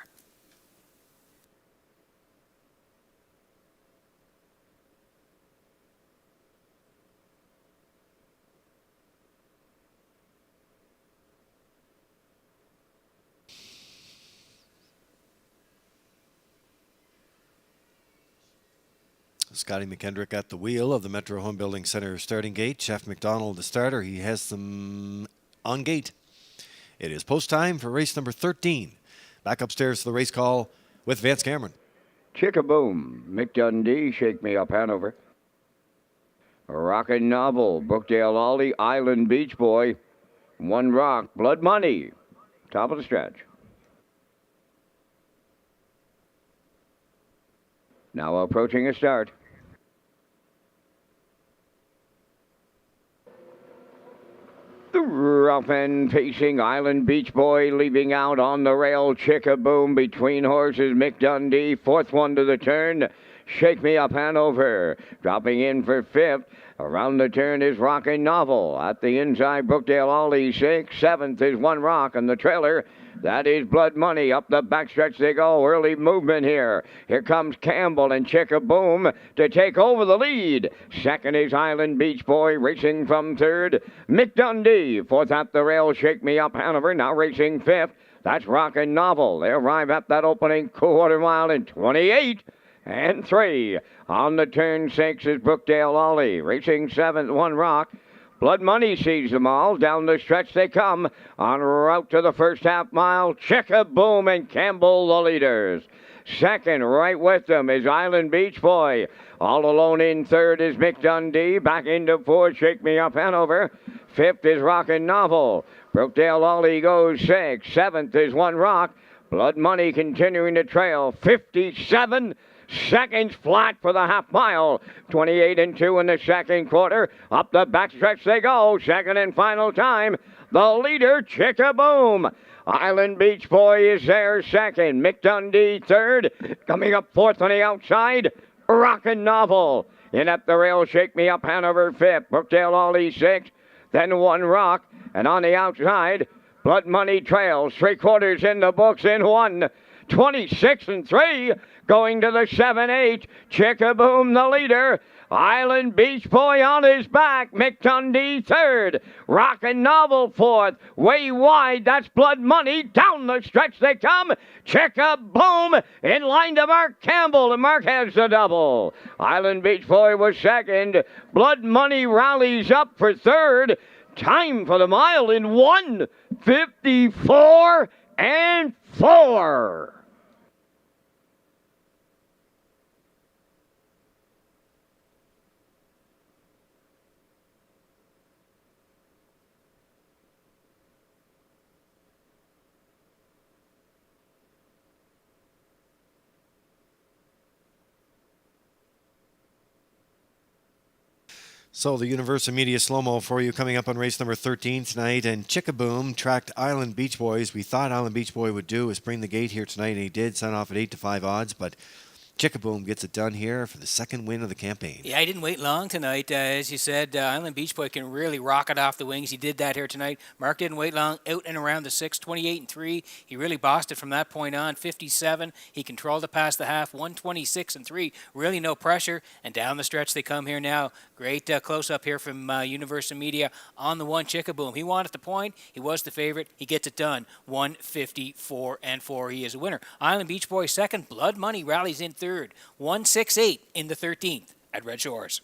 Scotty McKendrick at the wheel of the Metro Home Building Center starting gate. Jeff McDonald, the starter. He has them on gate. It is post time for race number 13. Back upstairs to the race call with Vance Cameron. Chickaboom, Mick Dundee, Shake Me Up Hanover. Rockin' Novel, Brookdale Ollie, Island Beach Boy. One Rock, Blood Money. Top of the stretch. Now approaching a start. The rough and pacing Island Beach Boy leaving out on the rail. Chickaboom between horses. Mick Dundee, 4th one to the turn. Shake Me Up Hanover. Dropping in for 5th. Around the turn is Rockin' Novel. At the inside, Brookdale Ollie 6. 7th is One Rock, and the trailer, that is Blood Money. Up the backstretch they go. Early movement here. Here comes Campbell and Chickaboom to take over the lead. Second is Island Beach Boy racing from 3rd. Mick Dundee, 4th at the rail. Shake Me Up Hanover now racing 5th. That's Rockin' Novel. They arrive at that opening quarter mile in 28-3. On the turn 6 is Brookdale Ollie. Racing 7th, One Rock. Blood Money sees them all. Down the stretch they come. En route to the first half mile, Chickaboom and Campbell the leaders. Second, right with them, is Island Beach Boy. All alone in 3rd is Mick Dundee. Back into 4th, Shake Me Up Hanover. 5th is Rockin' Novel. Brookdale Ollie goes 6th. 7th is One Rock. Blood Money continuing to trail. 57 seconds flat for the half mile. 28-2 in the second quarter. Up the backstretch they go. Second and final time. The leader, Chickaboom. Island Beach Boy is there second. Mick Dundee 3rd. Coming up 4th on the outside, Rockin' Novel. In at the rail, Shake Me Up Hanover 5th. Brookdale Ollie 6th. Then One Rock. And on the outside, Blood Money trails. 3/4 in the books in 1. 26-3. Going to the 7-8. Chickaboom the leader. Island Beach Boy on his back. Mick Dundee 3rd. Rockin' Novel 4th. Way wide. That's Blood Money. Down the stretch they come. Chickaboom in line to Mark Campbell. And Mark has the double. Island Beach Boy was second. Blood Money rallies up for 3rd. Time for the mile in 1:54.4. So the Universal Media Slow-Mo for you coming up on race number 13 tonight. And Chickaboom tracked Island Beach Boys. We thought Island Beach Boy would do is bring the gate here tonight, and he did, sign off at 8-5 odds. But Chickaboom gets it done here for the second win of the campaign. Yeah, he didn't wait long tonight. As you said, Island Beach Boy can really rocket off the wings. He did that here tonight. Mark didn't wait long. Out and around the 6, 28-3. He really bossed it from that point on. 57. He controlled it past the half. 126-3. Really no pressure. And down the stretch they come here now. Great close-up here from Universal Media on the one Chickaboom. He wanted the point. He was the favorite. He gets it done. 154-4. He is a winner. Island Beach Boy second. Blood Money rallies in third. 168 in the 13th at Red Shores.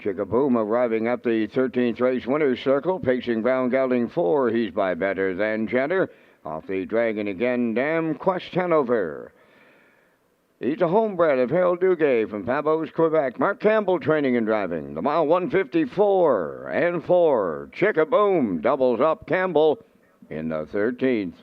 Chickaboom arriving up the 13th race winner's circle, pacing Brown Gelding 4. He's by Better Than Gender. Off the Dragon again, Dam Quest Hanover. He's a homebred of Harold Duguay from Pabos, Quebec. Mark Campbell training and driving. The mile 154 and 4. Chickaboom doubles up Campbell in the 13th.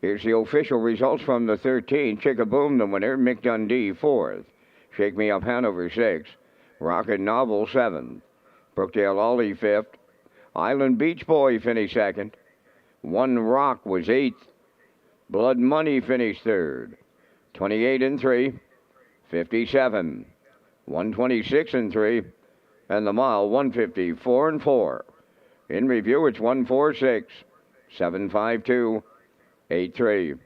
Here's the official results from the 13th. Chickaboom, the winner. Mick Dundee, 4th. Shake Me Up Hanover, 6th. Rocket Novel, 7th. Brookdale Ollie, 5th. Island Beach Boy finished 2nd. One Rock was 8th. Blood Money finished 3rd. 28-3. 57. 126-3. And the mile, 154-4. In review, it's 146. 752. 8-3.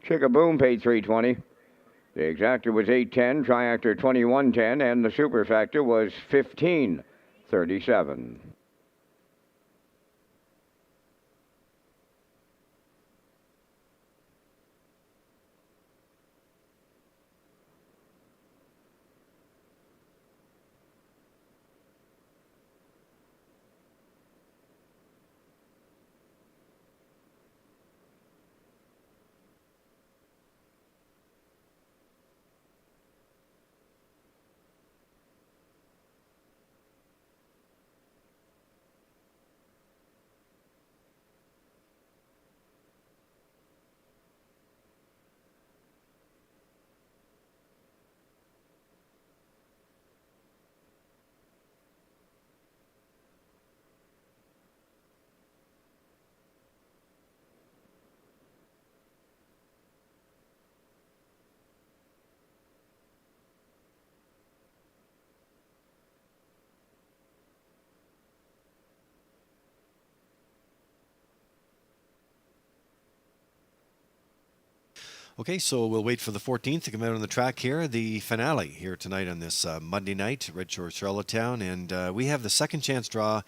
Chickaboom paid $320. The exactor was $810, triactor $2110, and the superfactor was $1537. Okay, so we'll wait for the 14th to come out on the track here. The finale here tonight on this Monday night, Redshores Charlottetown. And we have the second chance draw.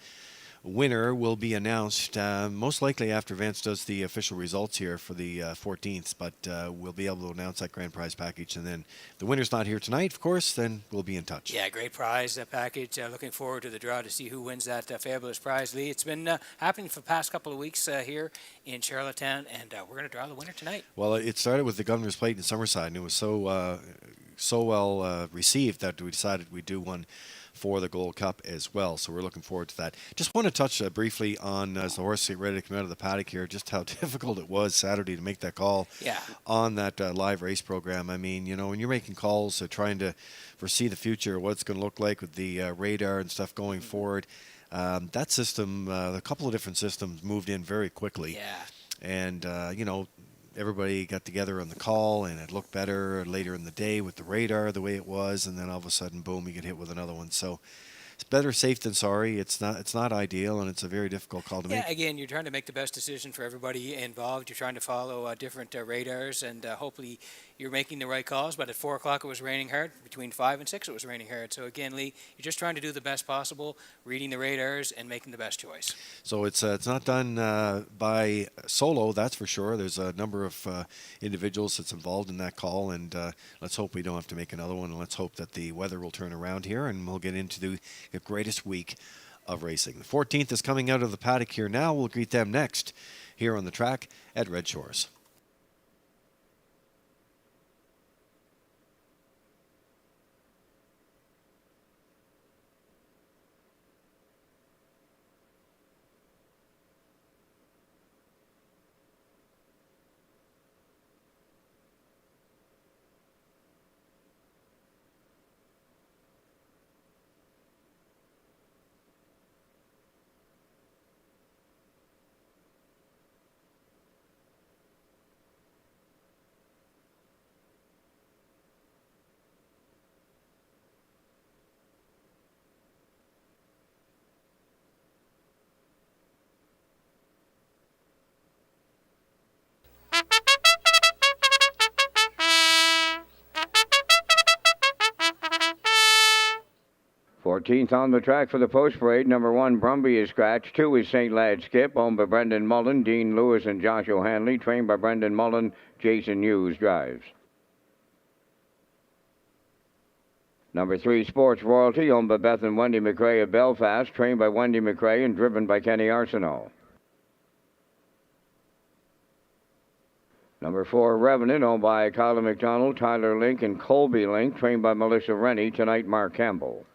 Winner will be announced most likely after Vance does the official results here for the 14th, but we'll be able to announce that grand prize package. And then if the winner's not here tonight, of course, then we'll be in touch. Yeah, great prize package. Looking forward to the draw to see who wins that fabulous prize, Lee. It's been happening for the past couple of weeks here in Charlottetown, and we're going to draw the winner tonight. Well, it started with the Governor's Plate in Summerside, and it was so well received that we decided we'd do one for the Gold Cup as well. So we're looking forward to that. Just want to touch briefly on, as the horses get ready to come out of the paddock here, just how difficult it was Saturday to make that call on that live race program. I mean, you know, when you're making calls, trying to foresee the future, what it's going to look like with the radar and stuff going forward, that system, a couple of different systems moved in very quickly. Yeah. And, you know, everybody got together on the call, and it looked better later in the day with the radar the way it was, and then all of a sudden, boom, you get hit with another one. So it's better safe than sorry. It's not ideal, and it's a very difficult call to make. Yeah, again, you're trying to make the best decision for everybody involved. You're trying to follow different radars, and hopefully you're making the right calls. But at 4 o'clock, it was raining hard. Between 5 and 6, it was raining hard. So again, Lee, you're just trying to do the best possible, reading the radars and making the best choice. So it's not done by solo, that's for sure. There's a number of individuals that's involved in that call, and let's hope we don't have to make another one, and let's hope that the weather will turn around here, and we'll get into the greatest week of racing. The 14th is coming out of the paddock here now. We'll greet them next here on the track at Red Shores. Fourteenth on the track for the post parade. Number 1, Brumby is scratched. 2 is St. Lad Skip, owned by Brendan Mullen, Dean Lewis, and Josh O'Hanley. Trained by Brendan Mullen, Jason Hughes drives. Number 3, Sports Royalty, owned by Beth and Wendy McRae of Belfast. Trained by Wendy McRae and driven by Kenny Arsenault. Number 4, Revenant, owned by Colin McDonald, Tyler Link, and Colby Link. Trained by Melissa Rennie. Tonight, Mark Campbell.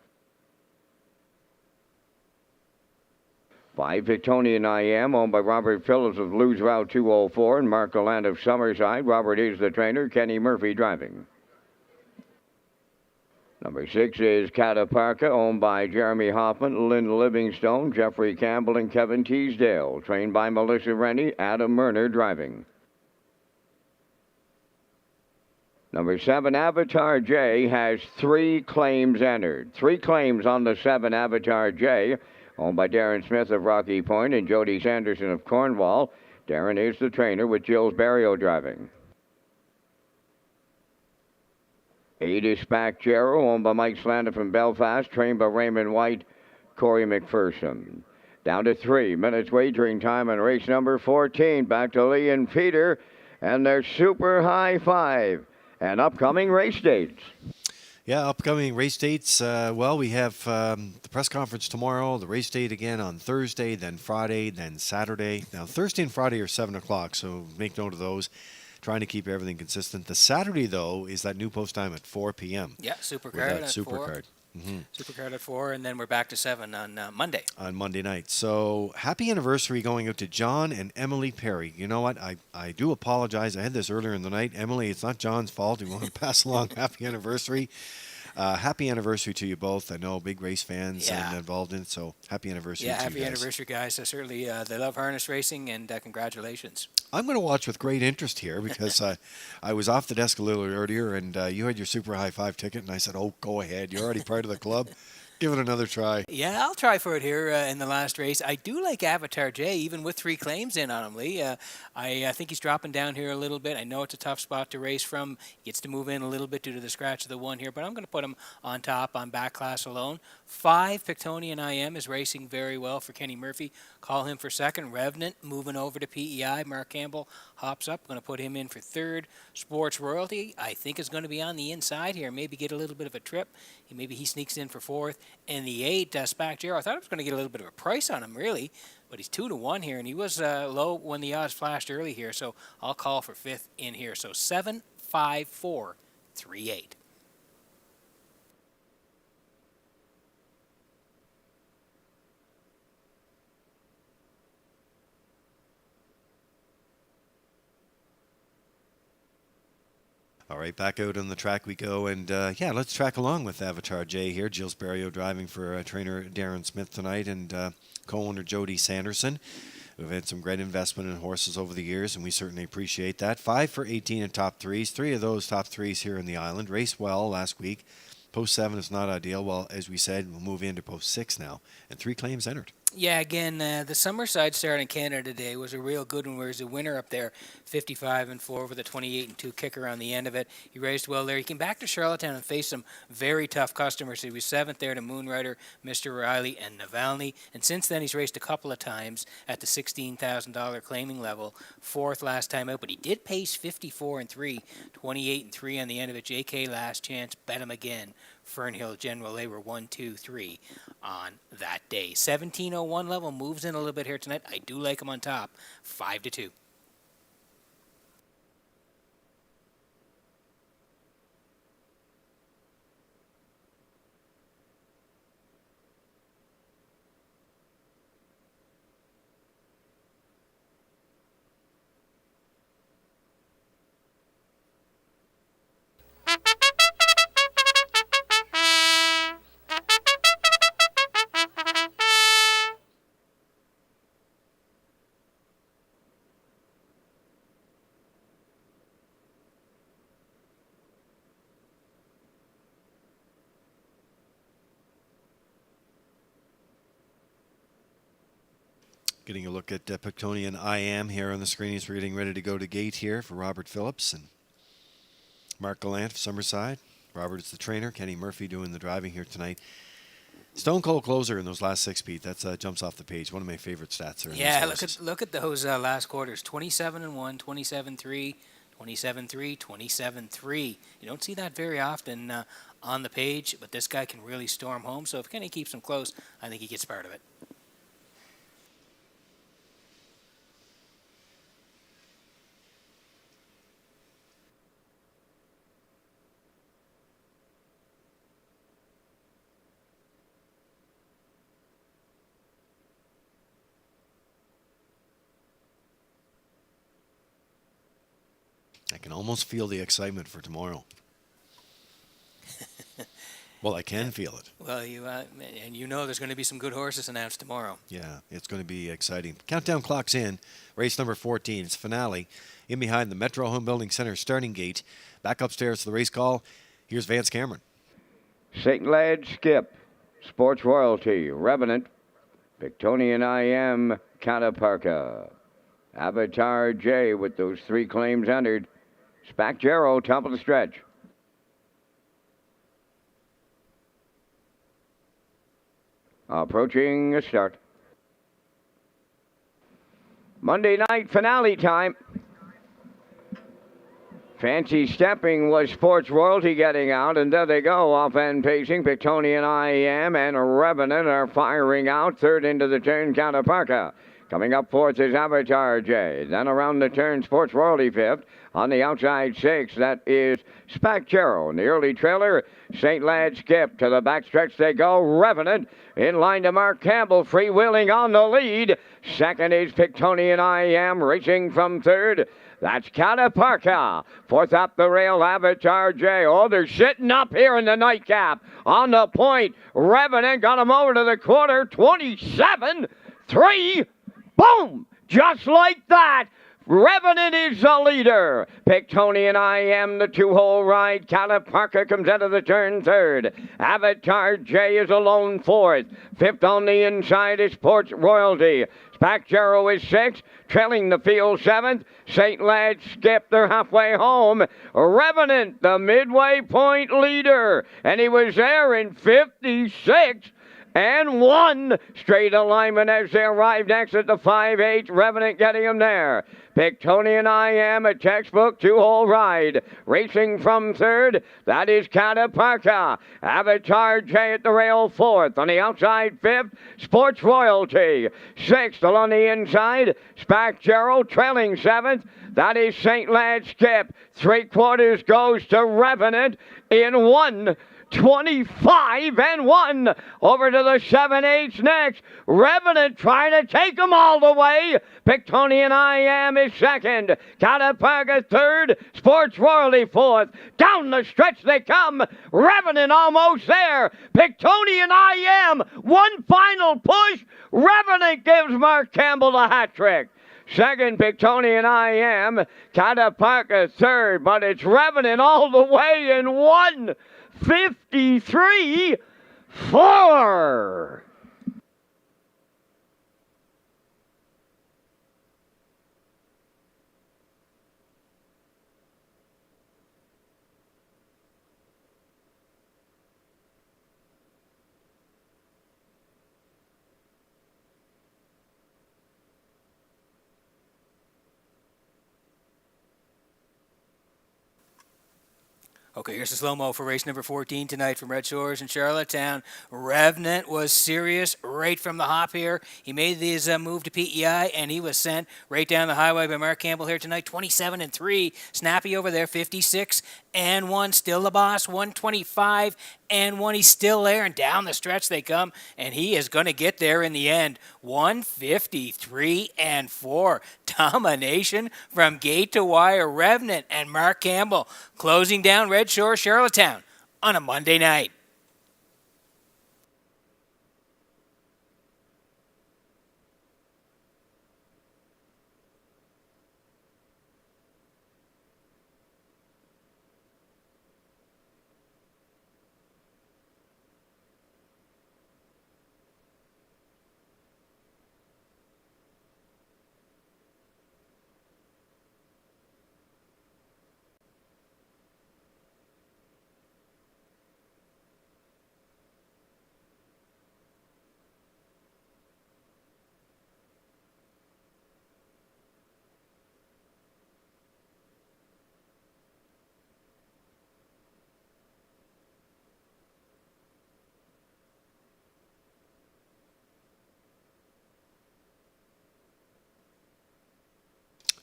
5, Victonian I Am, owned by Robert Phillips of Lewes Route 204 and Mark Gallant of Summerside. Robert is the trainer, Kenny Murphy driving. Number 6 is Cataparca, owned by Jeremy Hoffman, Lynn Livingstone, Jeffrey Campbell, and Kevin Teasdale. Trained by Melissa Rennie, Adam Murner driving. Number 7, Avatar J, has 3 claims entered. 3 claims on the 7, Avatar J, owned by Darren Smith of Rocky Point and Jody Sanderson of Cornwall. Darren is the trainer with Gilles Barrio driving. 8 is Spack Jarrow, owned by Mike Slander from Belfast, trained by Raymond White, Corey McPherson. Down to 3 minutes wagering time on race number 14. Back to Lee and Peter and their super high 5 and upcoming race dates. Yeah, upcoming race dates. Well, we have the press conference tomorrow, the race date again on Thursday, then Friday, then Saturday. Now, Thursday and Friday are 7 o'clock, so make note of those. Trying to keep everything consistent. The Saturday, though, is that new post time at 4 p.m. Yeah, Supercard at 4. Supercard. Mm-hmm. Supercard at 4, and then we're back to 7 on Monday. On Monday night. So, happy anniversary going out to John and Emily Perry. You know what? I do apologize. I had this earlier in the night. Emily, it's not John's fault. We want to pass along happy anniversary. Happy anniversary to you both. I know big race fans and involved in it, so happy anniversary to you guys. Yeah, happy anniversary, guys. Certainly, they love harness racing, and congratulations. I'm going to watch with great interest here because I was off the desk a little earlier, and you had your Super High 5 ticket, and I said, oh, go ahead. You're already part of the club. Give it another try. Yeah, I'll try for it here in the last race. I do like Avatar J, even with 3 claims in on him, Lee. I think he's dropping down here a little bit. I know it's a tough spot to race from. He gets to move in a little bit due to the scratch of the 1 here, but I'm going to put him on top on back class alone. 5, Pictonian IM is racing very well for Kenny Murphy. Call him for second. Revenant moving over to PEI. Mark Campbell hops up. Going to put him in for third. Sports Royalty, I think, is going to be on the inside here. Maybe get a little bit of a trip. Maybe he sneaks in for fourth. And the 8, Spac Gero, I thought I was going to get a little bit of a price on him, really. But he's 2-1 here, and he was low when the odds flashed early here. So I'll call for 5th in here. So 7, 5, 4, 3, 8. All right, back out on the track we go, and let's track along with Avatar J here. Jill Sperrio driving for trainer Darren Smith tonight, and co-owner Jody Sanderson. We've had some great investment in horses over the years, and we certainly appreciate that. 5 for 18 in top threes. 3 of those top threes here in the island. Raced well last week. Post 7 is not ideal. Well, as we said, we'll move into post 6 now, and 3 claims entered. Yeah, again, the Summerside start in Canada today was a real good one. Where he's a winner up there, 55-4 with a 28-2 kicker on the end of it. He raced well there. He came back to Charlottetown and faced some very tough customers. He was 7th there to Moonrider, Mr. Riley, and Navalny. And since then, he's raced a couple of times at the $16,000 claiming level. 4th last time out, but he did pace 54-3, 28-3 on the end of it. JK last chance, bet him again. Fernhill General, they were 1, 2, 3 on that day. 1701 level moves in a little bit here tonight. I do like him on top, 5-2. Getting a look at Pictonian IM here on the screen as we're getting ready to go to gate here for Robert Phillips and Mark Gallant of Summerside. Robert is the trainer. Kenny Murphy doing the driving here tonight. Stone cold closer in those last 6 feet. That jumps off the page. One of my favorite stats are in Yeah, those look at those last quarters. 27-1, 27-3, 27-3, 27-3. You don't see that very often on the page, but this guy can really storm home. So if Kenny keeps him close, I think he gets part of it. I can almost feel the excitement for tomorrow. Well, I can feel it. Well, and you know there's going to be some good horses announced tomorrow. Yeah, it's going to be exciting. Countdown clock's in. Race number 14. It's finale. In behind the Metro Home Building Center starting gate. Back upstairs to the race call. Here's Vance Cameron. St. Lad Skip, Sports Royalty, Revenant, Pictonian IM, Cataparca, Avatar J with those 3 claims entered. Spac Gero, top of the stretch. Approaching a start. Monday night finale time. Fancy Stepping was Sports Royalty getting out, and there they go, off-end pacing. Pictonian IM and Revenant are firing out. Third into the turn, Cataparca. Coming up fourth is Avatar J. Then around the turn, Sports Royalty fifth. On the outside six, that is Spac Gero. In the early trailer, St. Lad Skip. To the backstretch they go. Revenant in line to Mark Campbell, freewheeling on the lead. Second is Pictonian IM, racing from third. That's Cataparca. Fourth up the rail, Avatar J. Oh, they're sitting up here in the nightcap. On the point, Revenant got him over to the quarter. 27-3. Boom! Just like that. Revenant is the leader. Pictonian I Am, the two-hole ride. Calaparca comes out of the turn third. Avatar J is alone fourth. Fifth on the inside is Sports Royalty. Spacjaro is sixth, trailing the field seventh. St. Lad Skip, they're halfway home. Revenant, the midway point leader, and he was there in 56 and one. Straight alignment as they arrive next at the 5-8. Revenant getting him there. Pictonian I Am, a textbook two-hole ride. Racing from third, that is Cataparca. Avatar J at the rail fourth. On the outside fifth, Sports Royalty. Sixth along the inside, Spacjaro trailing seventh. That is St. Lad Skip. 3/4 goes to Revenant in 1:25 and 1. Over to the 7/8 next. Revenant trying to take them all the way. Pictonian I Am is second. Cataparca third. Sports Royalty fourth. Down the stretch they come. Revenant almost there. Pictonian I Am. One final push. Revenant gives Mark Campbell the hat trick. Second, Pictonian I Am. Cataparca third, but it's Revenant all the way in 1:53.4. Okay, here's the slow-mo for race number 14 tonight from Red Shores in Charlottetown. Revenant was serious right from the hop here. He made his move to PEI, and he was sent right down the highway by Mark Campbell here tonight. 27 and 3. Snappy over there, 56 and 1. Still the boss, 125 and 1. He's still there, and down the stretch they come, and he is going to get there in the end. 153 and 4. Domination from gate to wire. Revenant and Mark Campbell closing down Red Shore Charlottetown on a Monday night.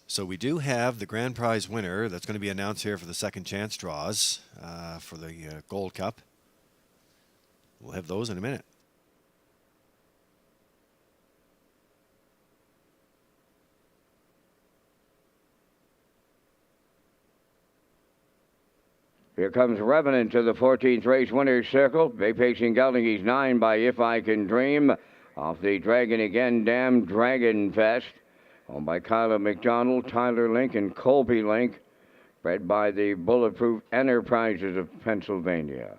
So we do have the grand prize winner that's going to be announced here for the second chance draws for the Gold Cup. We'll have those in a minute. Here comes Revenant to the 14th race winner's circle. Bay Pacing Gelding, he's 9 by If I Can Dream. Off the Dragon Again Damn Dragon Fest. Owned by Kyla McDonald, Tyler Link, and Colby Link. Bred by the Bulletproof Enterprises of Pennsylvania.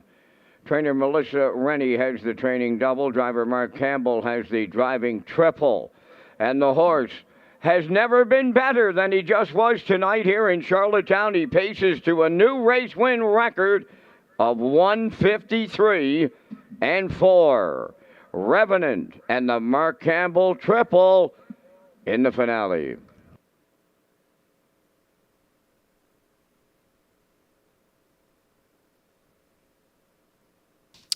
Trainer Melissa Rennie has the training double. Driver Mark Campbell has the driving triple. And the horse has never been better than he just was tonight here in Charlottetown. He paces to a new race win record of 153 and 4. Revenant and the Mark Campbell triple in the finale.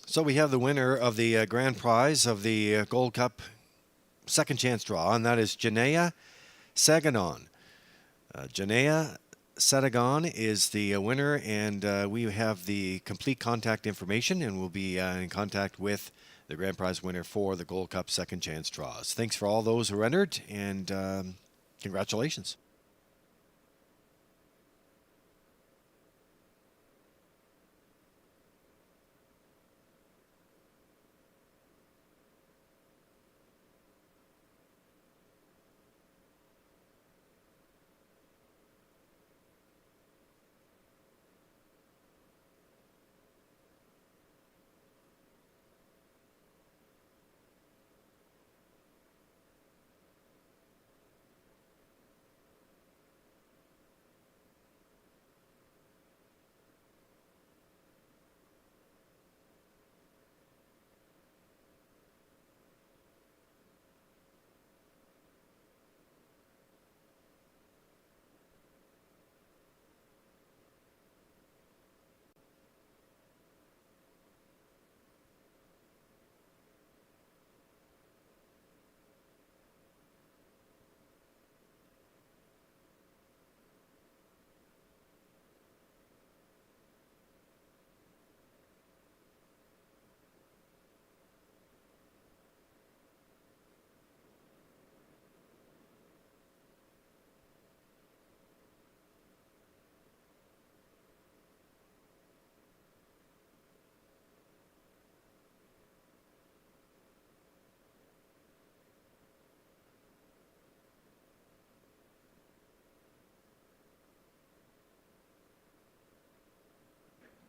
So we have the winner of the grand prize of the Gold Cup second chance draw, and that is Janaea Saganon. Janaea Saganon is the winner, and we have the complete contact information, and we'll be in contact with the grand prize winner for the Gold Cup second chance draws. Thanks for all those who entered, and congratulations.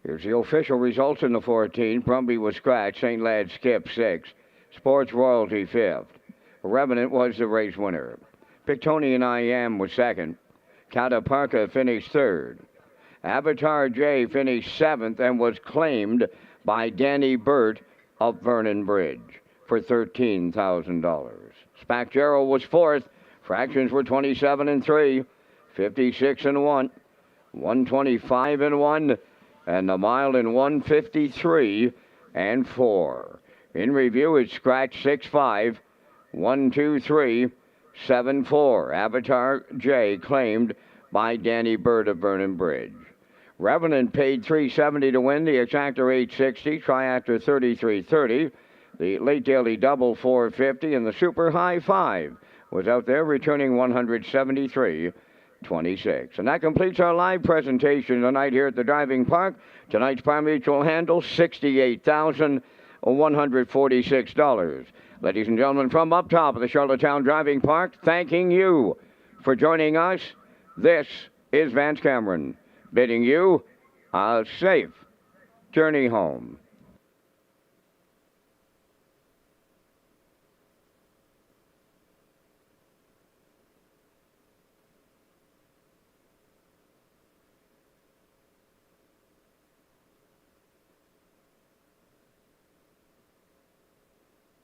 Here's the official results in the 14. Brumby was scratched. St. Lad skipped 6. Sports Royalty 5th. Revenant was the race winner. Pictonian I Am was 2nd. Cataparca finished 3rd. Avatar J finished 7th and was claimed by Danny Burt of Vernon Bridge for $13,000. Spack Gerald was 4th. Fractions were 27 and 3, 56 and 1, 125 and 1, and the mile in 153 and 4. In review, it's scratch 6-5, 1-2-3, 7-4. Avatar J claimed by Danny Bird of Vernon Bridge. Revenant paid $370 to win, the exactor $860, triactor $33.30, the late daily double $450, and the super high 5 was out there returning $173.26. And that completes our live presentation tonight here at the driving park. Tonight's par mutual handle, $68,146. Ladies and gentlemen, from up top of the Charlottetown Driving Park, thanking you for joining us. This is Vance Cameron, bidding you a safe journey home.